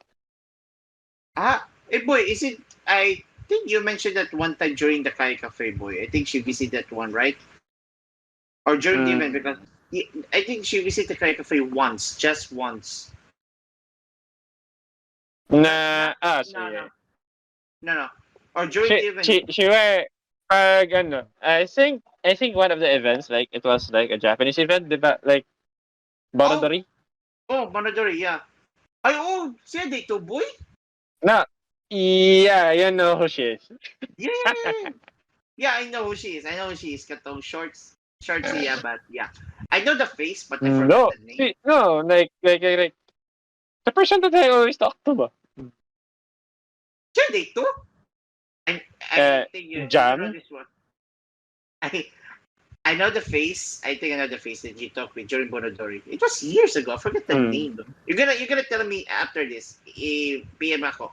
ah. Hey, boy, is it? I think you mentioned that one time during the Kai Cafe, boy. I think she visited that one, right? Or during the event, because Mm. I think she visited the Kai Cafe once, just once. Not, Nah, no, no, sige. no, no. Or during the event. She were ano, I think one of the events, like it was like a Japanese event, diba? Like Oh, Borodori. oh, Monodori, yeah. Ay, oh, siya dito, boy. No. Yeah, you know who she is. Yeah, yeah, yeah, yeah. Yeah, I know who she is. I know who she is. Katong shorts, yeah, but yeah. I know the face, but I forgot No, the name. no, like the person that I always talk to ba? Siya dito? I Uh, think you know Jam. this one. I I know the face. I think I know the face that you talked with during Bonodori. It was years ago. I forget the Mm, name though. You're gonna tell me after this. PM ako.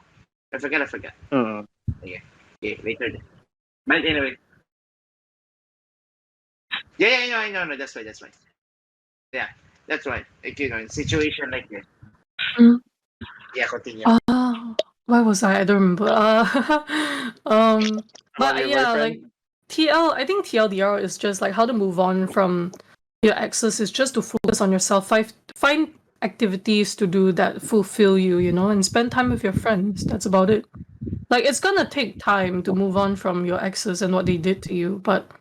I forgot. mm. Yeah. Okay, later. But anyway. Yeah, yeah, I know. No, that's why. That's why. Yeah, that's why. Like, in situation like this. Mm. Yeah, continue. Where was I? I don't remember. About But your yeah, boyfriend? like TL. I think TLDR is just like how to move on from your exes is just to focus on yourself. Find activities to do that fulfill you, and spend time with your friends. That's about it. Like it's gonna take time to move on from your exes and what they did to you, but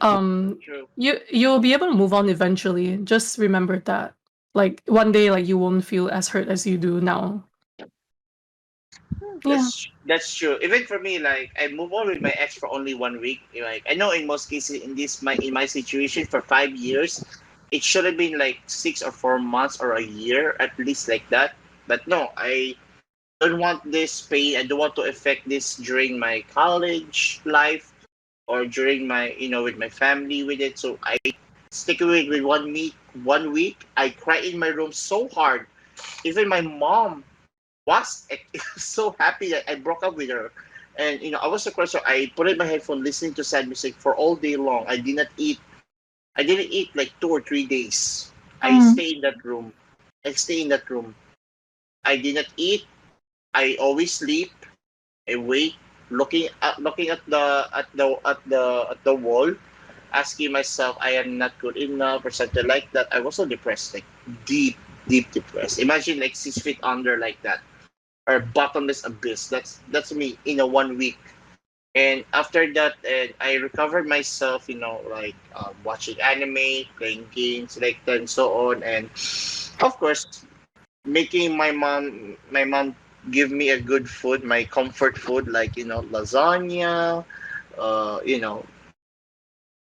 True. you'll be able to move on eventually. Just remember that. Like one day, like you won't feel as hurt as you do now. Yeah. That's true. Even for me, like I move on with my ex for only 1 week. Like I know in most cases in my situation for 5 years, it should have been like 6 or 4 months or a year at least like that. But no, I don't want this pain. I don't want to affect this during my college life or during my with my family with it. So I stick with 1 week. 1 week, I cry in my room so hard. Even my mom was so happy that I broke up with her. And I was so close, so I put in my headphone listening to sad music for all day long. I did not eat. I didn't eat like 2 or 3 days. I Mm. stay in that room. I stay in that room. I did not eat. I always sleep. I wait, looking at the wall, asking myself, I am not good enough or something like that. I was so depressed, like deep, deep depressed. Imagine like 6 feet under like that or bottomless abyss. That's me in a 1 week. And after that, I recovered myself, like watching anime, playing games like that, and so on. And of course, making my mom give me a good food, my comfort food, like lasagna, uh, you know,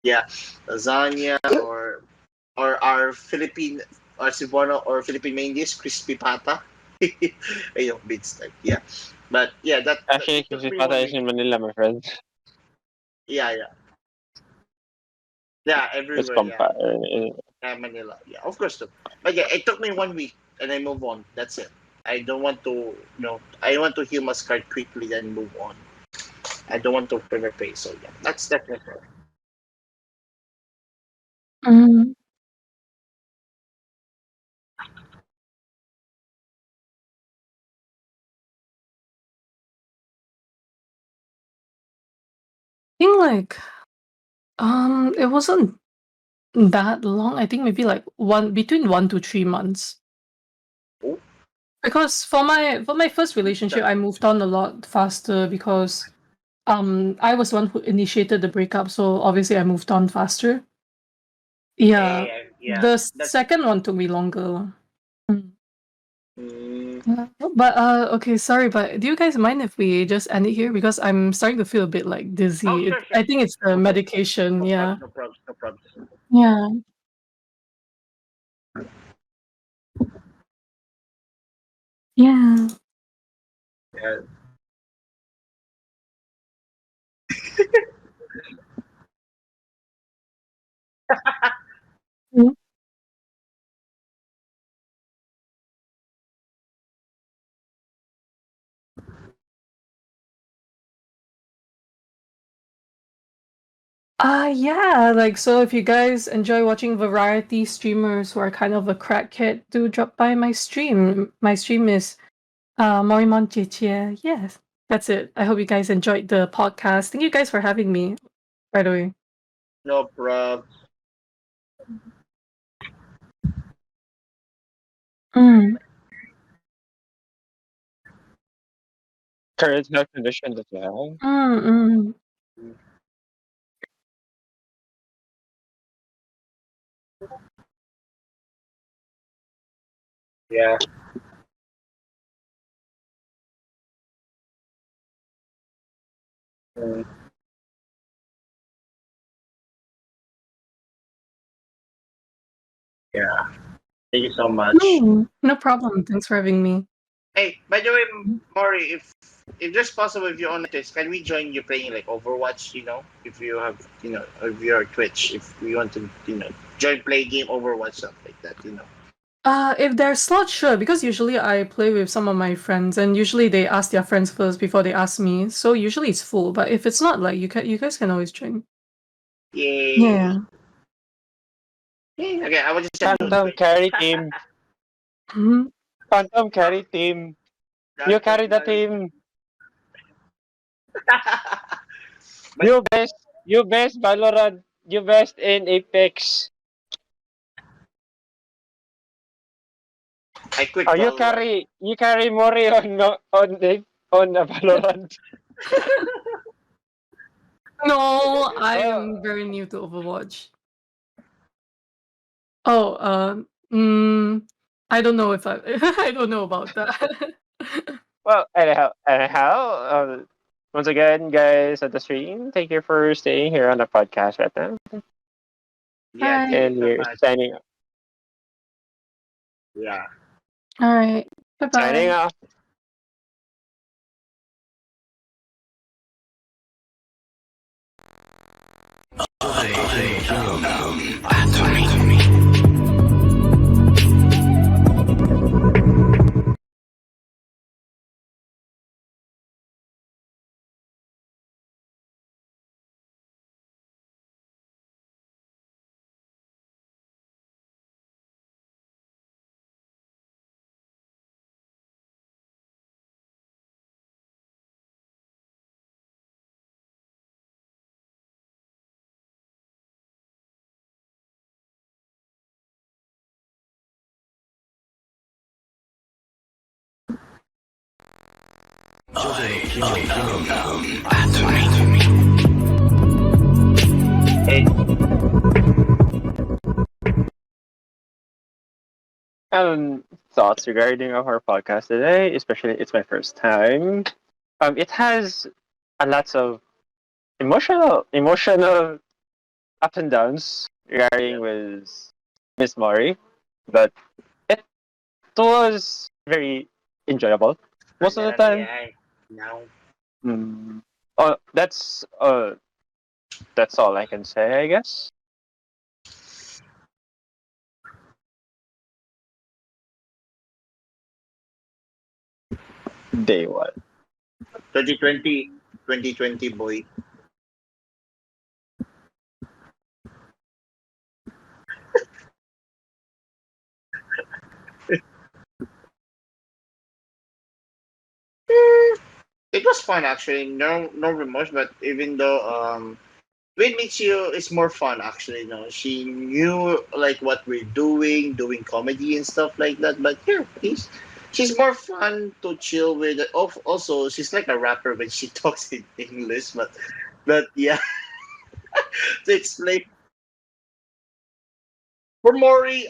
yeah, lasagna or our Philippine or Cebuano or Philippine main dish, crispy pata. Bits like yeah. But yeah, that Actually, it took kasi me pata one is week. in Manila, my friend. Yeah, yeah, yeah. It's Everywhere. Yeah, compa. Manila. Yeah, of course too. But yeah, it took me 1 week and I move on. That's it. I don't want to, I want to heal my scar quickly and move on. I don't want to prepare pay. So yeah, that's definitely. Mm. I think like it wasn't that long. I think maybe like between 1 to 3 months. Oh, Because for my first relationship, I moved on a lot faster because I was the one who initiated the breakup, so obviously I moved on faster. Yeah. yeah. The That's second one took me longer. Mm. mm, Yeah. But okay, sorry, but do you guys mind if we just end it here? Because I'm starting to feel a bit like oh, dizzy. sure, I sure. think it's the Okay. medication. No Yeah. problem. No problem. No problem. Yeah. Yeah. Yeah. Mm. Yeah, like so if you guys enjoy watching variety streamers who are kind of a crackhead, do drop by my stream. My stream is Morimon Chichie. Yes. That's it. I hope you guys enjoyed the podcast. Thank you guys for having me, by the way. No problem. Mm. Current health conditions as well. Mm, Yeah. Mm, yeah. Thank you so much. No problem. Thanks for having me. Hey, by the way, Maury, if there's possible, if you're on Twitch, can we join you playing like Overwatch? If you have, if you're Twitch, if we want to, join play game Overwatch stuff like that. If there's slots, sure, because usually I play with some of my friends and usually they ask their friends first before they ask me. So usually it's full, but if it's not, like you guys can always join. Yay! Yeah. Yay. Okay, I will just check the Phantom Twitch. carry team. Mhm. Phantom carry team. You carry the team. But You best Valorant. You best in Apex. I quit Oh, Valorant. you carry Mori on Valorant. No, I Oh, am very new to Overwatch. Oh, I don't know if I I don't know about that. well, once again, guys at the stream, thank you for staying here on the podcast right now, Yeah, Alright. thank you and so we're much. signing Yeah. Alright. signing Bye-bye. off. Hey, Thoughts regarding our podcast today, especially it's my first time. It has a lots of emotional ups and downs regarding yep. with Miss Mori, but it was very enjoyable most of the time. Yeah. Now. Mm. Oh, that's all I can say, I guess. Day one. 2020, 2020 boy. It was fun actually. No remorse, but even though with Michio it's more fun actually. No, she knew like what we're doing comedy and stuff like that. But yeah, she's more fun to chill with. Also, she's like a rapper when she talks in English. But yeah, to explain for Mori,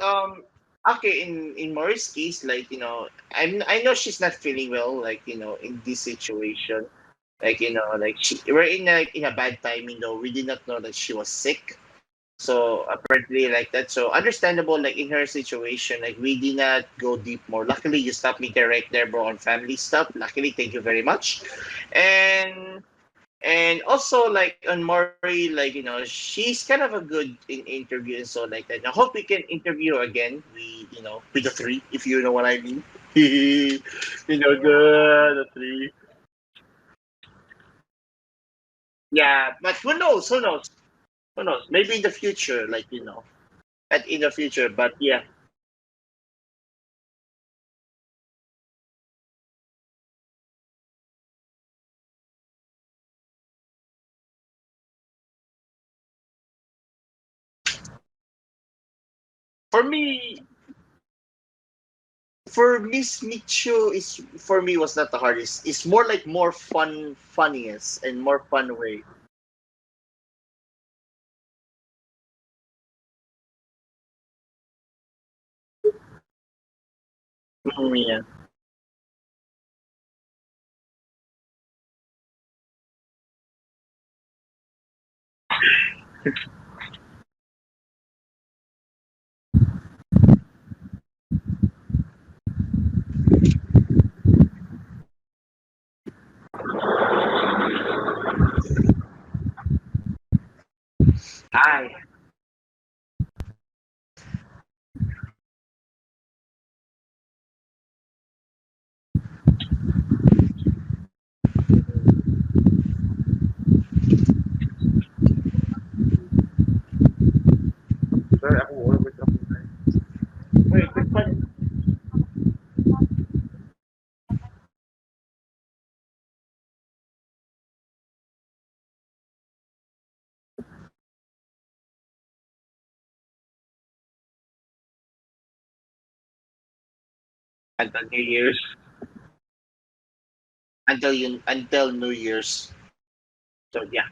okay, in Mori's case, like I know she's not feeling well, like in this situation, like like we're in a bad timing though. We did not know that she was sick. So apparently like that. So understandable like in her situation, like we did not go deep more. Luckily you stopped me there right there, bro, on family stuff. Luckily, thank you very much. And also like on Maury, like she's kind of a good in interview and so like that. I hope we can interview her again. We with the three, if you know what I mean. The three. Yeah, but who knows? Who knows? Who knows? Maybe in the future, like in the future. But yeah, for me, for Miss Micho is for me was not the hardest. It's more like more fun, funniest, and more fun way. Yeah. Hi. Sorry, ako over ako. Wait, quick fun. Until New Year's. Until New Year's. So yeah.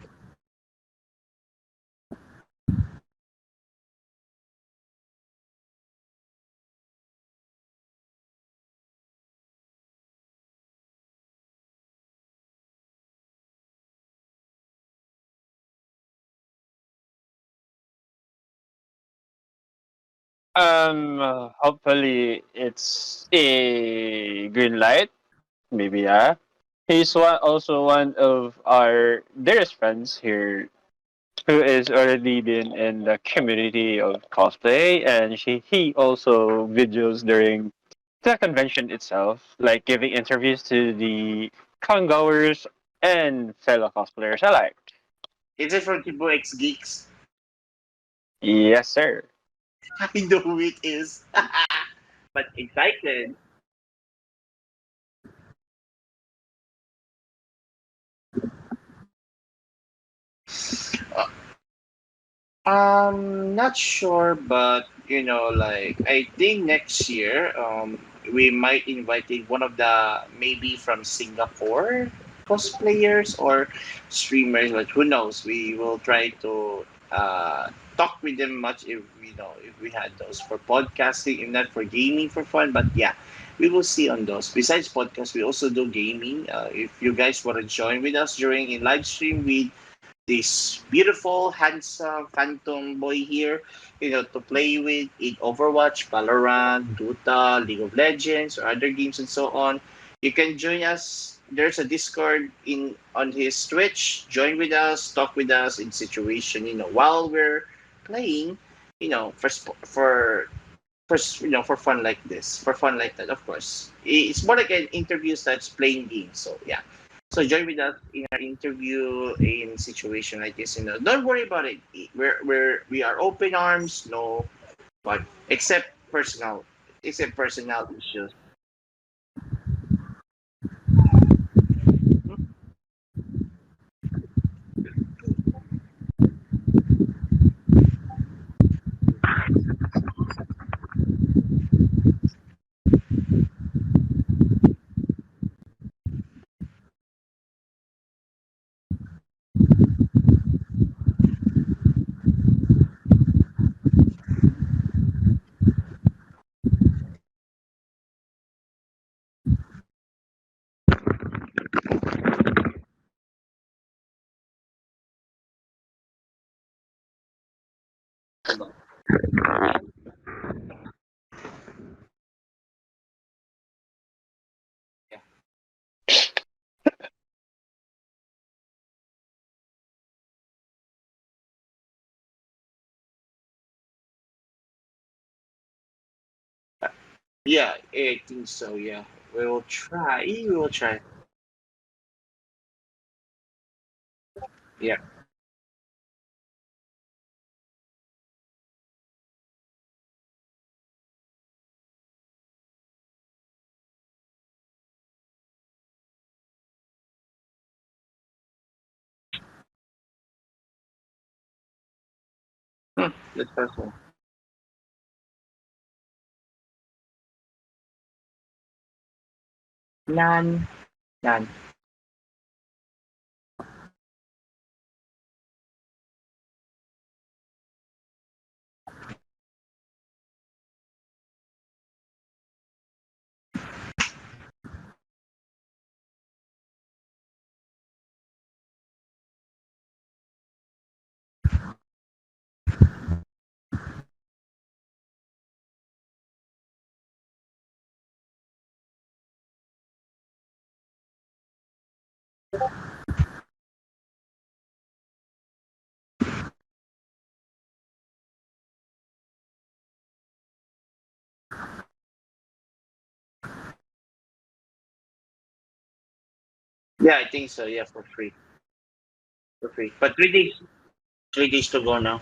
Hopefully it's a green light. Maybe yeah. He's also one of our dearest friends here who is already been in the community of cosplay, and he also videos during the convention itself, like giving interviews to the congoers and fellow cosplayers alike. Is it from Tibo X Geeks? Yes, sir. I know who it is. But excited. Not sure, but like I think next year, we might invite one of the maybe from Singapore cosplayers or streamers. But who knows? We will try to talk with them much if if we had those for podcasting, if not for gaming for fun. But yeah, we will see on those. Besides podcast, we also do gaming. If you guys want to join with us during a live stream, we this beautiful, handsome phantom boy here, to play with in Overwatch, Valorant, Dota, League of Legends, or other games and so on. You can join us. There's a Discord in on his Twitch. Join with us, talk with us in situation, while we're playing, for for fun like this, for fun like that. Of course, it's more like an interview that's playing games. So yeah, so join with us in our interview in situation like this. Don't worry about it. We are open arms. No, but except personal issues. Yeah, I think so. Yeah, we will try. We will try. Yeah. That's possible. None. None. Yeah, I think so. Yeah, for free. For free. But 3 days. 3 days to go now.